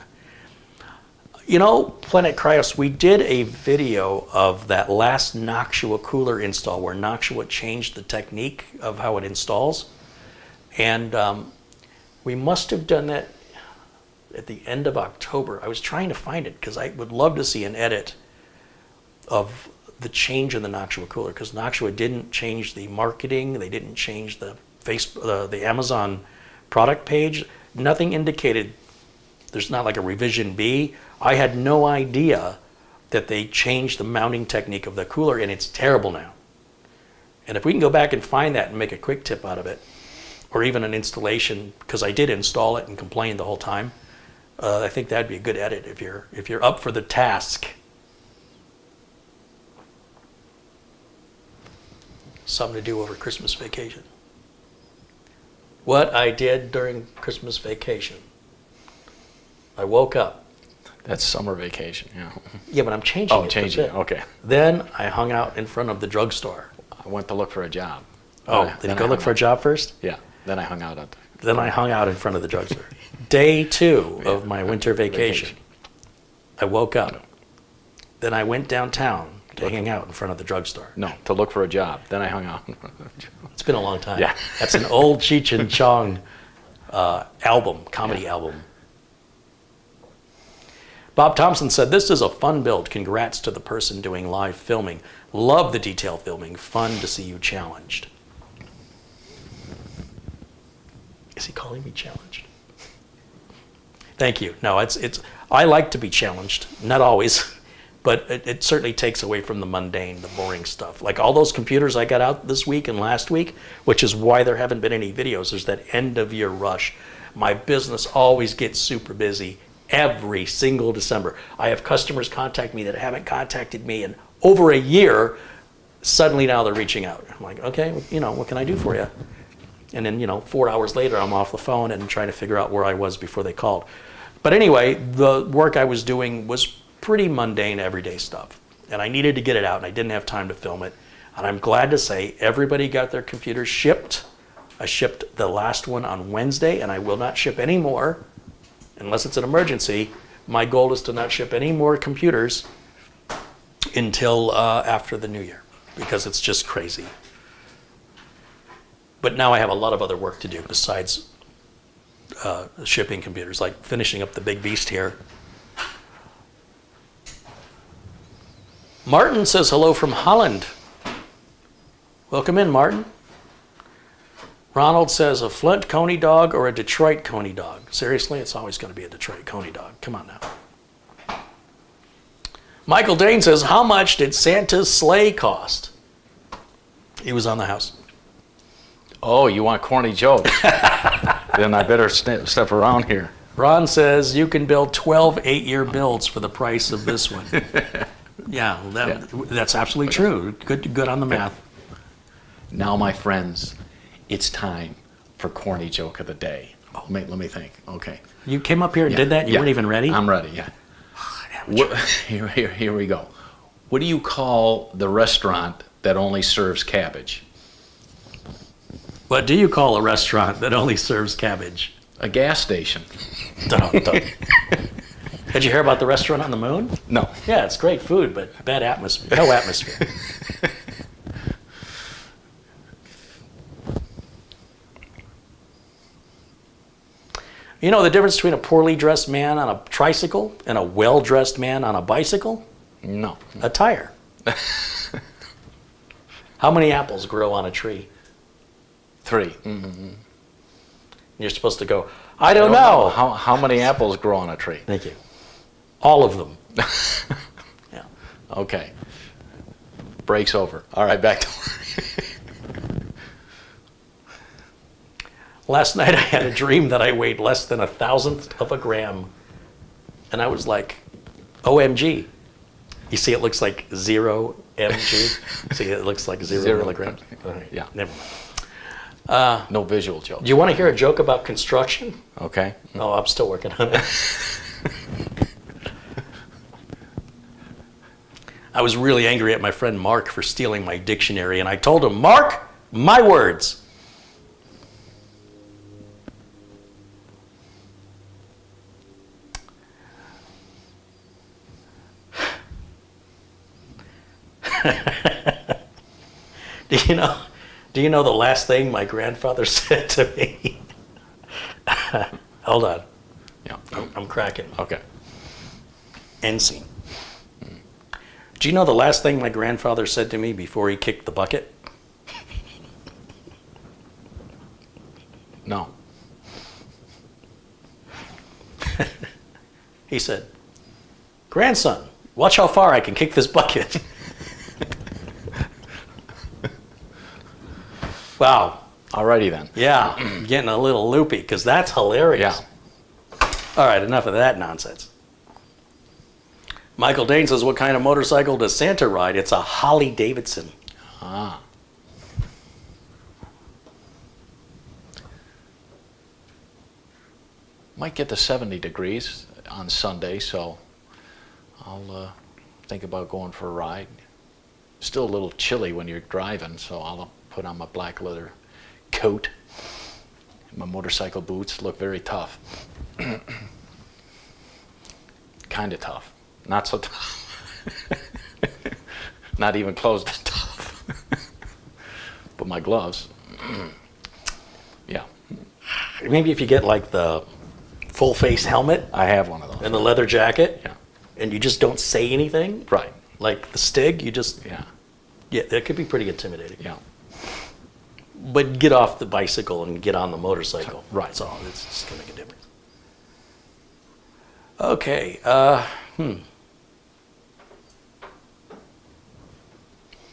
You know, Planet Cryos, we did a video of that last Noctua cooler install where Noctua changed the technique of how it installs. And we must have done that at the end of October. I was trying to find it because I would love to see an edit of the change in the Noctua cooler, because Noctua didn't change the marketing, they didn't change the the Amazon product page. Nothing indicated there's not like a revision B. I had no idea that they changed the mounting technique of the cooler, and it's terrible now. And if we can go back and find that and make a quick tip out of it, or even an installation, because I did install it and complained the whole time, I think that'd be a good edit if you're up for the task. Something to do over Christmas vacation. What I did during Christmas vacation. I woke up. That's summer vacation, yeah. Yeah, but I'm changing it. Oh, changing it, okay. Then I hung out in front of the drugstore. I went to look for a job. Oh, did you go look for a job first? Yeah, then I hung out at Then I hung out in front of the drugstore. Day 2 of my winter vacation. I woke up. Then I went downtown to hang out in front of the drugstore. No, to look for a job. Then I hung out. It's been a long time. Yeah. That's an old Cheech and Chong album, comedy album. Bob Thompson said, this is a fun build. Congrats to the person doing live filming. Love the detail filming. Fun to see you challenged. Is he calling me challenged? Thank you. No, I like to be challenged. Not always, but it certainly takes away from the mundane, the boring stuff. Like all those computers I got out this week and last week, which is why there haven't been any videos. There's that end of year rush. My business always gets super busy every single December. I have customers contact me that haven't contacted me in over a year. Suddenly now they're reaching out. I'm like, okay, what can I do for you? And then, 4 hours later, I'm off the phone and trying to figure out where I was before they called. But anyway, the work I was doing was pretty mundane, everyday stuff. And I needed to get it out, and I didn't have time to film it. And I'm glad to say everybody got their computers shipped. I shipped the last one on Wednesday, and I will not ship any more unless it's an emergency. My goal is to not ship any more computers until after the new year, because it's just crazy. But now I have a lot of other work to do besides shipping computers, like finishing up the big beast here. Martin says hello from Holland. Welcome in, Martin. Ronald says a Flint Coney dog or a Detroit Coney dog. Seriously, it's always going to be a Detroit Coney dog. Come on now. Michael Dane says, how much did Santa's sleigh cost? He was on the house. Oh, you want corny jokes? Then I better step around here. Ron says you can build 12 8-year builds for the price of this one. Yeah, that's absolutely true. Good on the math. Now, my friends, it's time for corny joke of the day. Oh, let me think. Okay. You came up here and did that? You weren't even ready? I'm ready, yeah. Here we go. What do you call the restaurant that only serves cabbage? What do you call a restaurant that only serves cabbage? A gas station. Did you hear about the restaurant on the moon? No. Yeah, it's great food, but bad atmosphere. No atmosphere. You know the difference between a poorly dressed man on a tricycle and a well-dressed man on a bicycle? No. A tire. How many apples grow on a tree? 3. Mm-hmm. You're supposed to go, I don't know. How many apples grow on a tree? Thank you. All of them. Yeah. Okay. Break's over. All right, back to work. Last night I had a dream that I weighed less than 1,000th of a gram. And I was like, OMG. You see it looks like 0 mg? See, it looks like 0 milligrams? Right. Yeah. Never mind. No visual joke. Do you want to hear a joke about construction? Okay. Oh, I'm still working on it. I was really angry at my friend Mark for stealing my dictionary, and I told him, Mark, my words. Do you know the last thing my grandfather said to me? Hold on. Yeah. I'm cracking. Okay. End scene. Do you know the last thing my grandfather said to me before he kicked the bucket? No. He said, grandson, watch how far I can kick this bucket. Wow. Alrighty then. Yeah, I'm getting a little loopy because that's hilarious. Yeah. All right, enough of that nonsense. Michael Dane says, what kind of motorcycle does Santa ride? It's a Harley Davidson. Ah. Might get to 70 degrees on Sunday, so I'll think about going for a ride. Still a little chilly when you're driving, so I'll put on my black leather coat. My motorcycle boots look very tough. Kind of tough. Not so tough. Not even close to tough. But my gloves, yeah. Maybe if you get like the full face helmet I have one of those. and the leather jacket, Yeah. and you just don't say anything, Right. like the Stig, you just, Yeah. yeah, that could be pretty intimidating. Yeah. But get off the bicycle and get on the motorcycle. Right. That's all. It's just going to make a difference. Okay.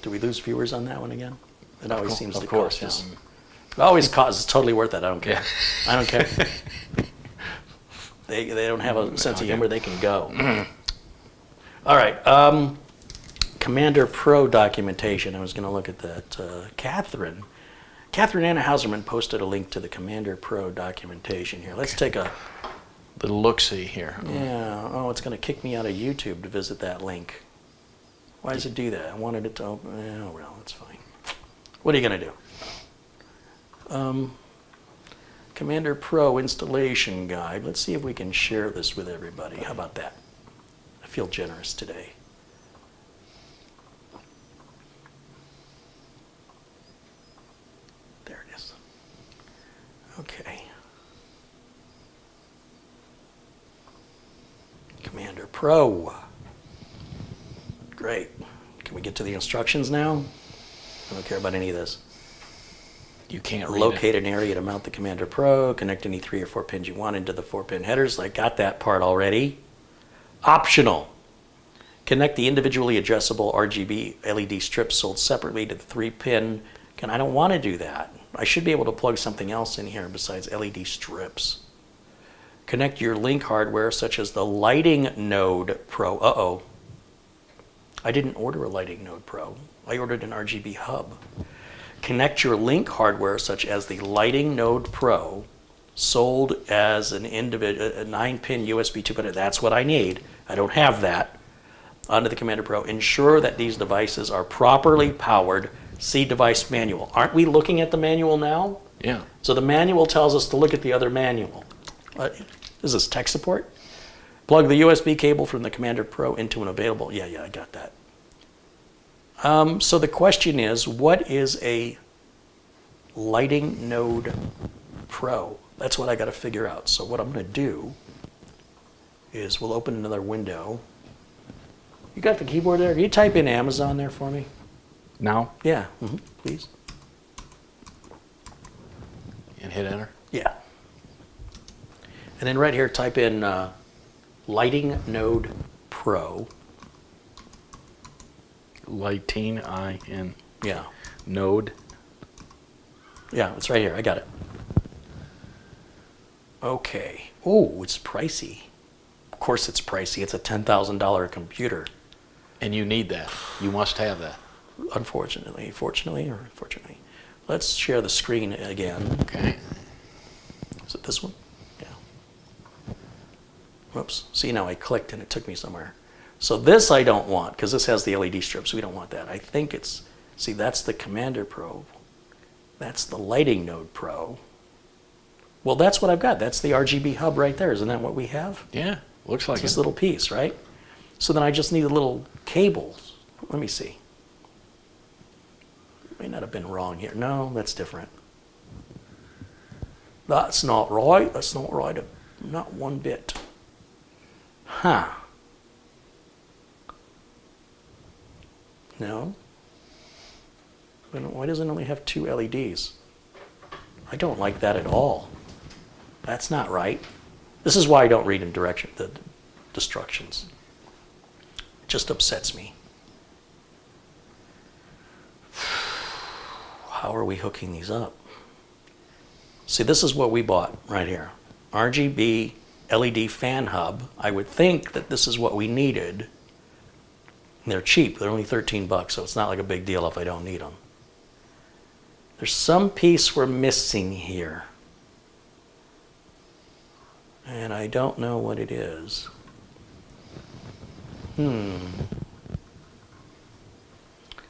Do we lose viewers on that one again? It always seems to cost us. It always costs. It's totally worth it. I don't care. Yeah. I don't care. They don't have a sense of humor. They can go. All right. Commander Pro documentation. I was going to look at that. Catherine Anna Hauserman posted a link to the Commander Pro documentation here. Let's take a Little look-see here. yeah. Oh, it's going to kick me out of YouTube to visit that link. Why does it do that? I wanted it to open. Oh, well, that's fine. What are you going to do? Commander Pro installation guide. Let's see if we can share this with everybody. How about that? I feel generous today. There it is. Okay. Commander Pro. Great. Can we get to the instructions now? I don't care about any of this. You can't read Locate an area to mount the Commander Pro. Connect any 3 or 4 pins you want into the 4-pin headers. I got that part already. Optional. Connect the individually adjustable RGB LED strips sold separately to the 3-pin. I don't want to do that. I should be able to plug something else in here besides LED strips. Connect your link hardware such as the Lighting Node Pro. Uh-oh. I didn't order a Lighting Node Pro. I ordered an RGB hub. Connect your link hardware such as the Lighting Node Pro, sold as an individual, a 9-pin USB 2.0. That's what I need. I don't have that. Onto the Commander Pro. Ensure that these devices are properly powered. See device manual. Aren't we looking at the manual now? Yeah. So the manual tells us to look at the other manual. Is this tech support? Plug the USB cable from the Commander Pro into an available. Yeah, I got that. So the question is, what is a Lighting Node Pro? That's what I got to figure out. So what I'm going to do is we'll open another window. You got the keyboard there? Can you type in Amazon there for me? Now? Yeah, please. And hit enter? Yeah. And then right here, type in Lighting Node Pro. Lighting, I-N. Yeah. Node. Yeah, it's right here. I got it. Okay. Oh, it's pricey. Of course it's pricey. It's a $10,000 computer. And you need that. You must have that. Unfortunately. Fortunately or unfortunately. Let's share the screen again. Okay. Is it this one? Yeah. Whoops. See, now I clicked and it took me somewhere. So this I don't want, because this has the LED strips. We don't want that. I think it's, see, that's the Commander Pro. That's the Lighting Node Pro. Well, that's what I've got. That's the RGB hub right there. Isn't that what we have? Yeah, looks like It's this it. little piece, right? So then I just need a little cable. Let me see. May not have been wrong here. No, that's different. That's not right. That's not right. Not one bit. Huh. No. Why doesn't it only have 2 LEDs? I don't like that at all. That's not right. This is why I don't read in the instructions. It just upsets me. How are we hooking these up? See, this is what we bought right here. RGB LED fan hub. I would think that this is what we needed. And they're cheap. They're only 13 bucks, so it's not like a big deal if I don't need them. There's some piece we're missing here. And I don't know what it is.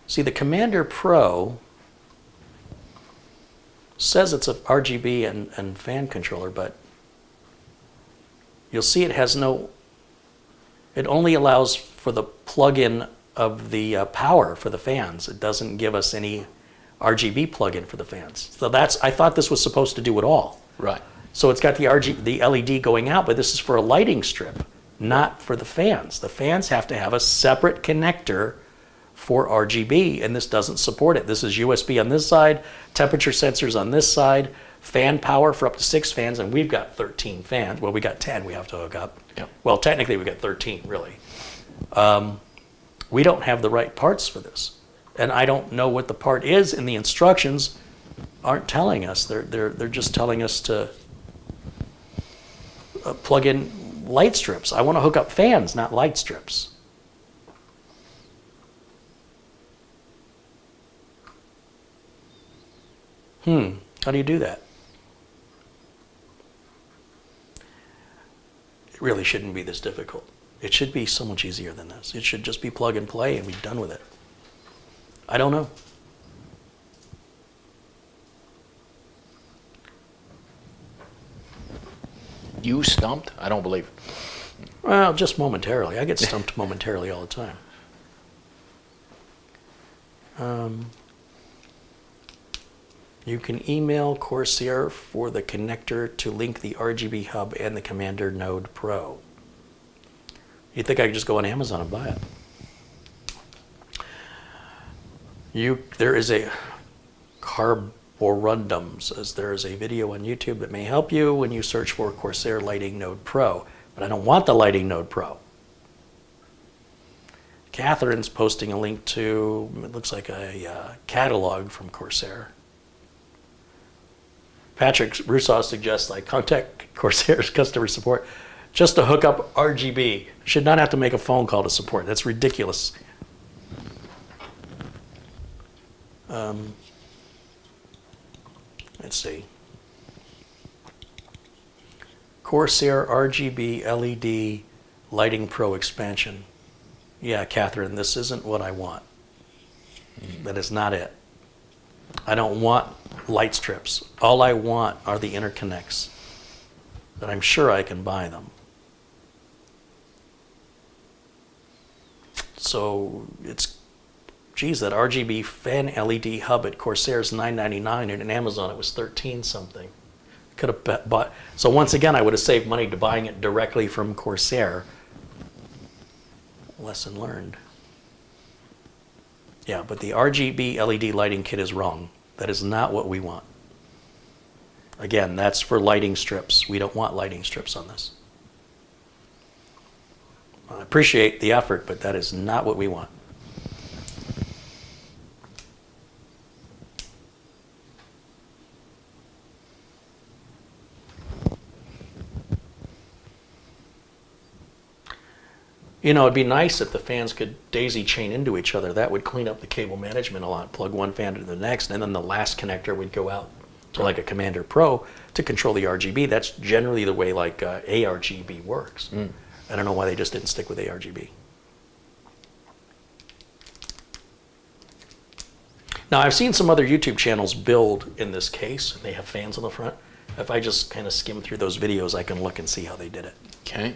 See, the Commander Pro says it's a RGB and fan controller, but you'll see it has no, it only allows for the plug-in of the power for the fans. It doesn't give us any RGB plug-in for the fans. So that's, I thought this was supposed to do it all. Right. So it's got the LED going out, but this is for a lighting strip, not for the fans. The fans have to have a separate connector for RGB, and this doesn't support it. This is USB on this side, temperature sensors on this side, fan power for up to 6 fans, and we've got 13 fans. Well, we got 10 we have to hook up. Yep. Well, technically we got 13, really. We don't have the right parts for this, and I don't know what the part is, and the instructions aren't telling us. They're just telling us to plug in light strips. I want to hook up fans, not light strips. How do you do that? It really shouldn't be this difficult. It should be so much easier than this. It should just be plug and play and be done with it. I don't know. You stumped? I don't believe it. Well, just momentarily. I get stumped momentarily all the time. You can email Corsair for the connector to link the RGB hub and the Commander Node Pro. You think I could just go on Amazon and buy it? There is a Carborundum says there is a video on YouTube that may help you when you search for Corsair Lighting Node Pro, but I don't want the Lighting Node Pro. Catherine's posting a link to, it looks like a catalog from Corsair. Patrick Rousseau suggests I contact Corsair's customer support just to hook up RGB. Should not have to make a phone call to support. That's ridiculous. Let's see. Corsair RGB LED Lighting Pro expansion. Yeah, Catherine, this isn't what I want. That is not it. I don't want light strips. All I want are the interconnects, but I'm sure I can buy them. So it's, geez, that RGB fan LED hub at Corsair is $9.99, and in Amazon it was 13 something. Could have bought. So once again, I would have saved money to buying it directly from Corsair. Lesson learned. Yeah, but the RGB LED lighting kit is wrong. That is not what we want. Again, that's for lighting strips. We don't want lighting strips on this. I appreciate the effort, but that is not what we want. You know, it'd be nice if the fans could daisy chain into each other. That would clean up the cable management a lot. Plug one fan into the next, and then the last connector would go out to like a Commander Pro to control the RGB. That's generally the way like ARGB works. I don't know why they just didn't stick with ARGB. Now, I've seen some other YouTube channels build in this case, and they have fans on the front. If I just kind of skim through those videos, I can look and see how they did it. Okay.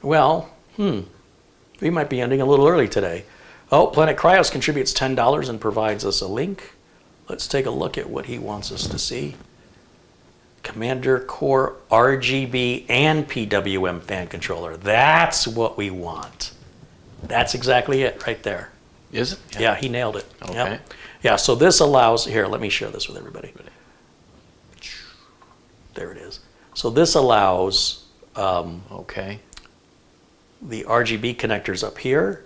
Well, we might be ending a little early today. Oh, Planet Cryos contributes $10 and provides us a link. Let's take a look at what he wants us to see. Commander Core RGB and PWM fan controller. That's what we want. That's exactly it right there. Is it? Yeah, he nailed it. Okay. Yep. Yeah, so this allows, here, let me share this with everybody. There it is. So this allows Okay. the RGB connectors up here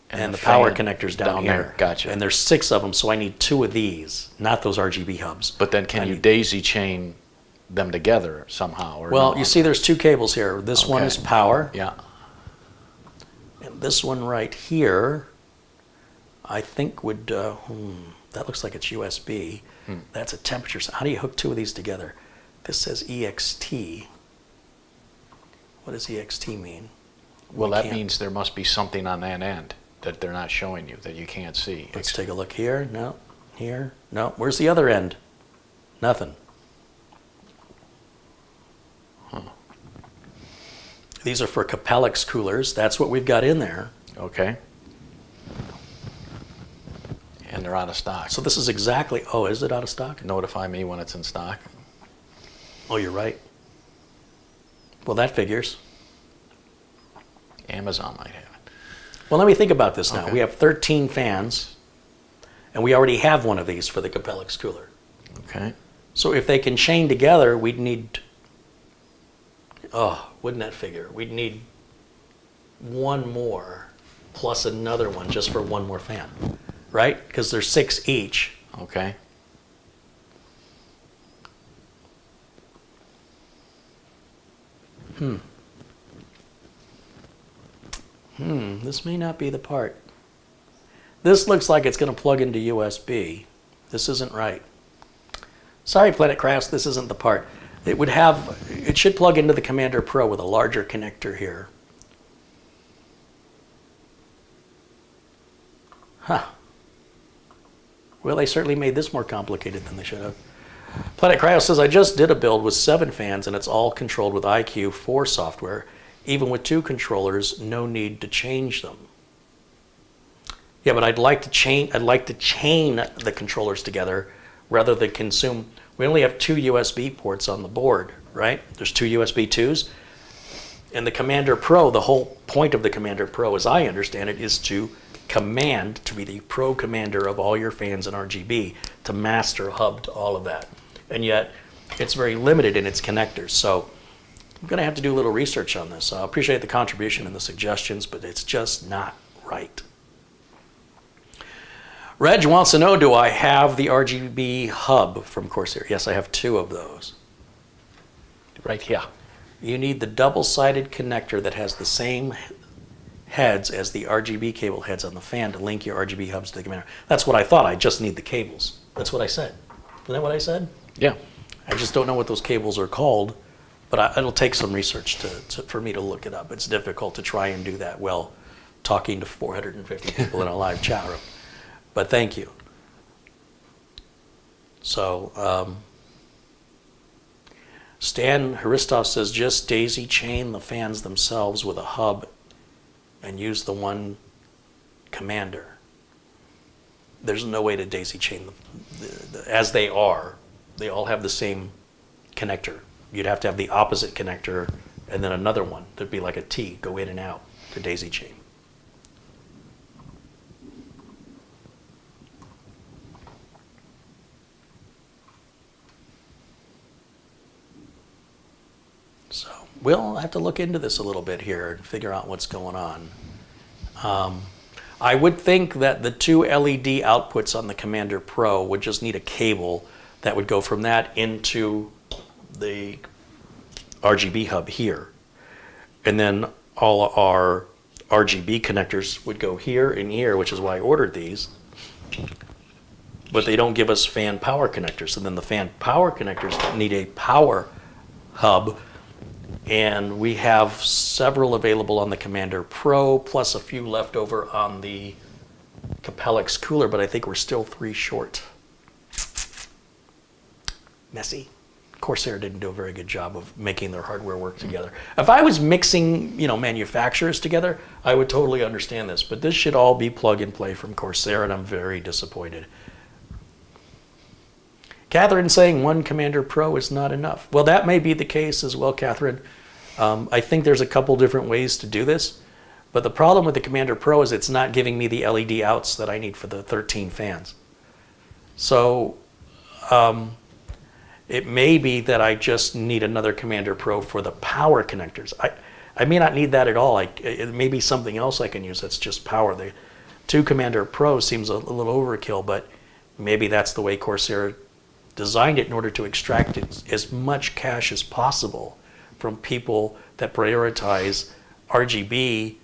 and the the power fan connectors down down here. there. Gotcha. And there's 6 of them, so I need 2 of these, not those RGB hubs. But then can I you need- daisy chain them together somehow? Or Well, no? you see there's 2 cables here. This one Okay. is power, Yeah. and this one right here, I think would, that looks like it's USB. That's a temperature. How do you hook 2 of these together? This says EXT. What does EXT mean? Well, We that can't- means there must be something on that end that they're not showing you, that you can't see. Let's take a look here. No. Here. No. Where's the other end? Nothing. These are for CAPELLIX coolers. That's what we've got in there. Okay. And they're out of stock. So this is exactly, oh, is it out of stock? Notify me when it's in stock. Oh, you're right. Well, that figures. Amazon might have it. Well, let me think about this now. Okay. We have 13 fans, and we already have one of these for the CAPELLIX cooler. Okay. So if they can chain together, we'd need, oh, wouldn't that figure? We'd need 1 more plus another one just for 1 more fan, right? Because there's 6 each. Okay. This may not be the part. This looks like it's going to plug into USB. This isn't right. Sorry, Planet Crafts, this isn't the part. It should plug into the Commander Pro with a larger connector here. Huh. Well, they certainly made this more complicated than they should have. Planet Cryo says, I just did a build with 7 fans and it's all controlled with IQ4 software. Even with 2 controllers, no need to change them. Yeah, but I'd like to chain the controllers together rather than consume. We only have 2 USB ports on the board, right? There's 2 USB 2s. And the Commander Pro, the whole point of the Commander Pro, as I understand it, is to command, to be the pro commander of all your fans in RGB, to master hub to all of that. And yet, it's very limited in its connectors. So I'm going to have to do a little research on this. I appreciate the contribution and the suggestions, but it's just not right. Reg wants to know, do I have the RGB hub from Corsair? Yes, I have 2 of those. Right here. You need the double-sided connector that has the same heads as the RGB cable heads on the fan to link your RGB hubs to the commander. That's what I thought. I just need the cables. That's what I said. Isn't that what I said? Yeah. I just don't know what those cables are called, but it'll take some research for me to look it up. It's difficult to try and do that while talking to 450 people in a live chat room. But thank you. So, Stan Haristov says, just daisy chain the fans themselves with a hub and use the one commander. There's no way to daisy chain them. As they are, they all have the same connector. You'd have to have the opposite connector and then another one. There'd be like a T, go in and out to daisy chain. So we'll have to look into this a little bit here and figure out what's going on. I would think that the 2 LED outputs on the Commander Pro would just need a cable that would go from that into the RGB hub here. And then all our RGB connectors would go here and here, which is why I ordered these. But they don't give us fan power connectors. And then the fan power connectors need a power hub And we have several available on the Commander Pro, plus a few left over on the CAPELLIX cooler, but I think we're still 3 short. Messy. Corsair didn't do a very good job of making their hardware work together. If I was mixing, manufacturers together, I would totally understand this, but this should all be plug and play from Corsair, and I'm very disappointed. Catherine saying 1 Commander Pro is not enough. Well, that may be the case as well, Catherine. I think there's a couple different ways to do this, but the problem with the Commander Pro is it's not giving me the LED outs that I need for the 13 fans. So it may be that I just need another Commander Pro for the power connectors. I may not need that at all. It may be something else I can use that's just power. The 2 Commander Pro seems a little overkill, but maybe that's the way Corsair designed it in order to extract as much cash as possible from people that prioritize RGB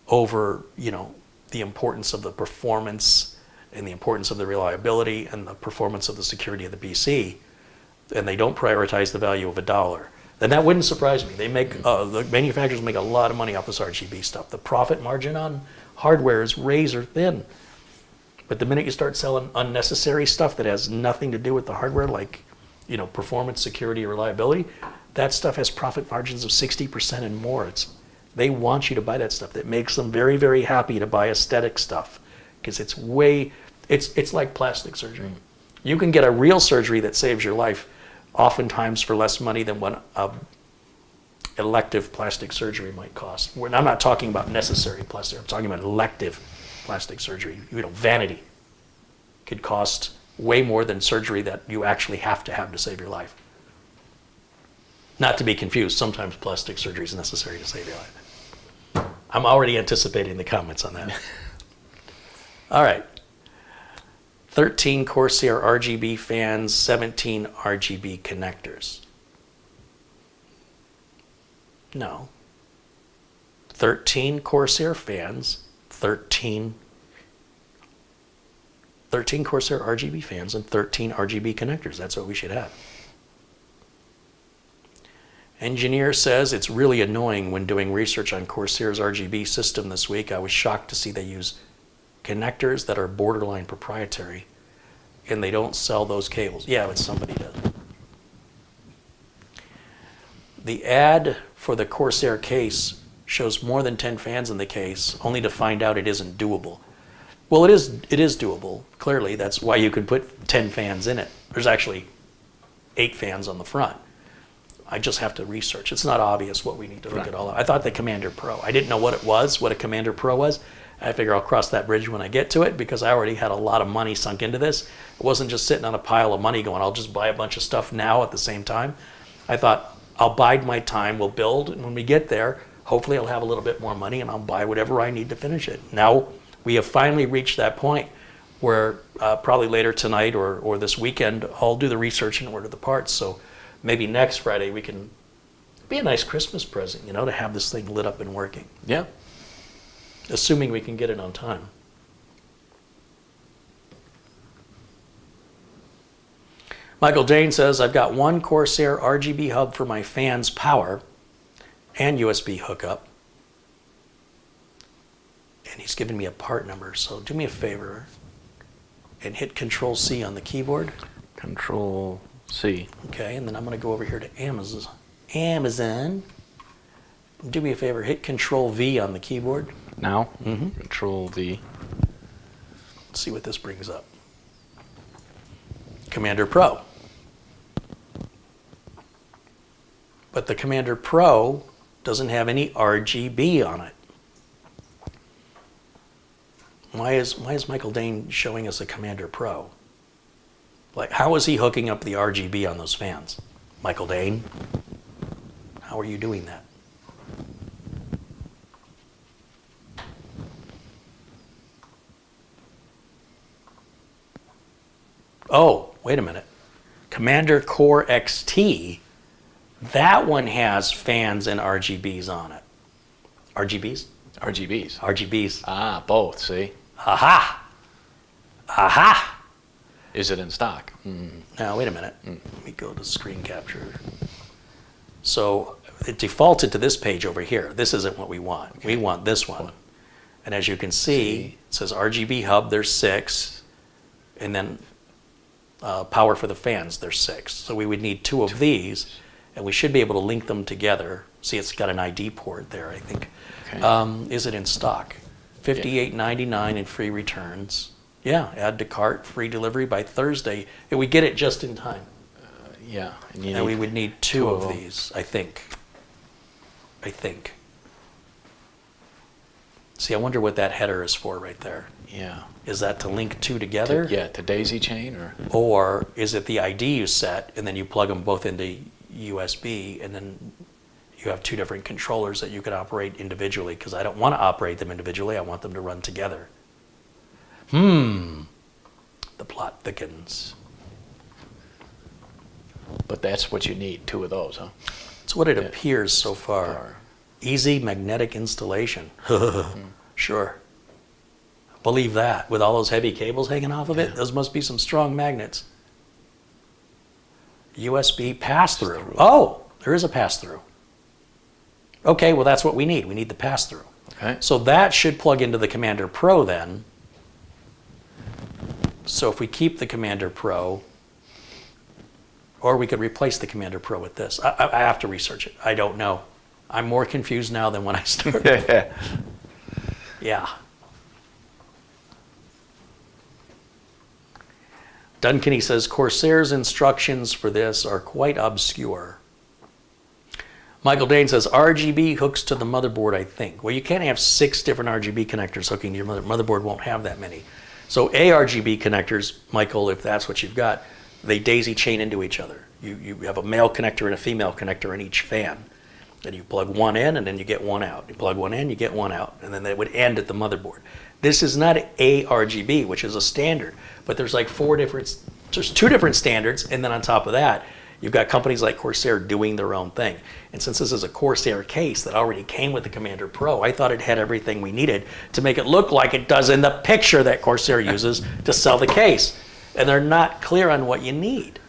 over, the importance of the performance and the importance of the reliability and the performance of the security of the PC, and they don't prioritize the value of $1. Then that wouldn't surprise me. They make the manufacturers make a lot of money off this RGB stuff. The profit margin on hardware is razor thin. But the minute you start selling unnecessary stuff that has nothing to do with the hardware, like, performance, security, reliability, that stuff has profit margins of 60% and more. They want you to buy that stuff. That makes them very, very happy to buy aesthetic stuff, because it's like plastic surgery. You can get a real surgery that saves your life, oftentimes for less money than what elective plastic surgery might cost. I'm not talking about necessary plastic. I'm talking about elective plastic surgery. Vanity could cost way more than surgery that you actually have to save your life. Not to be confused, sometimes plastic surgery is necessary to save your life. I'm already anticipating the comments on that. All right. 13 Corsair RGB fans, 17 RGB connectors. No. 13 Corsair fans, 13 Corsair RGB fans, and 13 RGB connectors. That's what we should have. Engineer says it's really annoying when doing research on Corsair's RGB system this week. I was shocked to see they use connectors that are borderline proprietary, and they don't sell those cables. Yeah, but somebody does. The ad for the Corsair case shows more than 10 fans in the case, only to find out it isn't doable. Well, it is doable, clearly. That's why you could put 10 fans in it. There's actually 8 fans on the front. I just have to research. It's not obvious what we need to look at all. I thought the Commander Pro. I didn't know what a Commander Pro was. I figure I'll cross that bridge when I get to it, because I already had a lot of money sunk into this. It wasn't just sitting on a pile of money going, I'll just buy a bunch of stuff now at the same time. I thought, I'll bide my time, we'll build, and when we get there, hopefully I'll have a little bit more money and I'll buy whatever I need to finish it. Now, we have finally reached that point where probably later tonight or this weekend, I'll do the research and order the parts. So maybe next Friday we can be a nice Christmas present, to have this thing lit up and working. Yeah. Assuming we can get it on time. Michael Jane says, I've got one Corsair RGB hub for my fan's power and USB hookup. And he's given me a part number, so do me a favor and hit Control-C on the keyboard. Control-C. Okay, and then I'm going to go over here to Amazon. Do me a favor, hit Control-V on the keyboard. Now? Mm-hmm. Control-V. Let's see what this brings up. Commander Pro. But the Commander Pro doesn't have any RGB on it. Why is Michael Dane showing us a Commander Pro? Like, how is he hooking up the RGB on those fans? Michael Dane, how are you doing that? Oh, wait a minute. Commander Core XT, that one has fans and RGBs on it. RGBs? RGBs. RGBs. Ah, both, see? Aha! Aha! Is it in stock? Now, wait a minute. Let me go to screen capture. So it defaulted to this page over here. This isn't what we want. We want this one. And as you can see, it says RGB hub, there's 6. And then power for the fans, there's 6. So we would need 2 of these, and we should be able to link them together. See, it's got an ID port there, I think. Okay. Is it in stock? $58.99 in free returns. Yeah, add to cart, free delivery by Thursday. And we get it just in time. Yeah. And we would need 2 of these, I think. See, I wonder what that header is for right there. Yeah. Is that to link 2 together? To daisy chain, or? Or is it the ID you set, and then you plug them both into USB, and then you have 2 different controllers that you can operate individually? Because I don't want to operate them individually. I want them to run together. The plot thickens. But that's what you need, 2 of those, huh? It's what it appears so far. Easy magnetic installation. Sure. Believe that. With all those heavy cables hanging off of it, those must be some strong magnets. USB pass-through. Oh, there is a pass-through. Okay, well that's what we need. We need the pass-through. Okay. So that should plug into the Commander Pro then. So if we keep the Commander Pro, or we could replace the Commander Pro with this. I have to research it. I don't know. I'm more confused now than when I started. Yeah. Duncan says, Corsair's instructions for this are quite obscure. Michael Dane says, RGB hooks to the motherboard, I think. Well, you can't have 6 different RGB connectors hooking to your motherboard. Won't have that many. So ARGB connectors, Michael, if that's what you've got, they daisy chain into each other. You have a male connector and a female connector in each fan. Then you plug one in and then you get one out. You plug one in, you get one out. And then they would end at the motherboard. This is not ARGB, which is a standard, but there's like 2 different standards. And then on top of that, you've got companies like Corsair doing their own thing. And since this is a Corsair case that already came with the Commander Pro, I thought it had everything we needed to make it look like it does in the picture that Corsair uses to sell the case. And they're not clear on what you need.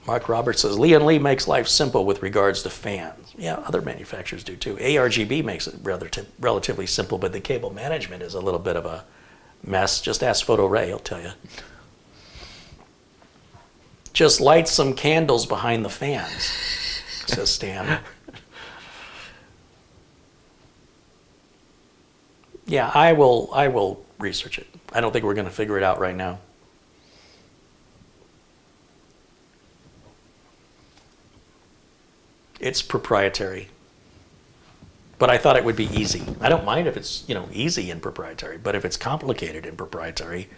Mark Roberts says, Lian Li makes life simple with regards to fans. Yeah, other manufacturers do too. ARGB makes it relatively simple, but the cable management is a little bit of a mess. Just ask Photo Ray, he'll tell you. Just light some candles behind the fans, says Stan. Yeah, I will research it. I don't think we're going to figure it out right now. It's proprietary, but I thought it would be easy. I don't mind if it's easy and proprietary, but if it's complicated and proprietary,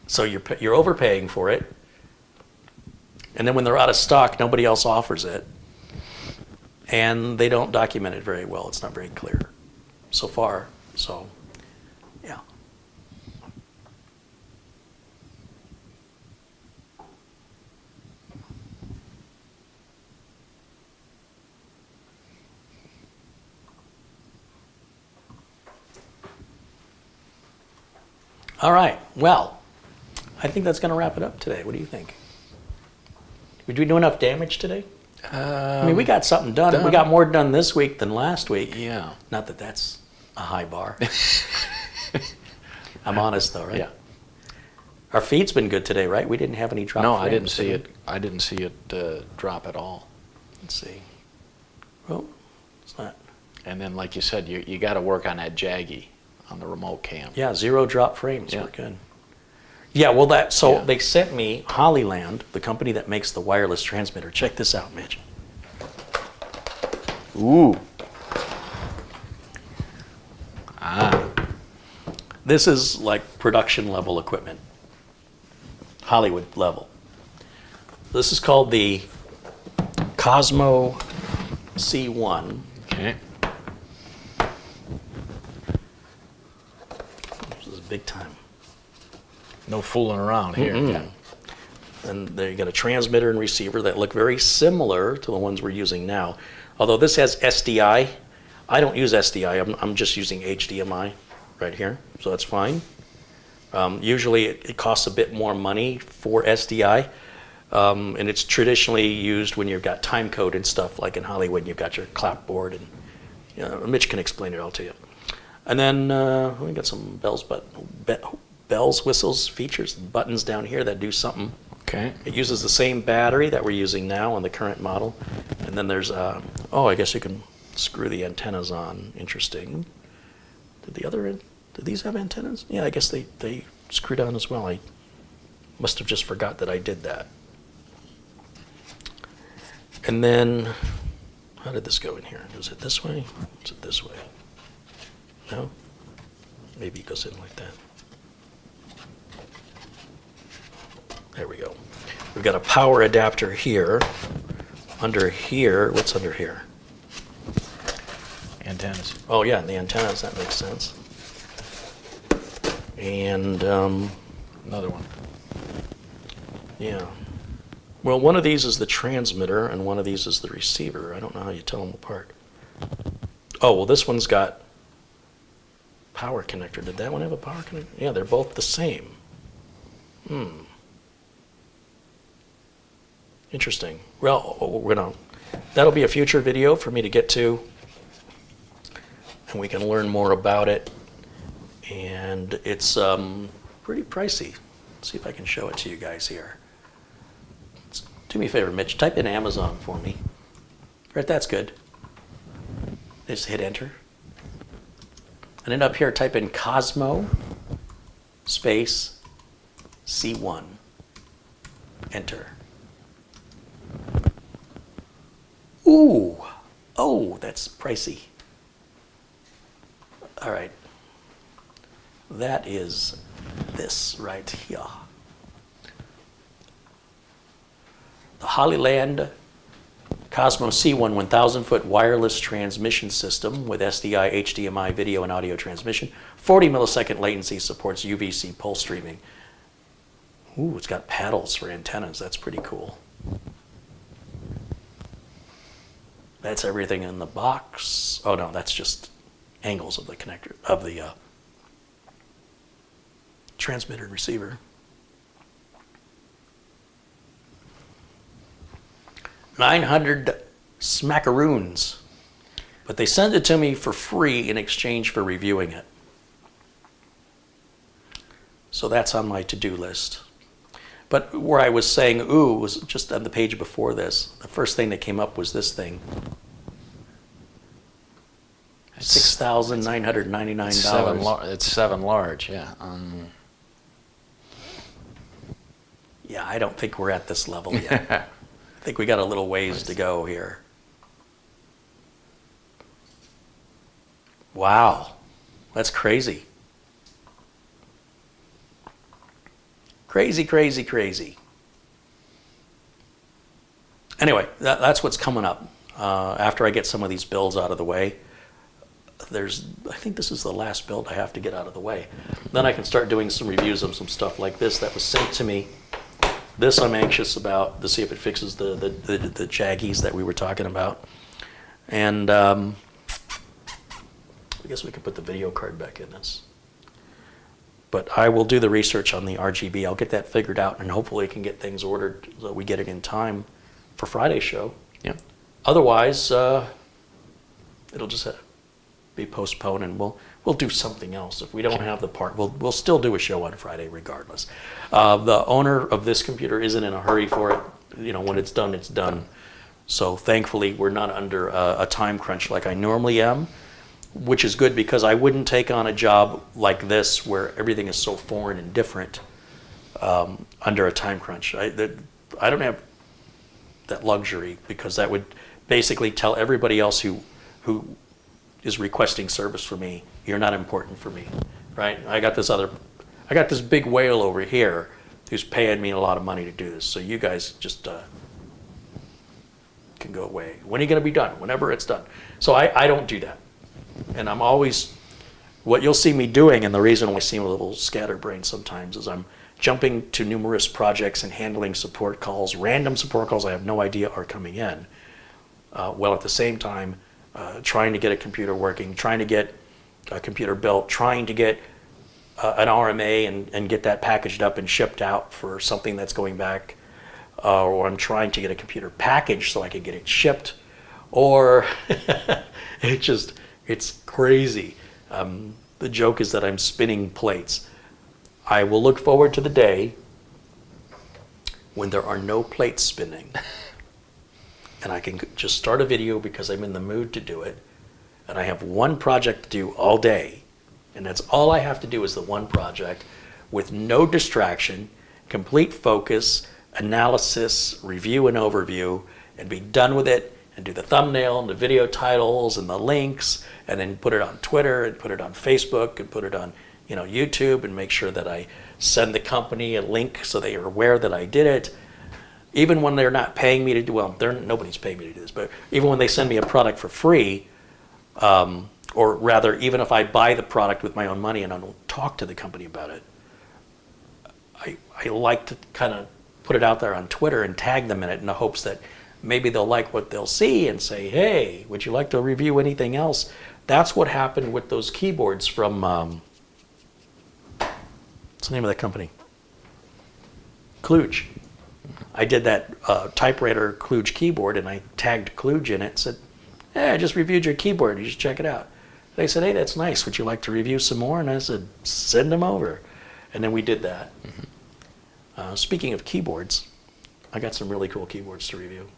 so you're overpaying for it, and then when they're out of stock, nobody else offers it, and they don't document it very well. It's not very clear so far. So, yeah. All right, well, I think that's going to wrap it up today. What do you think? Did we do enough damage today? I mean, we got something done. We got more done this week than last week. Yeah. Not that that's a high bar. I'm honest though, right? Yeah. Our feed's been good today, right? We didn't have any drop. No, I didn't see it. I didn't see it drop at all. Let's see. Well, it's not. And then, like you said, you got to work on that jaggy on the remote cam. Yeah, 0 drop frames. Yeah. We're good. Yeah, well, they sent me Hollyland, the company that makes the wireless transmitter. Check this out, Mitch. Ooh. This is like production level equipment, Hollywood level. This is called the Cosmo C1. Okay. This is big time. No fooling around here. Yeah. And they got a transmitter and receiver that look very similar to the ones we're using now. Although this has SDI. I don't use SDI. I'm just using HDMI right here, so that's fine. Usually it costs a bit more money for SDI, and it's traditionally used when you've got time code and stuff, like in Hollywood, you've got your clapboard, and you know, Mitch can explain it all to you. And then we got some bells, whistles, features, buttons down here that do something. Okay. It uses the same battery that we're using now on the current model. And then there's, oh, I guess you can screw the antennas on. Interesting. Did these have antennas? Yeah, I guess they screwed on as well. I must have just forgot that I did that. And then, how did this go in here? Is it this way? Is it this way? No? Maybe it goes in like that. There we go. We've got a power adapter here. Under here, what's under here? Antennas. Oh yeah, the antennas, that makes sense. And Another one. yeah. Well, one of these is the transmitter and one of these is the receiver. I don't know how you tell them apart. Oh, well, this one's got power connector. Did that one have a power connector? Yeah, they're both the same. Interesting. Well, that'll be a future video for me to get to, and we can learn more about it. And it's pretty pricey. Let's see if I can show it to you guys here. Do me a favor, Mitch, type in Amazon for me. Right, that's good. Just hit enter. And then up here, type in Cosmo space C1. Enter. Ooh, oh, that's pricey. All right. That is this right here. The Hollyland Cosmo C1 1,000-foot wireless transmission system with SDI, HDMI video and audio transmission. 40 millisecond latency, supports UVC pulse streaming. Ooh, it's got paddles for antennas. That's pretty cool. That's everything in the box. Oh no, that's just angles of the connector, of the transmitter and receiver. 900 smackaroons, but they send it to me for free in exchange for reviewing it. So that's on my to-do list. But where I was saying ooh was just on the page before this. The first thing that came up was this thing. $6,999. It's 7 large, yeah. Yeah, I don't think we're at this level yet. I think we got a little ways to go here. Wow, that's crazy. Crazy, crazy, crazy. Anyway, that's what's coming up. After I get some of these builds out of the way, I think this is the last build I have to get out of the way. Then I can start doing some reviews of some stuff like this that was sent to me. This I'm anxious about to see if it fixes the jaggies that we were talking about. And I guess we could put the video card back in this. But I will do the research on the RGB. I'll get that figured out, and hopefully can get things ordered so that we get it in time for Friday's show. Yeah. Otherwise, it'll just be postponed, and we'll do something else. If we don't have the part, we'll still do a show on Friday regardless. The owner of this computer isn't in a hurry for it. You know, when it's done, it's done. So thankfully, we're not under a time crunch like I normally am, which is good because I wouldn't take on a job like this where everything is so foreign and different under a time crunch. I don't have that luxury because that would basically tell everybody else who is requesting service for me, you're not important for me, right? I got this big whale over here who's paying me a lot of money to do this. So you guys just can go away. When are you going to be done? Whenever it's done. So I don't do that. And I'm always, what you'll see me doing, and the reason I seem a little scatterbrained sometimes, is I'm jumping to numerous projects and handling support calls, random support calls I have no idea are coming in, while at the same time trying to get a computer working, trying to get computer built, trying to get an RMA and get that packaged up and shipped out for something that's going back, or I'm trying to get a computer packaged so I could get it shipped, or it's crazy. The joke is that I'm spinning plates. I will look forward to the day when there are no plates spinning and I can just start a video because I'm in the mood to do it, and I have one project to do all day, and that's all I have to do is the one project with no distraction, complete focus, analysis, review and overview, and be done with it, and do the thumbnail and the video titles and the links, and then put it on Twitter and put it on Facebook and put it on YouTube, and make sure that I send the company a link so they are aware that I did it. Even when they're not paying me to do, well, nobody's paying me to do this, but even when they send me a product for free, or rather, even if I buy the product with my own money and I don't talk to the company about it, I like to kind of put it out there on Twitter and tag them in it in the hopes that maybe they'll like what they'll see and say, hey, would you like to review anything else? That's what happened with those keyboards from, what's the name of that company? Kludge. I did that typewriter Kludge keyboard, and I tagged Kludge in it and said, hey, I just reviewed your keyboard. You should check it out. They said, hey, that's nice. Would you like to review some more? And I said, send them over. And then we did that. Mm-hmm. Speaking of keyboards, I got some really cool keyboards to review.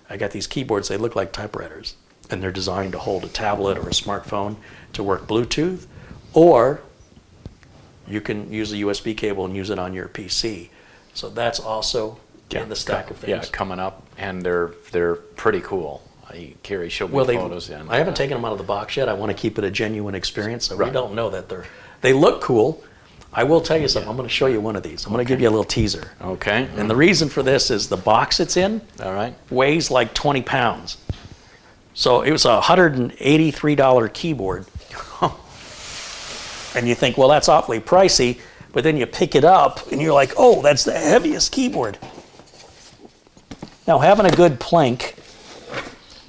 I got these keyboards. They look like typewriters, and they're designed to hold a tablet or a smartphone to work Bluetooth, or you can use a USB cable and use it on your PC. So that's also in the stack of things. Yeah, coming up, and they're pretty cool. Carrie showed me photos. I haven't taken them out of the box yet. I want to keep it a genuine experience, so we don't know that they look cool. I will tell you something. I'm going to show you one of these. I'm going to give you a little teaser. Okay. And the reason for this is the box it's in weighs like 20 pounds. So it was a $183 keyboard. And you think, well, that's awfully pricey. But then you pick it up and you're like, oh, that's the heaviest keyboard. Now, having a good plank,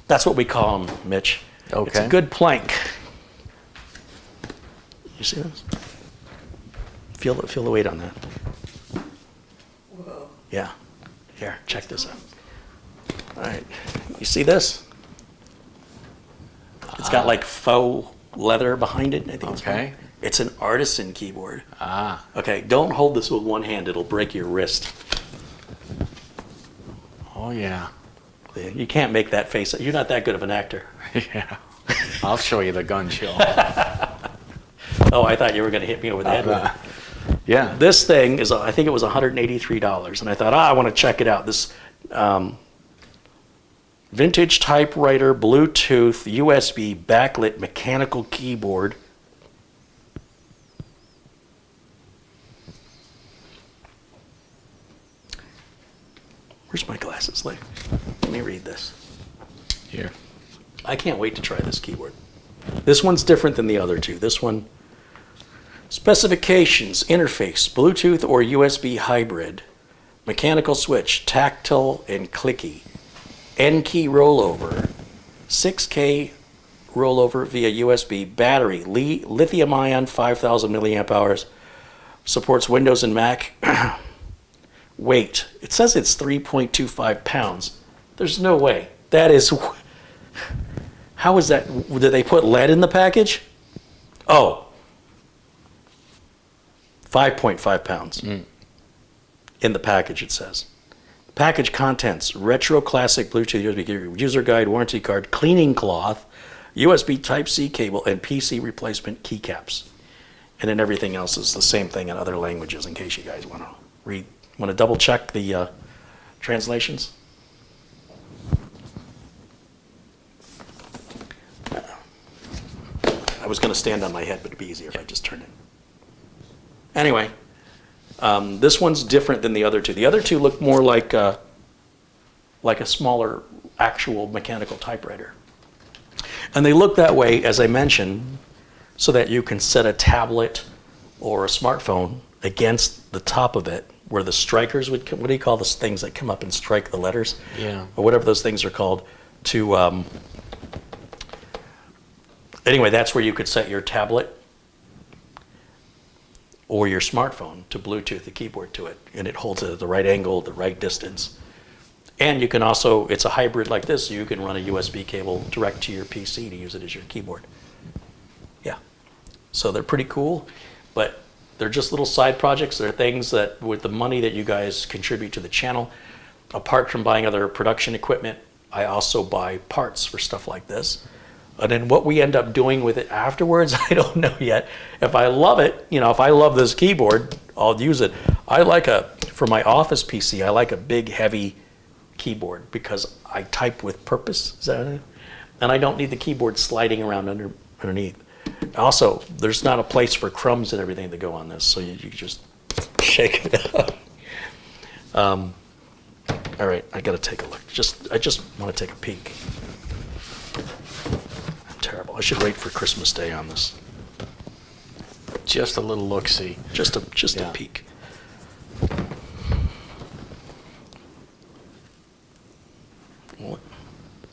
that's what we call them, Mitch. Okay. It's a good plank. You see this? Feel the weight on that. Whoa. Yeah. Here, check this out. All right. You see this? It's got like faux leather behind it. I think it's an artisan keyboard. Okay, don't hold this with one hand. It'll break your wrist. Oh, yeah. You can't make that face. You're not that good of an actor. Yeah. I'll show you the gun show. Oh, I thought you were going to hit me over the head with it. Yeah. This thing is, I think it was $183. And I thought, I want to check it out. This vintage typewriter, Bluetooth, USB, backlit mechanical keyboard. Where's my glasses? Let me read this. Here. I can't wait to try this keyboard. This one's different than the other two. This one, specifications, interface, Bluetooth or USB hybrid, mechanical switch, tactile and clicky, N-key rollover, 6K rollover via USB, battery, lithium-ion, 5,000 milliamp hours, supports Windows and Mac. Weight, it says it's 3.25 pounds. There's no way. That is, how is that? Did they put lead in the package? Oh, 5.5 pounds in the package, it says. Package contents, retro classic Bluetooth USB user guide, warranty card, cleaning cloth, USB Type-C cable, and PC replacement keycaps. And then everything else is the same thing in other languages in case you guys want to read. Want to double check the translations? I was going to stand on my head, but it'd be easier if I just turned it. Anyway, this one's different than the other two. The other two look more like a smaller actual mechanical typewriter. And they look that way, as I mentioned, so that you can set a tablet or a smartphone against the top of it, where the strikers would come. What do you call those things that come up and strike the letters? Yeah. Or whatever those things are called, to Anyway, that's where you could set your tablet or your smartphone to Bluetooth the keyboard to it, and it holds it at the right angle, the right distance. And you can also, it's a hybrid like this, so you can run a USB cable direct to your PC to use it as your keyboard. Yeah. So they're pretty cool, but they're just little side projects. They're things that, with the money that you guys contribute to the channel, apart from buying other production equipment, I also buy parts for stuff like this. And then what we end up doing with it afterwards, I don't know yet. If I love it, you know, if I love this keyboard, I'll use it. I like for my office PC, I like a big, heavy keyboard because I type with purpose. Is that it? And I don't need the keyboard sliding around underneath. Also, there's not a place for crumbs and everything to go on this, so you just shake it up. All right, I gotta take a look. I just want to take a peek. I'm terrible. I should wait for Christmas Day on this. Just a little look-see. Just a peek. What?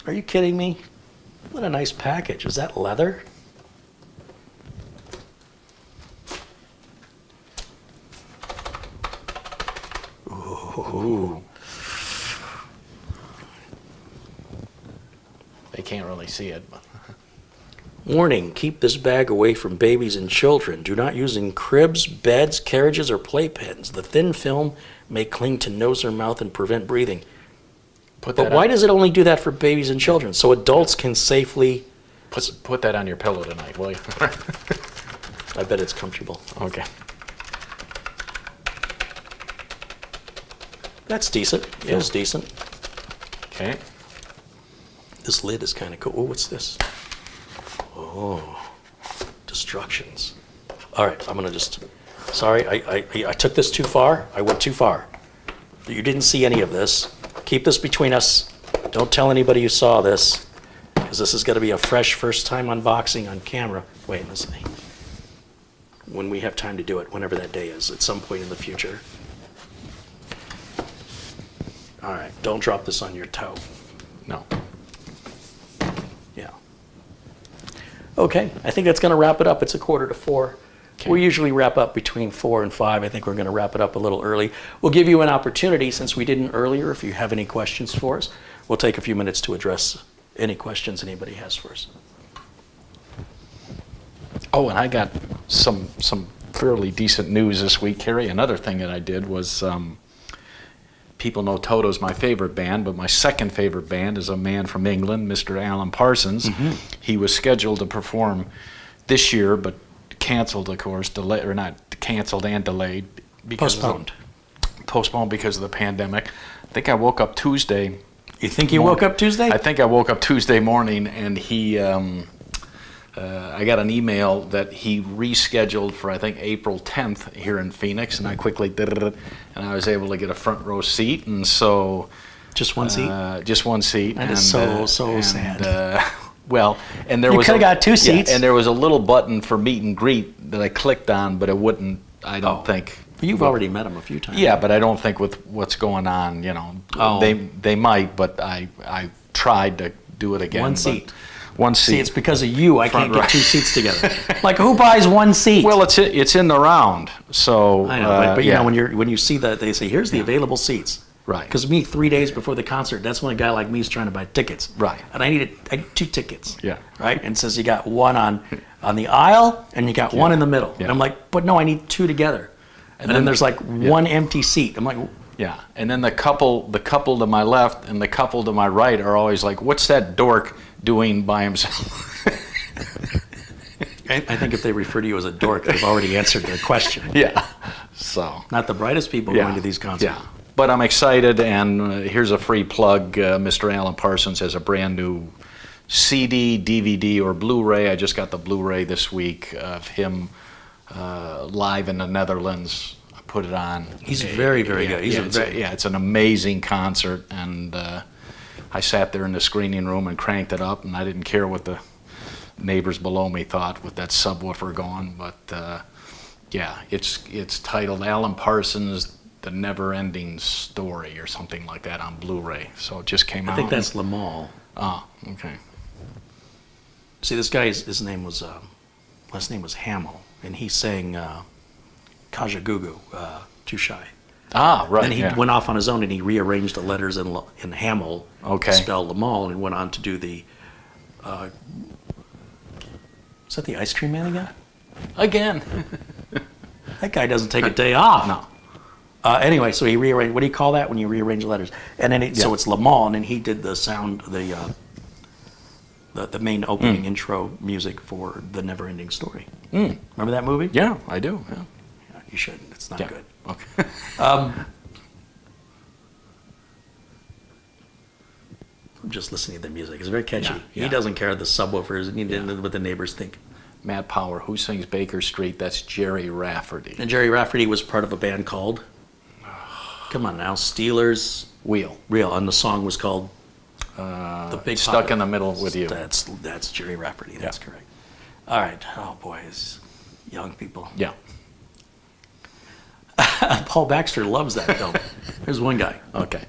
Are you kidding me? What a nice package. Is that leather? Ooh. They can't really see it, but Warning, keep this bag away from babies and children. Do not use in cribs, beds, carriages, or playpens. The thin film may cling to nose or mouth and prevent breathing. But why does it only do that for babies and children? So adults can safely... Put that on your pillow tonight, will you? I bet it's comfortable. Okay. That's decent. Feels decent. Okay. This lid is kind of cool. Oh, what's this? Oh, destructions. All right, I'm gonna just, sorry, I took this too far. I went too far. You didn't see any of this. Keep this between us. Don't tell anybody you saw this, because this is gonna be a fresh first time unboxing on camera. Wait, let's see. When we have time to do it, whenever that day is, at some point in the future. All right, don't drop this on your toe. No. Yeah. Okay, I think that's going to wrap it up. It's 3:45. Okay. We usually wrap up between 4 and 5. I think we're going to wrap it up a little early. We'll give you an opportunity, since we didn't earlier, if you have any questions for us. We'll take a few minutes to address any questions anybody has for us. Oh, and I got some fairly decent news this week, Carrie. Another thing that I did was, people know Toto's my favorite band, but my second favorite band is a man from England, Mr. Alan Parsons. Mm-hmm. He was scheduled to perform this year, but canceled, of course, not canceled and delayed. Postponed because of the pandemic. I think I woke up Tuesday. You think you woke up Tuesday? I think I woke up Tuesday morning, and he... I got an email that he rescheduled for, I think, April 10th here in Phoenix, and I quickly did it, and I was able to get a front row seat, and so... Just one seat? Just one seat. That is so sad. Well, and there you was... You could have got two seats. Yeah, and there was a little button for meet and greet that I clicked on, but it wouldn't, I don't think... You've already met him a few times. Yeah, but I don't think with what's going on, you know, they might, but I tried to do it again. One seat. One seat. See, it's because of you I can't get two seats together. Like, who buys one seat? Well, it's in the round, so... I know, but you know, when you see that, they say, here's the available seats. Right. Because me, 3 days before the concert, that's when a guy like me is trying to buy tickets. Right. And I need 2 tickets. Yeah. Right? And it says you got one on the aisle, and you got one in the middle. Yeah. And I'm like, but no, I need 2 together. And then there's like one empty seat. I'm like... Yeah, and then the couple to my left and the couple to my right are always like, what's that dork doing by himself? I think if they refer to you as a dork, they've already answered their question. Yeah, so. Not the brightest people going to these concerts. Yeah, but I'm excited, and here's a free plug. Mr. Alan Parsons has a brand new CD, DVD, or Blu-ray. I just got the Blu-ray this week of him live in the Netherlands. Put it on. He's very, very good. It's an amazing concert, and I sat there in the screening room and cranked it up, and I didn't care what the neighbors below me thought with that subwoofer going, but it's titled Alan Parsons, The Never-Ending Story, or something like that, on Blu-ray. So it just came out. I think that's Le Mans. Oh, okay. See, this guy, his name was, last name was Hamill, and he sang Kajagoogoo, Too Shy. Ah, right. Then he went off on his own and he rearranged the letters in Hamill Okay. to spell them all, and went on to do the. Is that the Ice Cream Man again? Again. That guy doesn't take a day off. No. Anyway, so he rearranged. What do you call that when you rearrange the letters? And then so Yeah. it's Lamont, and he did the sound, the main opening intro music for The Never-Ending Story. Remember that movie? Yeah, I do. Yeah. Yeah, you should. It's not Yeah. good. Okay. I'm just listening to the music. It's very catchy. Yeah, yeah. He doesn't care the subwoofers and what the neighbors think. Matt Power, who sings Baker Street? That's Jerry Rafferty. And Jerry Rafferty was part of a band called, come on now, Steelers Wheel. Real, and the song was called The Big Stuck Pocket. in the Middle with You. That's Jerry Rafferty. That's Yeah. correct. All right. Oh boy, it's young people. Yeah. Paul Baxter loves that film. There's one guy. Okay.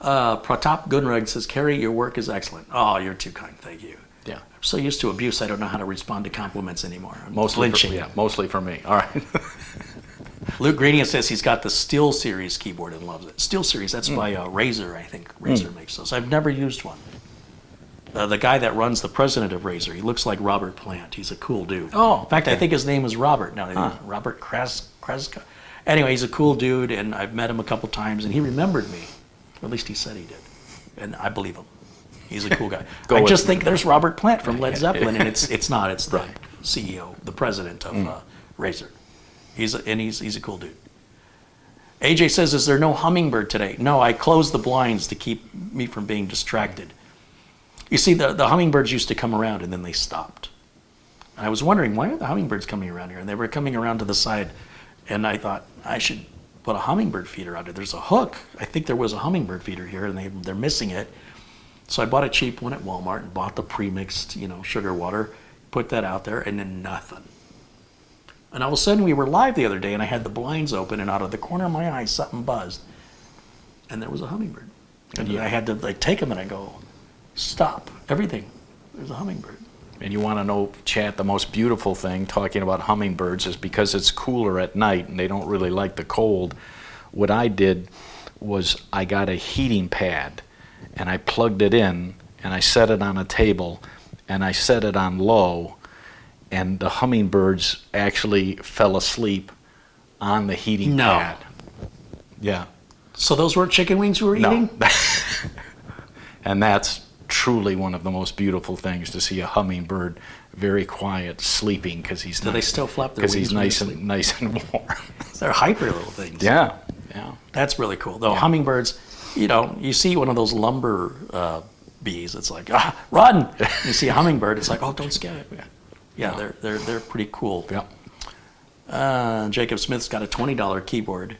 Pratap Gunrag says, Kerry, your work is excellent. Oh, you're too kind. Thank you. Yeah. I'm so used to abuse, I don't know how to respond to compliments anymore. I'm Mostly for, flinching. yeah, mostly for me. All right. Luke Greenia says he's got the Steel Series keyboard and loves it. Steel Series, that's by Razer, I think. Razer makes those. I've never used one. The guy that runs the president of Razer, he looks like Robert Plant. He's a cool dude. Oh, in fact, I okay. think his name is Robert. Now, Robert Kraska. Anyway, he's a cool dude, and I've met him a couple times, and he remembered me. Or at least he said he did. And I believe him. He's a cool guy. Go I with just it. think there's Robert Plant from Led Zeppelin, and it's not. It's the CEO, the president of Razer. He's a cool dude. AJ says, is there no hummingbird today? No, I closed the blinds to keep me from being distracted. You see, the hummingbirds used to come around, and then they stopped. And I was wondering, why are the hummingbirds coming around here? And they were coming around to the side, and I thought, I should put a hummingbird feeder out there. There's a hook. I think there was a hummingbird feeder here, and they're missing it. So I bought a cheap one at Walmart and bought the pre-mixed, sugar water, put that out there, and then nothing. And all of a sudden, we were live the other day, and I had the blinds open, and out of the corner of my eye, something buzzed. And there was a hummingbird. And I had to take them, and I go, stop, everything. There's a hummingbird. And you want to know, chat, the most beautiful thing, talking about hummingbirds, is because it's cooler at night and they don't really like the cold. What I did was I got a heating pad and I plugged it in and I set it on a table and I set it on low, and the hummingbirds actually fell asleep on the heating pad. Yeah. So those weren't chicken wings you were eating? No. And that's truly one of the most beautiful things, to see a hummingbird very quiet, sleeping, because he's Do they still flap their because wings he's when they nice and warm. They're hyper little things. Yeah, yeah. That's really cool. Though hummingbirds, you see one of those lumber bees, it's like, run! You see a hummingbird, it's like, oh, don't scare it. Yeah, they're pretty cool. Yeah. Jacob Smith's got a $20 keyboard.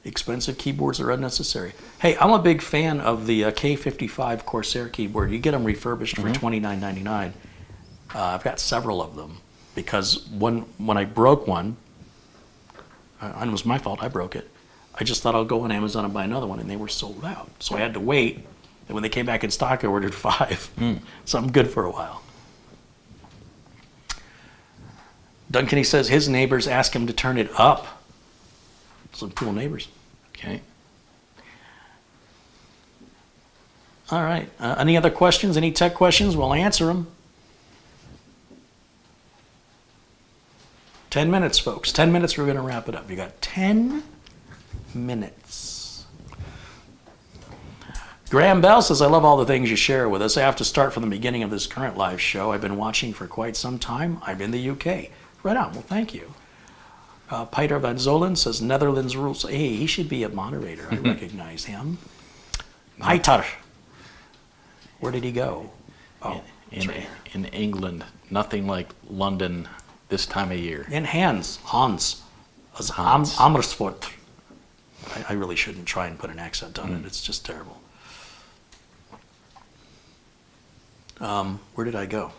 Expensive keyboards are unnecessary. Hey, I'm a big fan of the K55 Corsair keyboard. You get them refurbished for $29.99. I've got several of them because when I broke one, and it was my fault, I broke it. I just thought I'll go on Amazon and buy another one, and they were sold out. So I had to wait, and when they came back in stock, I ordered 5. So I'm good for a while. Duncan, he says his neighbors ask him to turn it up. Some cool neighbors. Okay. All right. Any other questions? Any tech questions? We'll answer them. 10 minutes, folks. 10 minutes, we're going to wrap it up. You got 10 minutes. Graham Bell says, I love all the things you share with us. I have to start from the beginning of this current live show. I've been watching for quite some time. I'm in the UK. Right on. Well, thank you. Peter Van Zolen says, Netherlands rules. Hey, he should be a moderator. I recognize him. Peter. Where did he go? Oh, in England, nothing like London this time of year. In Hans. Amersfoort. I really shouldn't try and put an accent on it. It's just terrible. Where did I go?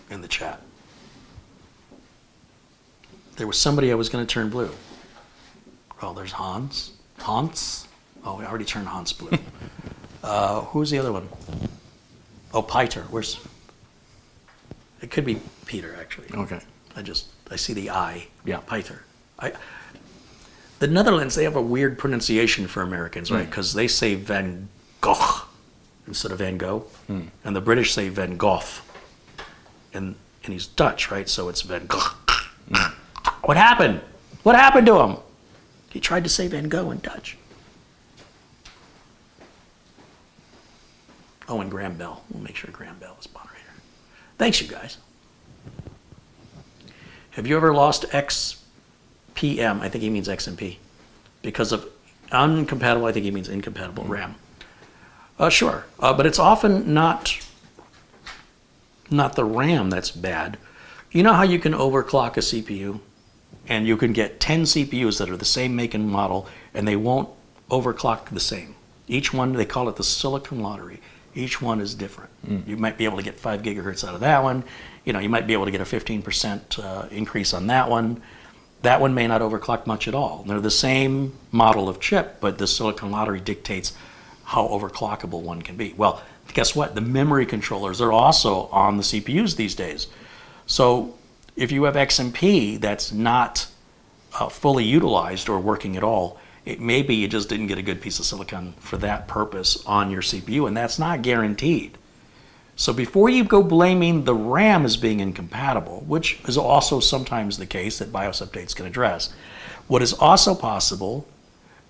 In the chat. There was somebody I was going to turn blue. Oh, there's Hans. Hans? Oh, we already turned Hans blue. Who's the other one? Oh, Peter. Where's It could be Peter, actually. Okay. I see the I. Yeah. Peter. The Netherlands, they have a weird pronunciation for Americans, right? Because they say Van Gogh instead of Van Gogh. And the British say Van Gogh. And he's Dutch, right? So it's Van Gogh. What happened? What happened to him? He tried to say Van Gogh in Dutch. Oh, and Graham Bell. We'll make sure Graham Bell is moderator. Thanks, you guys. Have you ever lost XPM? I think he means XMP. Because of uncompatible, I think he means incompatible RAM. Sure, but it's often not the RAM that's bad. You know how you can overclock a CPU? And you can get 10 CPUs that are the same make and model, and they won't overclock the same. Each one, they call it the silicon lottery. Each one is different. You might be able to get 5 gigahertz out of that one. You know, you might be able to get a 15% increase on that one. That one may not overclock much at all. They're the same model of chip, but the silicon lottery dictates how overclockable one can be. Well, guess what? The memory controllers are also on the CPUs these days. So if you have XMP that's not fully utilized or working at all, it may be you just didn't get a good piece of silicon for that purpose on your CPU, and that's not guaranteed. So before you go blaming the RAM as being incompatible, which is also sometimes the case that BIOS updates can address, what is also possible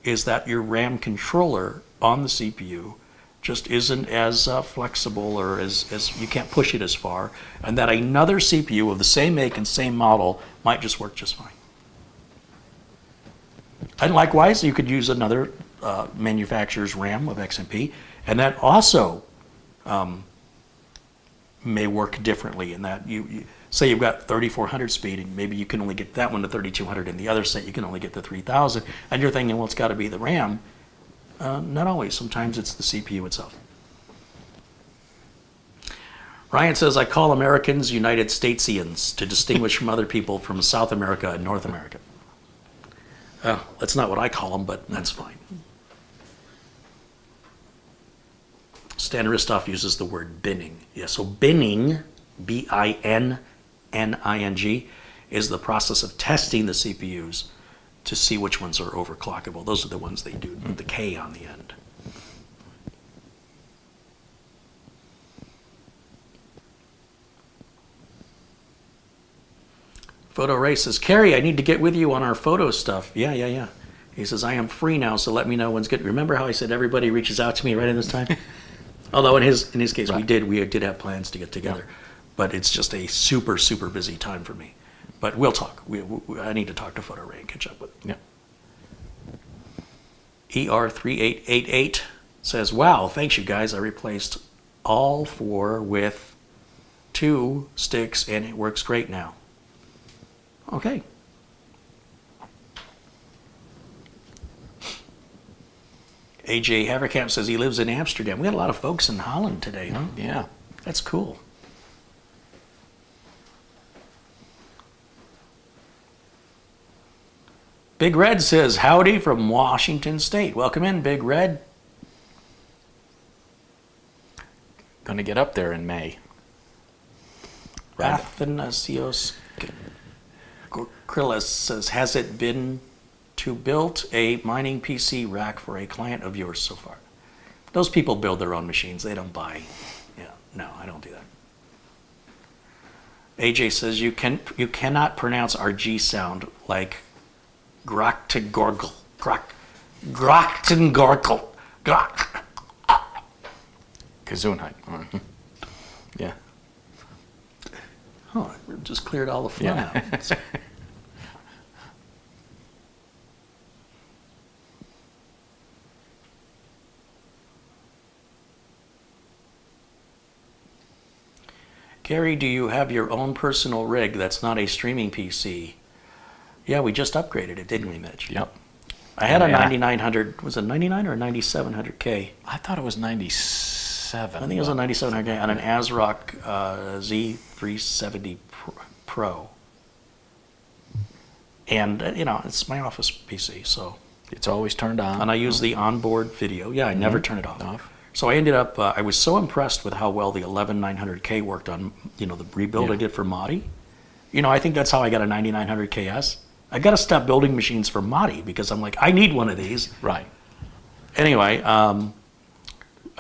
is that your RAM controller on the CPU just isn't as flexible, or as you can't push it as far, and that another CPU of the same make and same model might just work just fine. And likewise, you could use another manufacturer's RAM of XMP, and that also may work differently in that you say you've got 3400 speed, and maybe you can only get that one to 3200, and the other set you can only get to 3000, and you're thinking, well, it's got to be the RAM. Not always. Sometimes it's the CPU itself. Ryan says, I call Americans United Statesians to distinguish from other people from South America and North America. That's not what I call them, but that's fine. Stan Ristoff uses the word binning. Yeah, so binning, B-I-N-N-I-N-G, is the process of testing the CPUs to see which ones are overclockable. Those are the ones they do with the K on the end. Photo Ray says, Carrie, I need to get with you on our photo stuff. Yeah. He says, I am free now, so let me know when's good. Remember how I said everybody reaches out to me right in this time? Although in his case, right. we did have plans to get together. Yeah. But it's just a super, super busy time for me. But we'll talk. I need to talk to Photo Ray and catch up with him. Yeah. ER3888 says, wow, thanks you guys. I replaced all 4 with 2 sticks, and it works great now. Okay. AJ Haverkamp says he lives in Amsterdam. We got a lot of folks in Holland today, huh? Yeah, that's cool. Big Red says, howdy from Washington State. Welcome in, Big Red. Gonna get up there in May. Athanasios Krillis says, has it been to build a mining PC rack for a client of yours so far? Those people build their own machines. They don't buy. Yeah, no, I don't do that. AJ says, you cannot pronounce our G sound like Grochtengorgel. Grochtengorgel. Gesundheit. Yeah. Oh, it just cleared all the phlegm out. Gary, do you have your own personal rig that's not a streaming PC? Yeah, we just upgraded it, didn't we, Mitch? Yep. I had a 9900, was it 99 or a 9700K? I thought it was 97. I think it was a 9700K on an ASRock Z370 Pro. And, it's my office PC, so. It's always turned on. And I use the onboard video. Yeah, I never turn it off. So I ended up, I was so impressed with how well the 11900K worked on, the rebuild I did for Madi. I think that's how I got a 9900KS. I got to stop building machines for Madi because I'm like, I need one of these. Right. Anyway, I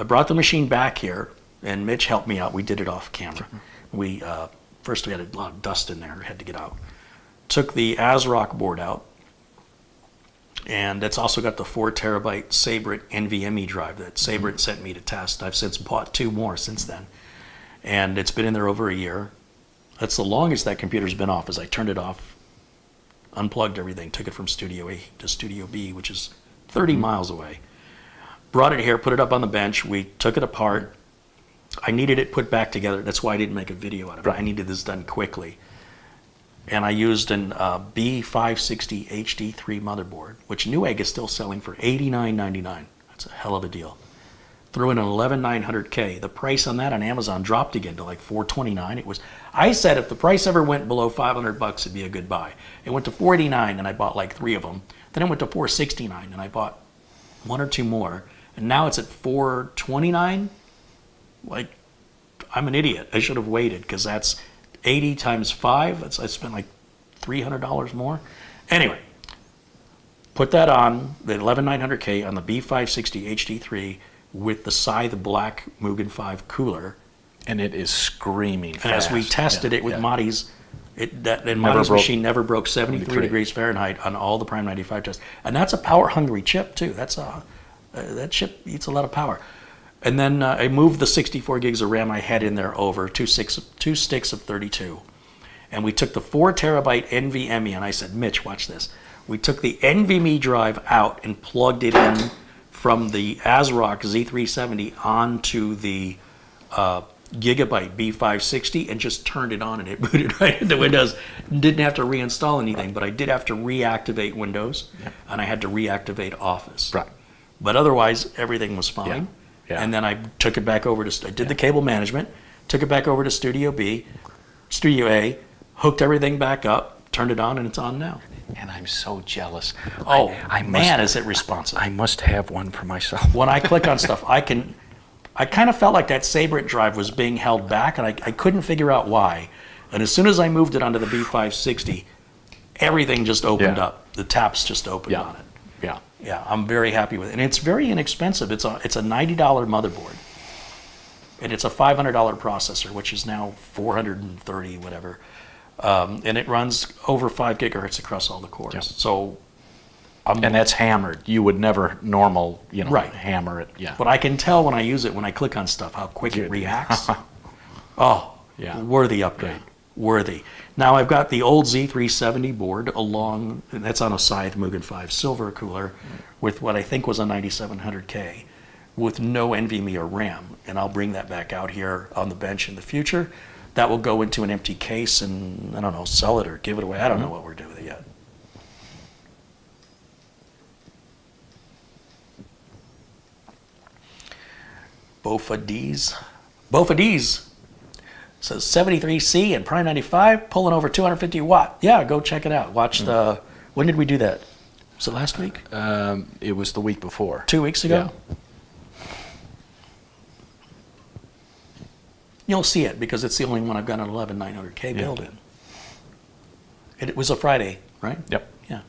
brought the machine back here, and Mitch helped me out. We did it off camera. We first we had a lot of dust in there, had to get out. Took the ASRock board out, and it's also got the 4 terabyte Sabrent NVMe drive that Sabrent sent me to test. I've since bought 2 more since then, and it's been in there over a year. That's the longest that computer's been off, as I turned it off, unplugged everything, took it from Studio A to Studio B, which is 30 miles away. Brought it here, put it up on the bench. We took it apart. I needed it put back together. That's why I didn't make a video out of it. I needed this done quickly. And I used an B560 HD3 motherboard, which Newegg is still selling for $89.99. That's a hell of a deal. Threw in an 11900K. The price on that on Amazon dropped again to like $429. It was. I said if the price ever went below $500, it'd be a good buy. It went to $489, and I bought like 3 of them. Then it went to $469, and I bought 1 or 2 more. And now it's at $429. Like, I'm an idiot. I should have waited, because that's 80 times 5. I spent like $300 more. Anyway, put that on the 11900K on the B560 HD3 with the Scythe Black Mugen 5 cooler. And it is screaming fast. And as we tested it with Madi's, Madi's machine never broke 73 degrees Fahrenheit on all the Prime 95 tests. And that's a power-hungry chip, too. That chip eats a lot of power. And then I moved the 64 gigs of RAM I had in there over, two sticks of 32. And we took the 4 terabyte NVMe, and I said, Mitch, watch this. We took the NVMe drive out and plugged it in from the ASRock Z370 onto the Gigabyte B560 and just turned it on, and it booted right into Windows. Didn't have to reinstall anything, but I did have to reactivate Windows, and I had to reactivate Office. Right. But otherwise, everything was fine. Yeah. Yeah. And then I took it back over to, I did the cable management, took it back over to Studio A, hooked everything back up, turned it on, and it's on now. And I'm so jealous. Oh, I is it responsive. I must have one for myself. When I click on stuff, I kind of felt like that Sabrent drive was being held back, and I couldn't figure out why. And as soon as I moved it onto the B560, everything just opened up. The taps just opened on it. Yeah. Yeah, I'm very happy with it. And it's very inexpensive. It's a $90 motherboard. And it's a $500 processor, which is now $430, whatever. And it runs over 5 gigahertz across all the cores. Yeah. So, and that's hammered. You would never hammer it. Yeah. But I can tell when I use it, when I click on stuff, how quick it reacts. Worthy upgrade. Yeah. Worthy. Now I've got the old Z370 board and that's on a Scythe Mugen 5 silver cooler with what I think was a 9700K with no NVMe or RAM. And I'll bring that back out here on the bench in the future. That will go into an empty case and, I don't know, sell it or give it away. I don't know what we're doing with it yet. Bofa D's says 73C and Prime 95 pulling over 250 watt. Yeah, go check it out. Watch when did we do that? Was it last week? It was the week before. 2 weeks ago? Yeah. You'll see it because it's the only one I've got an 11900K build in. It was a Friday, right? Yep. Yeah.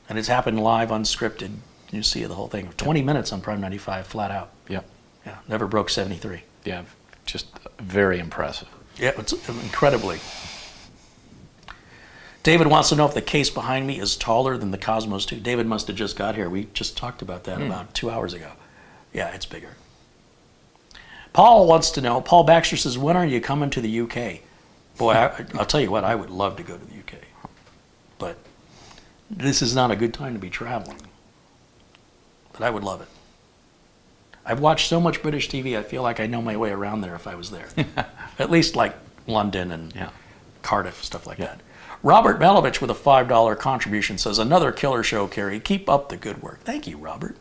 And it's happened live, unscripted. You see the whole thing. 20 minutes on Prime 95, flat out. Yep. Yeah, never broke 73. Yeah, just very impressive. Yeah, it's incredibly. David wants to know if the case behind me is taller than the Cosmos 2. David must have just got here. We just talked about that about 2 hours ago. Yeah, it's bigger. Paul wants to know, Paul Baxter says, when are you coming to the UK? Boy, I'll tell you what, I would love to go to the UK. But this is not a good time to be traveling. But I would love it. I've watched so much British TV, I feel like I know my way around there if I was there. At least like London and Cardiff, stuff like that. Robert Malovich with a $5 contribution says, another killer show, Kerry. Keep up the good work. Thank you, Robert.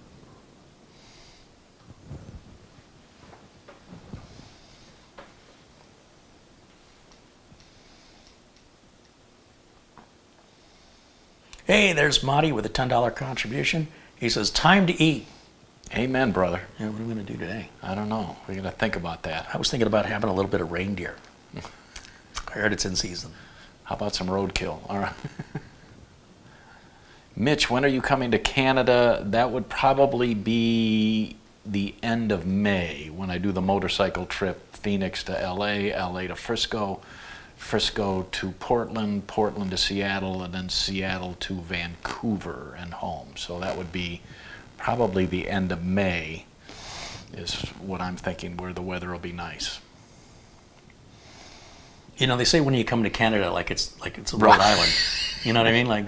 Hey, there's Marty with a $10 contribution. He says, time to eat. Amen, brother. Yeah, what are we going to do today? I don't know. We're going to think about that. I was thinking about having a little bit of reindeer. I heard it's in season. How about some roadkill? All right. Mitch, when are you coming to Canada? That would probably be the end of May when I do the motorcycle trip, Phoenix to LA, LA to Frisco, Frisco to Portland, Portland to Seattle, and then Seattle to Vancouver and home. So that would be probably the end of May is what I'm thinking, where the weather will be nice. You know, they say when you come to Canada, like it's a Rhode Island. You know what I mean? Like,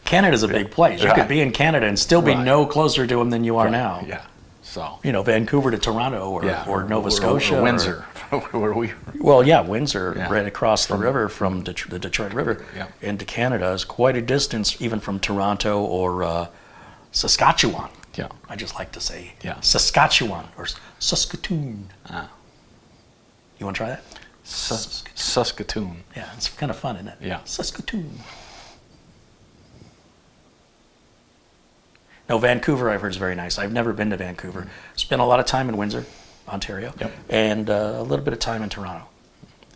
Canada's a big place. You could be in Canada and still be no closer to them than you are now. Yeah. So. You know, Vancouver to Toronto or Nova Scotia. Or Windsor. Where we. Well, yeah, Windsor, right across the river from the Detroit River into Canada is quite a distance, even from Toronto or Saskatchewan. Yeah. I just like to say Saskatchewan or Saskatoon. You want to try that? Saskatoon. Yeah, it's kind of fun, isn't it? Yeah. Saskatoon. No, Vancouver I've heard is very nice. I've never been to Vancouver. Spent a lot of time in Windsor, Ontario, and a little bit of time in Toronto.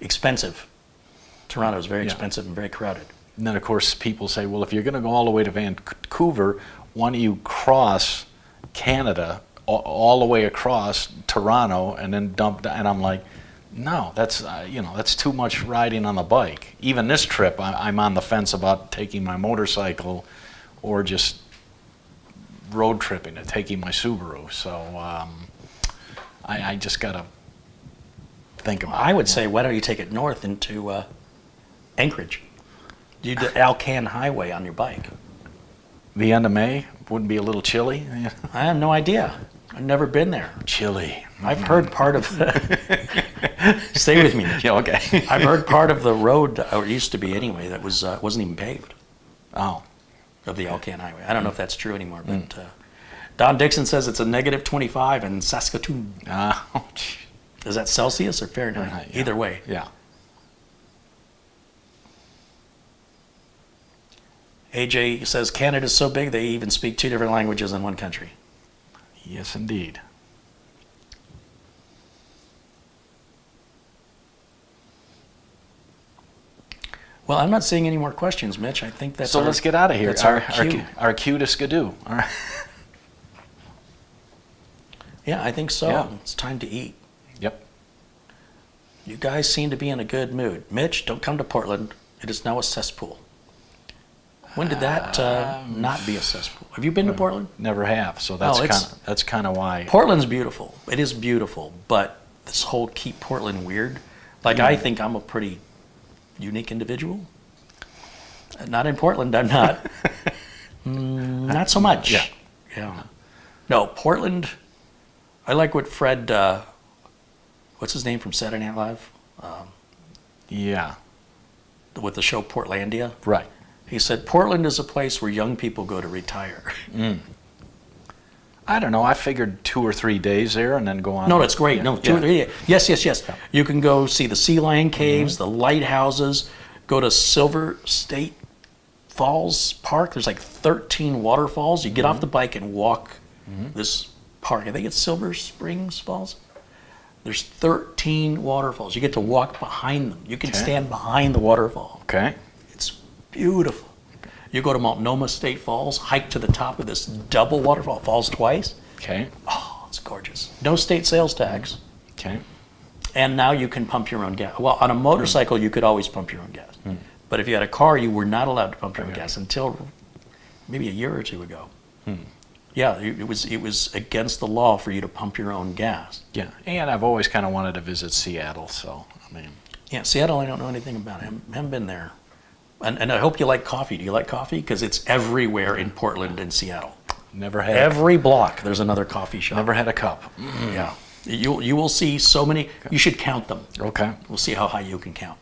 Expensive. Toronto is very expensive and very crowded. And then, of course, people say, well, if you're going to go all the way to Vancouver, why don't you cross Canada all the way across Toronto and then dump down? And I'm like, no, that's that's too much riding on the bike. Even this trip, I'm on the fence about taking my motorcycle or just road tripping and taking my Subaru. So I just got to think about it. I would say, why don't you take it north into Anchorage? You do the Alcan Highway on your bike. The end of May wouldn't be a little chilly? I have no idea. I've never been there. Chilly. I've heard part of stay with me. Yeah, okay. I've heard part of the road, or it used to be anyway, that was wasn't even paved. Oh. Of the Alcan Highway. I don't know if that's true anymore, but Don Dixon says it's a negative 25 in Saskatoon. Is that Celsius or Fahrenheit? Either way. Yeah. AJ says Canada's so big they even speak 2 different languages in one country. Yes, indeed. Well, I'm not seeing any more questions, Mitch. I think that's so. Let's get out of here. That's our cue to skidoo. All right. Yeah, I think so. Yeah. It's time to eat. Yep. You guys seem to be in a good mood. Mitch, don't come to Portland. It is now a cesspool. When did that not be a cesspool? Have you been to Portland? Never have. So that's kind of why. Portland's beautiful. It is beautiful, but this whole keep Portland weird. Like I think I'm a pretty unique individual. Not in Portland, I'm not. Not so much. Yeah. No, Portland. I like what Fred. What's his name from Saturday Night Live? Yeah. With the show Portlandia. Right. He said Portland is a place where young people go to retire. I don't know. I figured 2 or 3 days there and then go on. No, that's great. Yeah. No, 2 or 3 days. Yes. Yeah. You can go see the Sea Lion Caves, the lighthouses, go to Silver State Falls Park. There's like 13 waterfalls. You get off the bike and walk this park. I think it's Silver Springs Falls. There's 13 waterfalls. You get to walk behind them. You can stand behind the waterfall. Okay. It's beautiful. You go to Multnomah State Falls, hike to the top of this double waterfall. Falls twice. Okay. Oh, it's gorgeous. No state sales tax. Okay. And now you can pump your own gas. Well, on a motorcycle, you could always pump your own gas. But if you had a car, you were not allowed to pump your own gas until maybe a year or 2 ago. Yeah, it was against the law for you to pump your own gas. Yeah, and I've always kind of wanted to visit Seattle, so, I mean. Yeah, Seattle, I don't know anything about. I haven't been there. And I hope you like coffee. Do you like coffee? Because it's everywhere in Portland and Seattle. Never had. Every block, there's another coffee shop. Never had a cup. Yeah. You will see so many. You should count them. Okay. We'll see how high you can count.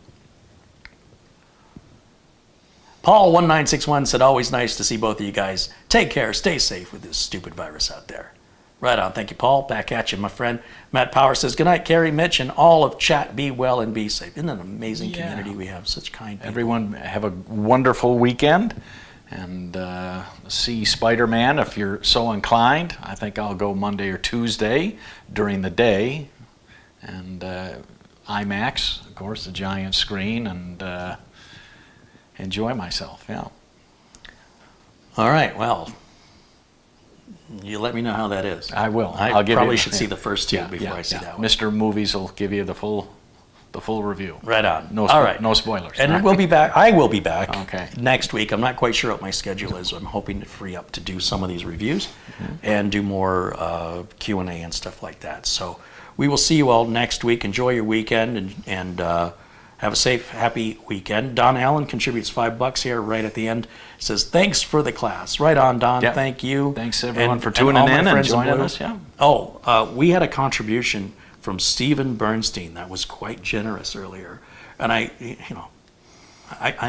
Paul1961 said, always nice to see both of you guys. Take care. Stay safe with this stupid virus out there. Right on. Thank you, Paul. Back at you, my friend. Matt Power says, good night, Carrie, Mitch, and all of chat. Be well and be safe. Isn't that an amazing community we have? Such kind people. Everyone have a wonderful weekend. and see Spider-Man if you're so inclined. I think I'll go Monday or Tuesday during the day, and IMAX, of course, the giant screen, and enjoy myself. Yeah. All right, well, you let me know how that is. I will. I probably should see the first two before I see yeah. that one. Mr. Movies will give you the full review. Right on. No, all right. No spoilers. And we'll be back. I will be back Okay. next week. I'm not quite sure what my schedule is. I'm hoping to free up to do some of these reviews and do more Q&A and stuff like that. So we will see you all next week. Enjoy your weekend and have a safe, happy weekend. Don Allen contributes $5 here right at the end. Says, thanks for the class. Right on, Don. Yep. Thank you. Thanks, everyone, for all tuning my in and friends joining Blue. us. Yeah. Oh, we had a contribution from Stephen Bernstein that was quite generous earlier. And I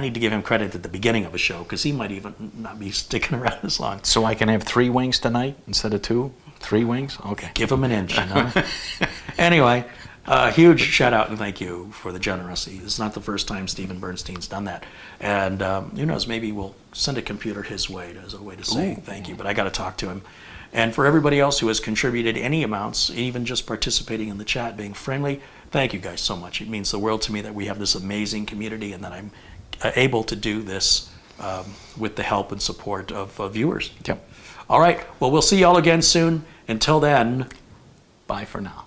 need to give him credit at the beginning of a show because he might even not be sticking around as long. So I can have 3 wings tonight instead of 2? 3 wings? Okay. Give him an inch, you know? Anyway, huge shout out and thank you for the generosity. It's not the first time Stephen Bernstein's done that. And who knows, maybe we'll send a computer his way as a way to say thank you, but I got to talk to him. And for everybody else who has contributed any amounts, even just participating in the chat, being friendly, thank you guys so much. It means the world to me that we have this amazing community and that I'm able to do this with the help and support of viewers. Yep. All right, well, we'll see y'all again soon. Until then, Bye for now.